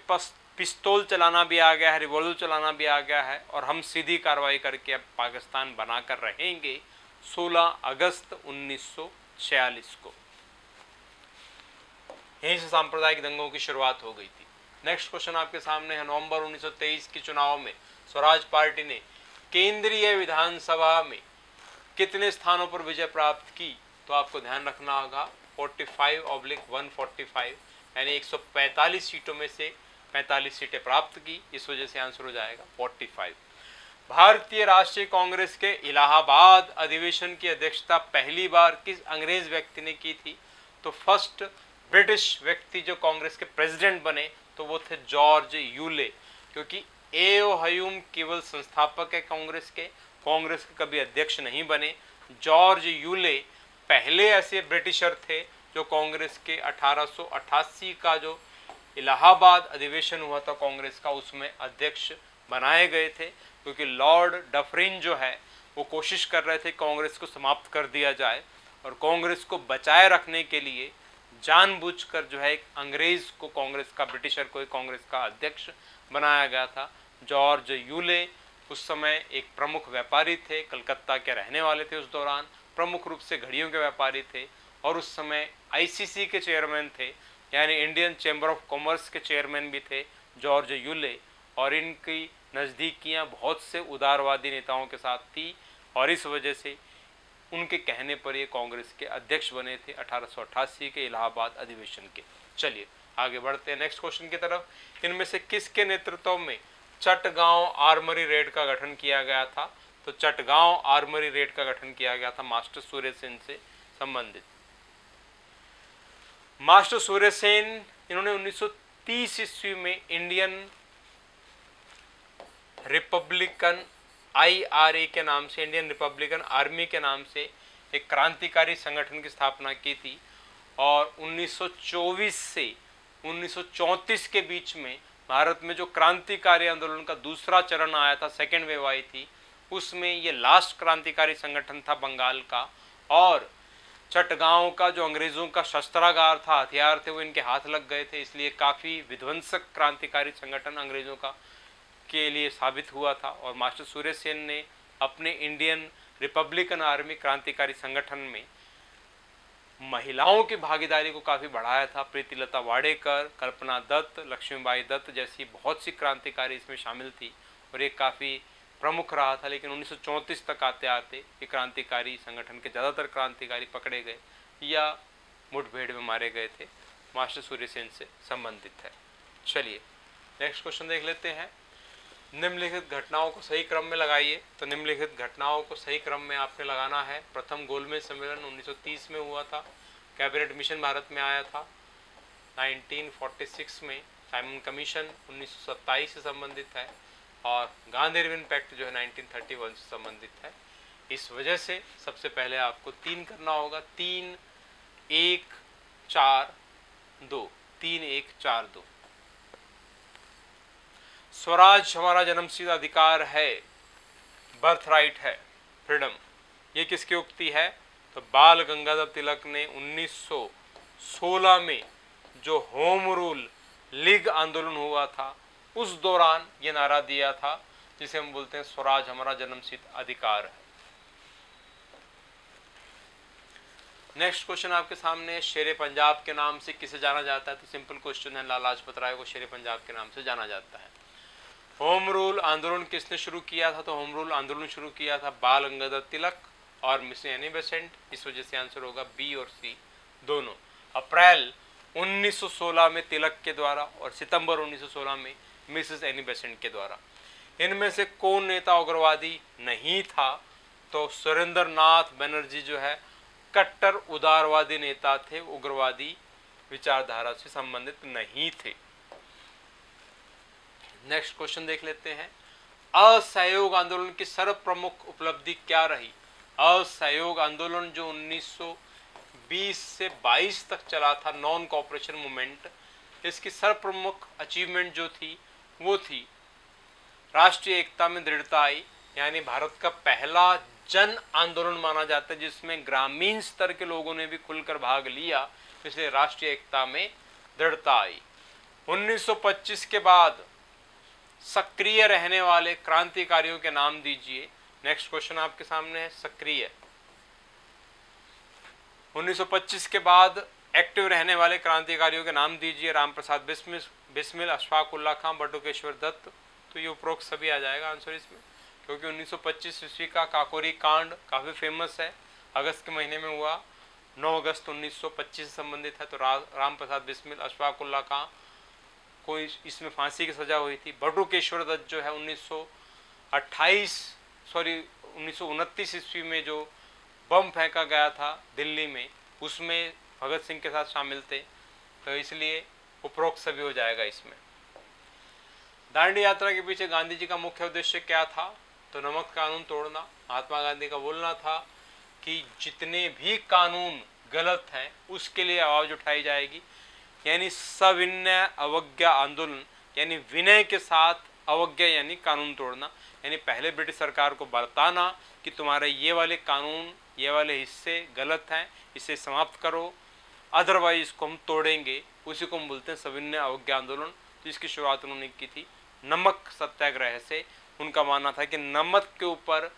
पिस्तौल चलाना भी आ गया है, रिवॉल्वर चलाना भी आ गया है, और हम सीधी कार्रवाई करके अब पाकिस्तान बनाकर रहेंगे। 16 अगस्त 1946 को यहीं से सांप्रदायिक दंगों की शुरुआत हो गई थी। नेक्स्ट क्वेश्चन आपके सामने है। नवंबर 1923 के चुनाव में स्वराज पार्टी ने केंद्रीय विधानसभा में कितने स्थानों पर विजय प्राप्त की? तो आपको ध्यान रखना होगा 45/145, यानी 145 सीटों में से 45 सीटें प्राप्त की। इस वजह से आंसर हो जाएगा 45। भारतीय राष्ट्रीय कांग्रेस के इलाहाबाद अधिवेशन की अध्यक्षता पहली बार किस अंग्रेज व्यक्ति ने की थी? तो फर्स्ट ब्रिटिश व्यक्ति जो कांग्रेस के प्रेसिडेंट बने तो वो थे जॉर्ज यूले, क्योंकि एओ हयूम केवल संस्थापक है कांग्रेस के कभी अध्यक्ष नहीं बने। जॉर्ज यूले पहले ऐसे ब्रिटिशर थे जो कांग्रेस के 1888 का जो इलाहाबाद अधिवेशन हुआ था कांग्रेस का, उसमें अध्यक्ष बनाए गए थे, क्योंकि लॉर्ड डफरिन जो है वो कोशिश कर रहे थे कांग्रेस को समाप्त कर दिया जाए, और कांग्रेस को बचाए रखने के लिए जानबूझकर जो है एक अंग्रेज को कांग्रेस का, ब्रिटिशर को कांग्रेस का अध्यक्ष बनाया गया था। जॉर्ज यूले उस समय एक प्रमुख व्यापारी थे, कलकत्ता के रहने वाले थे, उस दौरान प्रमुख रूप से घड़ियों के व्यापारी थे, और उस समय आईसीसी के चेयरमैन थे, यानी इंडियन चैम्बर ऑफ कॉमर्स के चेयरमैन भी थे जॉर्ज यूले, और इनकी नज़दीकियां बहुत से उदारवादी नेताओं के साथ थी, और इस वजह से उनके कहने पर ये कांग्रेस के अध्यक्ष बने थे 1888 के इलाहाबाद अधिवेशन के। चलिए आगे बढ़ते हैं नेक्स्ट क्वेश्चन की तरफ। इनमें से किसके नेतृत्व में चटगांव आर्मरी रेड का गठन किया गया था? तो चटगांव आर्मरी रेड का गठन किया गया था मास्टर सूर्य सेन से संबंधित। मास्टर सूर्य सेन इन्होंने 1930 ईस्वी में इंडियन रिपब्लिकन IRA के नाम से, इंडियन रिपब्लिकन आर्मी के नाम से एक क्रांतिकारी संगठन की स्थापना की थी, और 1924 से 1934 के बीच में भारत में जो क्रांतिकारी आंदोलन का दूसरा चरण आया था, सेकेंड वेव आई थी, उसमें ये लास्ट क्रांतिकारी संगठन था बंगाल का। और चटगांव का जो अंग्रेजों का शस्त्रागार था, हथियार थे, वो इनके हाथ लग गए थे, इसलिए काफ़ी विध्वंसक क्रांतिकारी संगठन अंग्रेजों का के लिए साबित हुआ था। और मास्टर सूर्य सेन ने अपने इंडियन रिपब्लिकन आर्मी क्रांतिकारी संगठन में महिलाओं की भागीदारी को काफ़ी बढ़ाया था। प्रीतिलता वाडेकर, कल्पना दत्त, लक्ष्मीबाई दत्त जैसी बहुत सी क्रांतिकारी इसमें शामिल थी, और ये काफ़ी प्रमुख रहा था। लेकिन 1934 तक आते आते ये क्रांतिकारी संगठन के ज़्यादातर क्रांतिकारी पकड़े गए या मुठभेड़ में मारे गए थे। मास्टर सूर्य सेन से संबंधित है। चलिए नेक्स्ट क्वेश्चन देख लेते हैं। निम्नलिखित घटनाओं को सही क्रम में लगाइए। तो निम्नलिखित घटनाओं को सही क्रम में आपने लगाना है। प्रथम गोलमेज सम्मेलन 1930 में हुआ था। कैबिनेट मिशन भारत में आया था 1946 में। साइमन कमीशन 1927 से संबंधित है, और गांधी इरविन पैक्ट जो है 1931 से संबंधित है। इस वजह से सबसे पहले आपको 3 करना होगा, 3 1 4 2, 3 1 4 2। स्वराज हमारा जन्मसिद्ध अधिकार है, बर्थ राइट है, फ्रीडम, ये किसकी उक्ति है? तो बाल गंगाधर तिलक ने 1916 में जो होम रूल लीग आंदोलन हुआ था उस दौरान ये नारा दिया था, जिसे हम बोलते हैं स्वराज हमारा जन्मसिद्ध अधिकार है। नेक्स्ट क्वेश्चन आपके सामने, शेरे पंजाब के नाम से किसे जाना जाता है? तो सिंपल क्वेश्चन है, लाला लाजपत राय को शेरे पंजाब के नाम से जाना जाता है। होम रूल आंदोलन किसने शुरू किया था? तो होम रूल आंदोलन शुरू किया था बाल गंगाधर तिलक और मिसेस एनी बेसेंट। इस वजह से आंसर होगा बी और सी दोनों। अप्रैल 1916 में तिलक के द्वारा और सितंबर 1916 में मिसेस एनी बेसेंट के द्वारा। इनमें से कौन नेता उग्रवादी नहीं था? तो सुरेंद्र नाथ बनर्जी जो है कट्टर उदारवादी नेता थे, उग्रवादी विचारधारा से संबंधित नहीं थे। नेक्स्ट क्वेश्चन देख लेते हैं, असहयोग आंदोलन की सर्व प्रमुख उपलब्धि क्या रही? असहयोग आंदोलन जो 1920 से 22 तक चला था, नॉन कॉपरेशन मूवमेंट, इसकी सर्व प्रमुख अचीवमेंट जो थी वो थी राष्ट्रीय एकता में दृढ़ता आई, यानी भारत का पहला जन आंदोलन माना जाता है जिसमें ग्रामीण स्तर के लोगों ने भी खुलकर भाग लिया, इसलिए राष्ट्रीय एकता में दृढ़ता आई। 1925 के बाद सक्रिय रहने वाले क्रांतिकारियों के नाम दीजिए। नेक्स्ट क्वेश्चन आपके सामने है, सक्रिय 1925 के बाद एक्टिव रहने वाले क्रांतिकारियों के नाम दीजिए। राम प्रसाद बिस्मिल, अशफाक उल्लाह खां, बटुकेश्वर दत्त। तो ये उपरोक्त सभी आ जाएगा आंसर इसमें, क्योंकि 1925 ईस्वी का काकोरी कांड काफ़ी फेमस है, अगस्त के महीने में हुआ, 9 अगस्त 1925 से संबंधित है। तो राम प्रसाद बिस्मिल, अशफाक उल्लाह खां को इसमें फांसी की सजा हुई थी। बटुकेश्वर दत्त जो है 1929 ईस्वी में जो बम फेंका गया था दिल्ली में, उसमें भगत सिंह के साथ शामिल थे, तो इसलिए उपरोक्त सभी हो जाएगा इसमें। दांडी यात्रा के पीछे गांधी जी का मुख्य उद्देश्य क्या था? तो नमक कानून तोड़ना। महात्मा गांधी का बोलना था कि जितने भी कानून गलत हैं उसके लिए आवाज उठाई जाएगी, यानी सविनय अवज्ञा आंदोलन, यानी विनय के साथ अवज्ञा यानी कानून तोड़ना, यानी पहले ब्रिटिश सरकार को बताना कि तुम्हारे ये वाले कानून, ये वाले हिस्से गलत हैं, इसे समाप्त करो, अदरवाइज इसको हम तोड़ेंगे। उसी को हम बोलते हैं सविनय अवज्ञा आंदोलन, जिसकी शुरुआत उन्होंने की थी नमक सत्याग्रह से। उनका मानना था कि नमक के ऊपर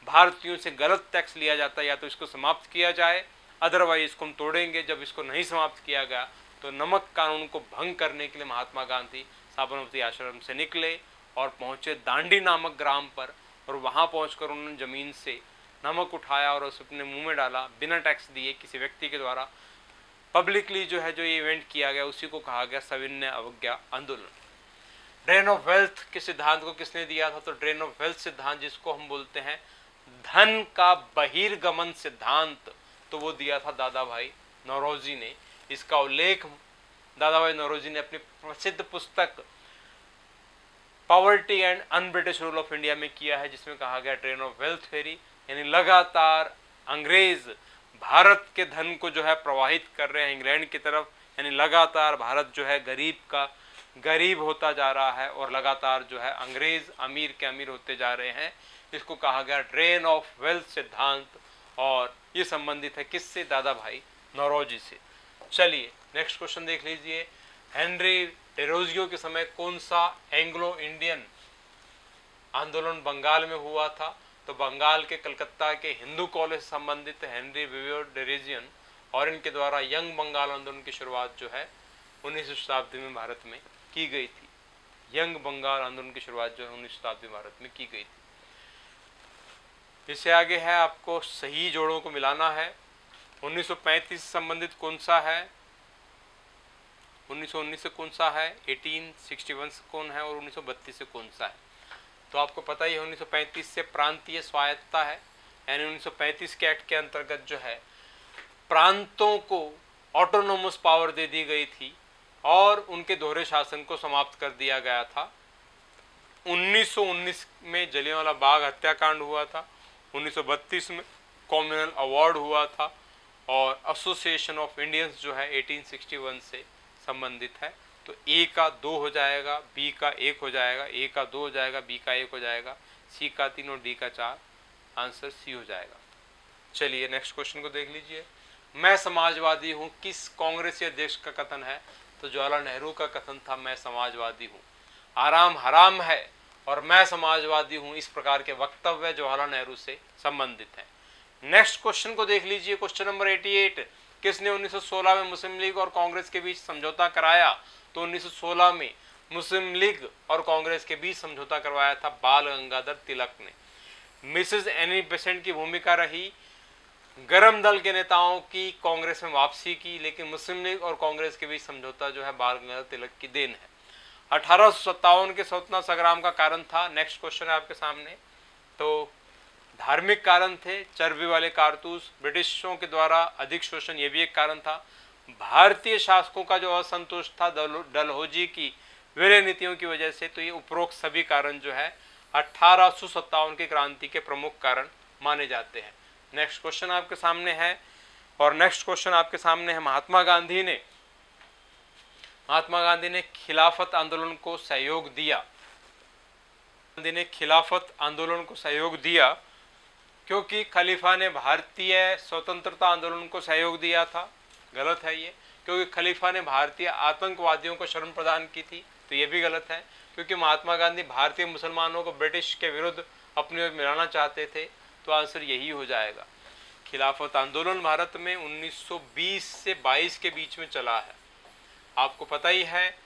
भारतीयों से गलत टैक्स लिया जाता है, या तो इसको समाप्त किया जाए, अदरवाइज इसको हम तोड़ेंगे। जब इसको नहीं समाप्त किया गया तो नमक कानून को भंग करने के लिए महात्मा गांधी साबरमती आश्रम से निकले और पहुंचे दांडी नामक ग्राम पर, और वहां पहुंचकर उन्होंने जमीन से नमक उठाया और उसे अपने मुंह में डाला बिना टैक्स दिए किसी व्यक्ति के द्वारा। पब्लिकली जो है जो ये इवेंट किया गया उसी को कहा गया सविनय अवज्ञा आंदोलन। ड्रेन ऑफ वेल्थ के सिद्धांत को किसने दिया था? तो ड्रेन ऑफ वेल्थ सिद्धांत, जिसको हम बोलते हैं धन का बहिर्गमन सिद्धांत, तो वो दिया था दादा भाई नौरोजी ने। इसका उल्लेख दादा भाई नौरोजी ने अपनी प्रसिद्ध पुस्तक poverty and un British rule of India में किया है, जिसमें कहा गया ड्रेन ऑफ वेल्थ थ्योरी, यानी लगातार अंग्रेज भारत के धन को जो है प्रवाहित कर रहे हैं इंग्लैंड की तरफ, यानी लगातार भारत जो है गरीब होता जा रहा है और लगातार जो है अंग्रेज अमीर के अमीर होते जा रहे हैं। इसको कहा गया ड्रेन ऑफ वेल्थ सिद्धांत, और ये संबंधित है किससे? दादा भाई नौरोजी से। चलिए नेक्स्ट क्वेश्चन देख लीजिए, हेनरी डेरोजियो के समय कौन सा एंग्लो इंडियन आंदोलन बंगाल में हुआ था? तो बंगाल के कलकत्ता के हिंदू कॉलेज से संबंधित हेनरी विवियो डेरोजियन, और इनके द्वारा यंग बंगाल आंदोलन की शुरुआत जो है 19वीं शताब्दी में भारत में की गई थी। यंग बंगाल आंदोलन की शुरुआत जो है 19वीं शताब्दी में भारत में की गई थी। इससे आगे है आपको सही जोड़ों को मिलाना है। 1935 से संबंधित कौन सा है, 1919 से कौन सा है, 1861 से कौन है और 1932 से कौन सा है? तो आपको पता ही है 1935 से प्रांतीय स्वायत्तता है, यानी 1935 के एक्ट के अंतर्गत जो है प्रांतों को ऑटोनोमस पावर दे दी गई थी और उनके दोहरे शासन को समाप्त कर दिया गया था। 1919 में जलियांवाला बाग हत्याकांड हुआ था, 1932 में कॉमनवेल्थ अवार्ड हुआ था, और एसोसिएशन ऑफ इंडियंस जो है 1861 से संबंधित है। तो ए का 2 हो जाएगा, बी का 1 हो जाएगा, ए का 2 हो जाएगा, बी का 1 हो जाएगा, सी का 3 और डी का 4, आंसर सी हो जाएगा। चलिए नेक्स्ट क्वेश्चन को देख लीजिए, मैं समाजवादी हूँ किस कांग्रेसी अध्यक्ष का कथन है? तो जवाहरलाल नेहरू का कथन था मैं समाजवादी हूँ। आराम हराम है और मैं समाजवादी हूं, इस प्रकार के वक्तव्य जवाहरलाल नेहरू से संबंधित हैं। नेक्स्ट क्वेश्चन को देख लीजिए, क्वेश्चन नंबर 88। किसने 1916 में मुस्लिम लीग और कांग्रेस के बीच समझौता कराया? तो 1916 में मुस्लिम लीग और कांग्रेस के बीच समझौता करवाया था बाल गंगाधर तिलक ने। मिसेस एनी बेसेंट की भूमिका रही, गरम दल के नेताओं की कांग्रेस में वापसी की, लेकिन मुस्लिम लीग और कांग्रेस के बीच समझौता जो है बाल गंगाधर तिलक की देन है। 1857 के स्वतंत्रता संग्राम का कारण था, नेक्स्ट क्वेश्चन है आपके सामने, तो धार्मिक कारण थे, चर्बी वाले कारतूस, ब्रिटिशों के द्वारा अधिक शोषण, ये भी एक कारण था। भारतीय शासकों का जो असंतोष था डलहौजी की विलय नीतियों की वजह से, तो ये उपरोक्त सभी कारण जो है 1857 की क्रांति के प्रमुख कारण माने जाते हैं। नेक्स्ट क्वेश्चन आपके सामने है, और नेक्स्ट क्वेश्चन आपके सामने है, महात्मा गांधी ने खिलाफत आंदोलन को सहयोग दिया। गांधी ने खिलाफत आंदोलन को सहयोग दिया क्योंकि खलीफा ने भारतीय स्वतंत्रता आंदोलन को सहयोग दिया था। गलत है ये, क्योंकि खलीफा ने भारतीय आतंकवादियों को शरण प्रदान की थी, तो ये भी गलत है। क्योंकि महात्मा गांधी भारतीय मुसलमानों को ब्रिटिश के विरुद्ध अपनी ओर मिलाना चाहते थे, तो आंसर यही हो जाएगा। खिलाफत आंदोलन भारत में 1920 से 22 के बीच में चला है। आपको पता ही है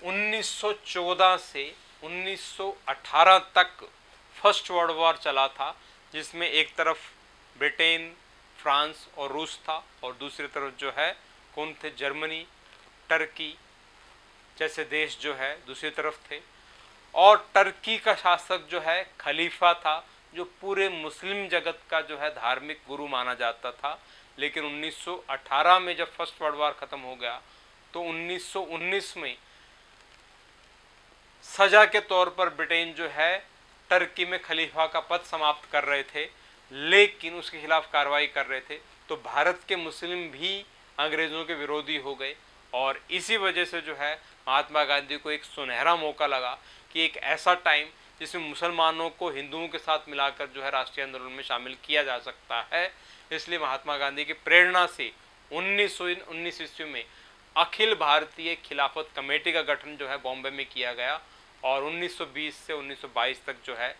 1914 से 1918 तक फर्स्ट वर्ल्ड वॉर चला था, जिसमें एक तरफ ब्रिटेन, फ्रांस और रूस था, और दूसरी तरफ जो है कौन थे? जर्मनी, टर्की जैसे देश जो है दूसरी तरफ थे। और टर्की का शासक जो है खलीफा था, जो पूरे मुस्लिम जगत का जो है धार्मिक गुरु माना जाता था। लेकिन 1918 में जब फर्स्ट वर्ल्ड वॉर खत्म हो गया, तो 1919 में सजा के तौर पर ब्रिटेन जो है टर्की में खलीफा का पद समाप्त कर रहे थे, लेकिन उसके खिलाफ कार्रवाई कर रहे थे, तो भारत के मुस्लिम भी अंग्रेजों के विरोधी हो गए। और इसी वजह से जो है महात्मा गांधी को एक सुनहरा मौका लगा कि एक ऐसा टाइम जिसमें मुसलमानों को हिंदुओं के साथ मिलाकर जो है राष्ट्रीय आंदोलन में शामिल किया जा सकता है। इसलिए महात्मा गांधी की प्रेरणा से 1919 ईस्वी में अखिल भारतीय खिलाफत कमेटी का गठन जो है बॉम्बे में किया गया, और 1920 से 1922 तक जो है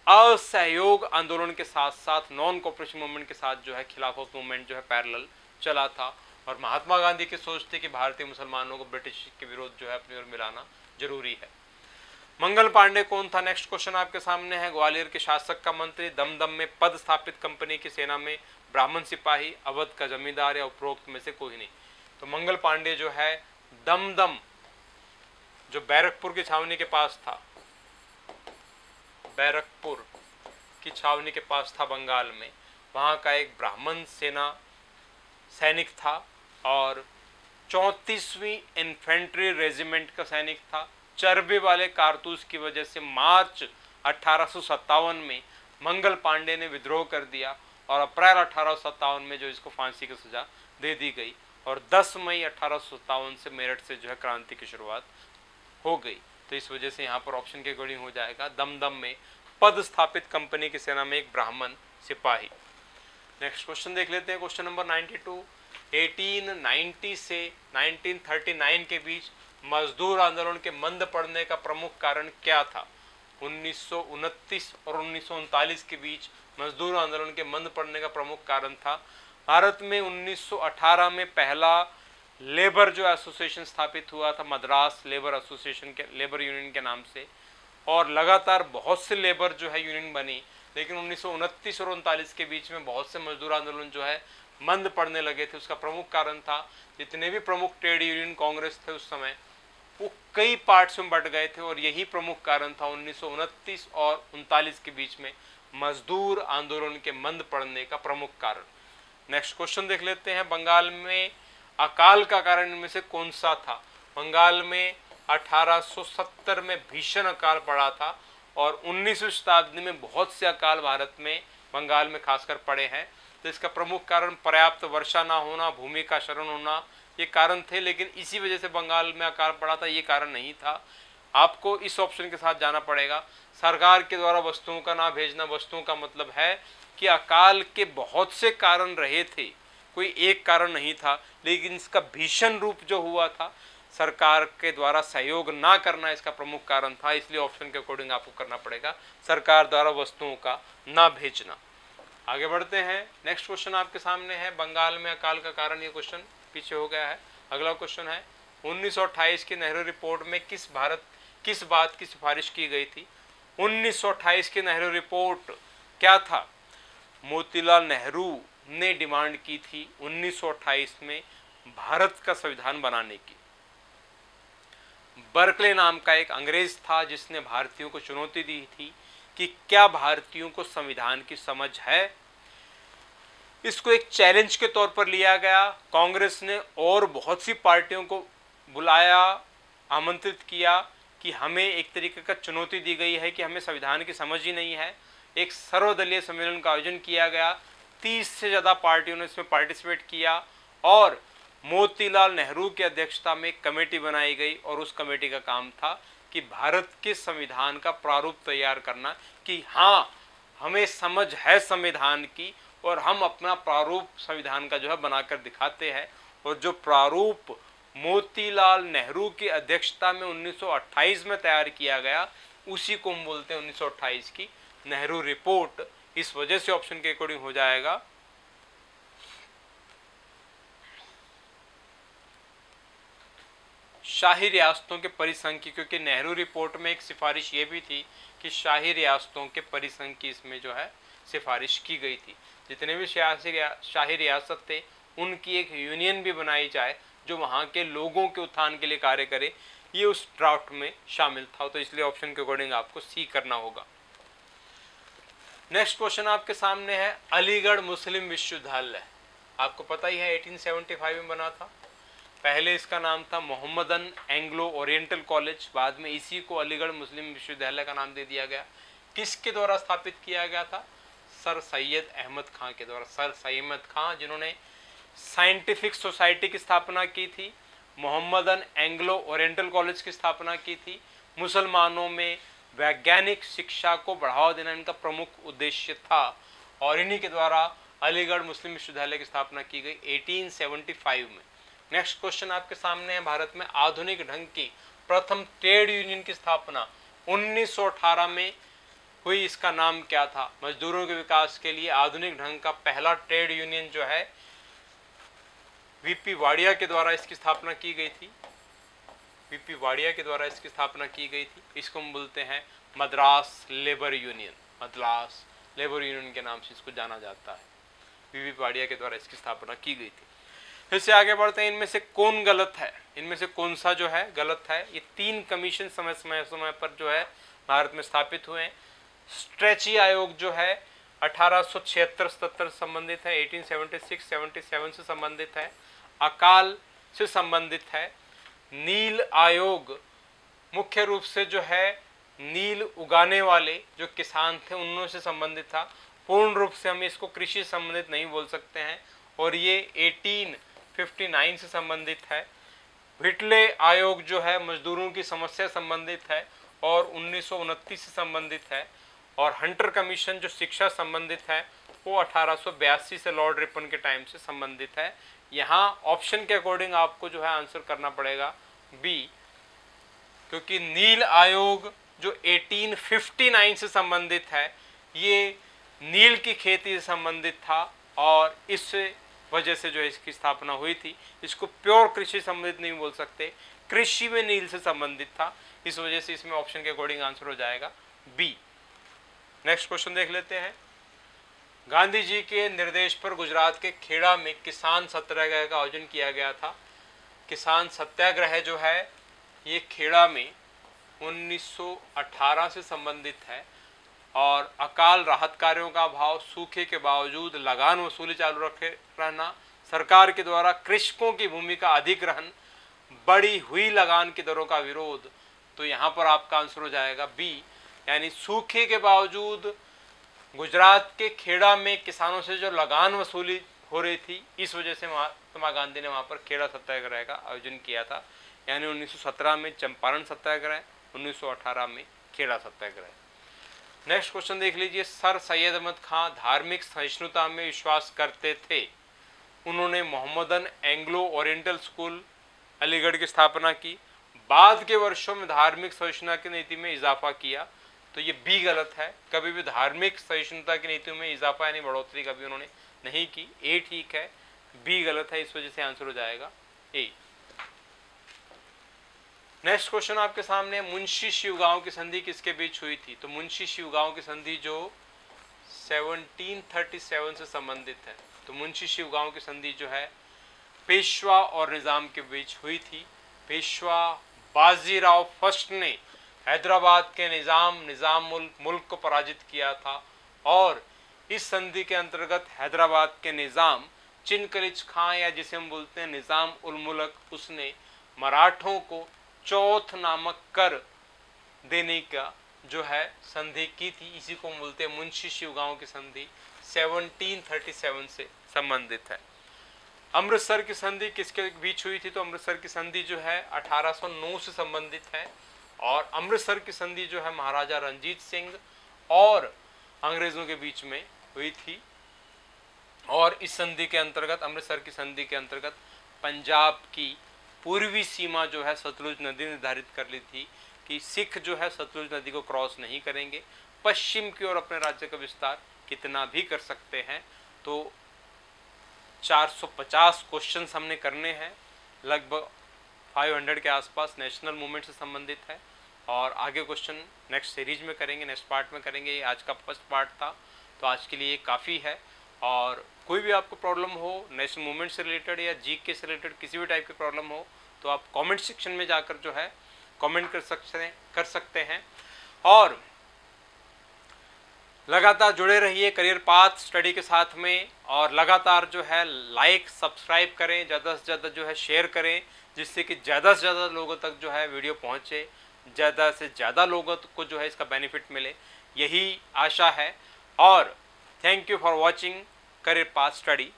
असहयोग आंदोलन के साथ साथ नॉन कोऑपरेशन मूवमेंट के साथ जो है खिलाफत मूवमेंट जो है पैरेलल चला था। और महात्मा गांधी की सोच थी कि भारतीय मुसलमानों को ब्रिटिश के विरोध जो है अपनी ओर मिलाना जरूरी है। मंगल पांडे कौन था? नेक्स्ट क्वेश्चन आपके सामने है। ग्वालियर के शासक का मंत्री, दमदम में पद स्थापित कंपनी की सेना में ब्राह्मण सिपाही, अवध का जमींदार या उपरोक्त में से कोई नहीं। तो मंगल पांडे जो है दमदम जो बैरकपुर की छावनी के पास था, बैरकपुर की छावनी के पास था बंगाल में, वहाँ का एक ब्राह्मण सेना सैनिक था और 34वीं इन्फेंट्री रेजिमेंट का सैनिक था। चर्बी वाले कारतूस की वजह से मार्च 1857 में मंगल पांडे ने विद्रोह कर दिया, और अप्रैल 1857 में जो इसको फांसी की सजा दे दी गई, और 10 मई 1857 से मेरठ से जो है क्रांति की शुरुआत हो गई। तो इस वजह से यहाँ पर ऑप्शन के अकॉर्डिंग हो जाएगा दमदम में पद स्थापित कंपनी की सेना में एक ब्राह्मण सिपाही। नेक्स्ट क्वेश्चन देख लेते हैं, क्वेश्चन नंबर 92। 1890 से 1939 के बीच मजदूर आंदोलन के मंद पड़ने का प्रमुख कारण क्या था? 1929 और 1939 के बीच मजदूर आंदोलन के मंद पड़ने का प्रमुख कारण था भारत में 1918 में पहला लेबर जो एसोसिएशन स्थापित हुआ था, मद्रास लेबर एसोसिएशन के लेबर यूनियन के नाम से, और लगातार बहुत से लेबर जो है यूनियन बनी। लेकिन 1929 और 39 के बीच में बहुत से मजदूर आंदोलन जो है मंद पड़ने लगे थे। उसका प्रमुख कारण था जितने भी प्रमुख ट्रेड यूनियन कांग्रेस थे उस समय, वो कई पार्ट्स में बंट गए थे, और यही प्रमुख कारण था 1929 और 39 के बीच में मजदूर आंदोलन के मंद पड़ने का प्रमुख कारण। नेक्स्ट क्वेश्चन देख लेते हैं। बंगाल में अकाल का कारण इनमें से कौन सा था? बंगाल में 1870 में भीषण अकाल पड़ा था, और 19वीं शताब्दी में बहुत से अकाल भारत में बंगाल में खासकर पड़े हैं। तो इसका प्रमुख कारण पर्याप्त वर्षा ना होना, भूमि का क्षरण होना, ये कारण थे। लेकिन इसी वजह से बंगाल में अकाल पड़ा था, ये कारण नहीं था। आपको इस ऑप्शन के साथ जाना पड़ेगा, सरकार के द्वारा वस्तुओं का ना भेजना। वस्तुओं का मतलब है कि अकाल के बहुत से कारण रहे थे, कोई एक कारण नहीं था, लेकिन इसका भीषण रूप जो हुआ था सरकार के द्वारा सहयोग ना करना इसका प्रमुख कारण था, इसलिए ऑप्शन के अकॉर्डिंग आपको करना पड़ेगा सरकार द्वारा वस्तुओं का ना भेजना। आगे बढ़ते हैं, नेक्स्ट क्वेश्चन आपके सामने है, बंगाल में अकाल का कारण, ये क्वेश्चन पीछे हो गया है। अगला क्वेश्चन है 1928 की नेहरू रिपोर्ट में किस बात की सिफारिश की गई थी? 1928 की नेहरू रिपोर्ट क्या था? मोतीलाल नेहरू ने डिमांड की थी 1928 में भारत का संविधान बनाने की। बर्कले नाम का एक अंग्रेज था जिसने भारतीयों को चुनौती दी थी कि क्या भारतीयों को संविधान की समझ है। इसको एक चैलेंज के तौर पर लिया गया। कांग्रेस ने और बहुत सी पार्टियों को बुलाया, आमंत्रित किया कि हमें एक तरीके का चुनौती दी गई है कि हमें संविधान की समझ ही नहीं है। एक सर्वदलीय सम्मेलन का आयोजन किया गया, 30 से ज़्यादा पार्टियों ने इसमें पार्टिसिपेट किया और मोतीलाल नेहरू की अध्यक्षता में एक कमेटी बनाई गई और उस कमेटी का काम था कि भारत के संविधान का प्रारूप तैयार करना कि हाँ हमें समझ है संविधान की और हम अपना प्रारूप संविधान का जो है बनाकर दिखाते हैं। और जो प्रारूप मोतीलाल नेहरू की अध्यक्षता में 1928 में तैयार किया गया उसी को हम बोलते हैं 1928 की नेहरू रिपोर्ट। इस वजह से ऑप्शन के अकॉर्डिंग हो जाएगा शाही रियासतों के परिसंघ की, क्योंकि नेहरू रिपोर्ट में एक सिफारिश ये भी थी कि शाही रियासतों के परिसंघ की इसमें जो है सिफारिश की गई थी। जितने भी शाही रियासत थे उनकी एक यूनियन भी बनाई जाए जो वहाँ के लोगों के उत्थान के लिए कार्य करे, ये उस ड्राफ्ट में शामिल था। तो इसलिए ऑप्शन के अकॉर्डिंग आपको सी करना होगा। नेक्स्ट क्वेश्चन आपके सामने है, अलीगढ़ मुस्लिम विश्वविद्यालय आपको पता ही है 1875 में बना था। पहले इसका नाम था मोहम्मदन एंग्लो ओरिएंटल कॉलेज, बाद में इसी को अलीगढ़ मुस्लिम विश्वविद्यालय का नाम दे दिया गया। किसके द्वारा स्थापित किया गया था? सर सैयद अहमद खां के द्वारा। सर सैयद खां जिन्होंने साइंटिफिक सोसाइटी की स्थापना की थी, मोहम्मदन एंग्लो ओरिएंटल कॉलेज की स्थापना की थी। मुसलमानों में वैज्ञानिक शिक्षा को बढ़ावा देना इनका प्रमुख उद्देश्य था और इन्हीं के द्वारा अलीगढ़ मुस्लिम विश्वविद्यालय की स्थापना की गई 1875 में। नेक्स्ट क्वेश्चन आपके सामने है, भारत में आधुनिक ढंग की प्रथम ट्रेड यूनियन की स्थापना 1918 में हुई, इसका नाम क्या था? मजदूरों के विकास के लिए आधुनिक ढंग का पहला ट्रेड यूनियन जो है वीपी वाडिया के द्वारा इसकी स्थापना की गई थी। वीपी वाडिया के द्वारा इसकी स्थापना की गई थी। इसको हम बोलते हैं Madras labour union. Madras labour union के नाम से इसको जाना जाता है। वीपी वाडिया के द्वारा इसकी स्थापना की गई थी। फिर से आगे बढ़ते हैं, इनमें से कौन गलत है? इनमें से कौन सा जो है गलत है? ये 3 कमीशन समय पर जो है भारत में स्थापित हुए हैं। स्ट्रेची आयोग जो है 1876-77 से संबंधित है, 1876-77 से संबंधित है, अकाल से संबंधित है। नील आयोग मुख्य रूप से जो है नील उगाने वाले जो किसान थे उनसे से संबंधित था। पूर्ण रूप से हम इसको कृषि संबंधित नहीं बोल सकते हैं और ये 1859 से संबंधित है। व्हिटले आयोग जो है मजदूरों की समस्या संबंधित है और 1929 से संबंधित है। और हंटर कमीशन जो शिक्षा संबंधित है वो 1882 से लॉर्ड रिपन के टाइम से संबंधित है। यहाँ ऑप्शन के अकॉर्डिंग आपको जो है आंसर करना पड़ेगा बी, क्योंकि नील आयोग जो 1859 से संबंधित है ये नील की खेती से संबंधित था और इस वजह से जो है इसकी स्थापना हुई थी। इसको प्योर कृषि संबंधित नहीं बोल सकते, कृषि में नील से संबंधित था, इस वजह से इसमें ऑप्शन के अकॉर्डिंग आंसर हो जाएगा बी। नेक्स्ट क्वेश्चन देख लेते हैं, गांधी जी के निर्देश पर गुजरात के खेड़ा में किसान सत्याग्रह का आयोजन किया गया था। किसान सत्याग्रह जो है ये खेड़ा में 1918 से संबंधित है और अकाल राहत कार्यों का अभाव, सूखे के बावजूद लगान वसूली चालू रखे रहना, सरकार के द्वारा कृषकों की भूमि का अधिग्रहण, बढ़ी हुई लगान की दरों का विरोध। तो यहाँ पर आपका आंसर हो जाएगा बी, यानी सूखे के बावजूद गुजरात के खेड़ा में किसानों से जो लगान वसूली हो रही थी इस वजह से महात्मा गांधी ने वहाँ पर खेड़ा सत्याग्रह का आयोजन किया था। यानी 1917 में चंपारण सत्याग्रह, 1918 में खेड़ा सत्याग्रह। नेक्स्ट क्वेश्चन देख लीजिए, सर सैयद अहमद खां धार्मिक सहिष्णुता में विश्वास करते थे। उन्होंने Mohammedan Anglo oriental school Aligarh की स्थापना की, बाद के वर्षों में धार्मिक सहिष्णुता की नीति में इजाफा किया। तो ये बी गलत है, कभी भी धार्मिक सहिष्णुता की नीति में इजाफा यानी बढ़ोतरी कभी उन्होंने नहीं की। ए ठीक है, बी गलत है, इस वजह से आंसर हो जाएगा ए। नेक्स्ट क्वेश्चन आपके सामने, मुंशी शिवगांव की संधि किसके बीच हुई थी? तो मुंशी शिवगांव की संधि जो 1737 से संबंधित है। तो मुंशी शिवगांव की संधि जो है पेशवा और निजाम के बीच हुई थी। पेशवा बाजीराव फर्स्ट ने हैदराबाद के निजाम मुल्क को पराजित किया था और इस संधि के अंतर्गत हैदराबाद के निजाम चिनकलिच खां या जिसे हम बोलते हैं निजाम उल मुल्क, उसने मराठों को चौथ नामक कर देने का जो है संधि की थी। इसी को बोलते हैं मुंशी शिवगांव की संधि, 1737 से संबंधित है। अमृतसर की संधि किसके बीच हुई थी? तो अमृतसर की संधि जो है 1809 से संबंधित है और अमृतसर की संधि जो है महाराजा रणजीत सिंह और अंग्रेजों के बीच में हुई थी। और इस संधि के अंतर्गत, अमृतसर की संधि के अंतर्गत पंजाब की पूर्वी सीमा जो है सतलुज नदी निर्धारित कर ली थी कि सिख जो है सतलुज नदी को क्रॉस नहीं करेंगे, पश्चिम की ओर अपने राज्य का विस्तार कितना भी कर सकते हैं। तो 450 क्वेश्चंस हमने करने हैं, लगभग 500 के आसपास नेशनल मूवमेंट से संबंधित है और आगे क्वेश्चन नेक्स्ट सीरीज में करेंगे, नेक्स्ट पार्ट में करेंगे। ये आज का फर्स्ट पार्ट था, तो आज के लिए काफ़ी है। और कोई भी आपको प्रॉब्लम हो नेशनल मूवमेंट से रिलेटेड या जीके से रिलेटेड किसी भी टाइप की प्रॉब्लम हो तो आप कमेंट सेक्शन में जाकर जो है कमेंट कर सकते हैं और लगातार जुड़े रहिए करियर पाथ स्टडी के साथ में और लगातार जो है लाइक सब्सक्राइब करें, ज़्यादा से ज़्यादा जो है शेयर करें, जिससे कि ज़्यादा से ज़्यादा लोगों तक जो है वीडियो पहुँचे, ज़्यादा से ज़्यादा लोगों को जो है इसका बेनिफिट मिले, यही आशा है। और thank you for watching career path study.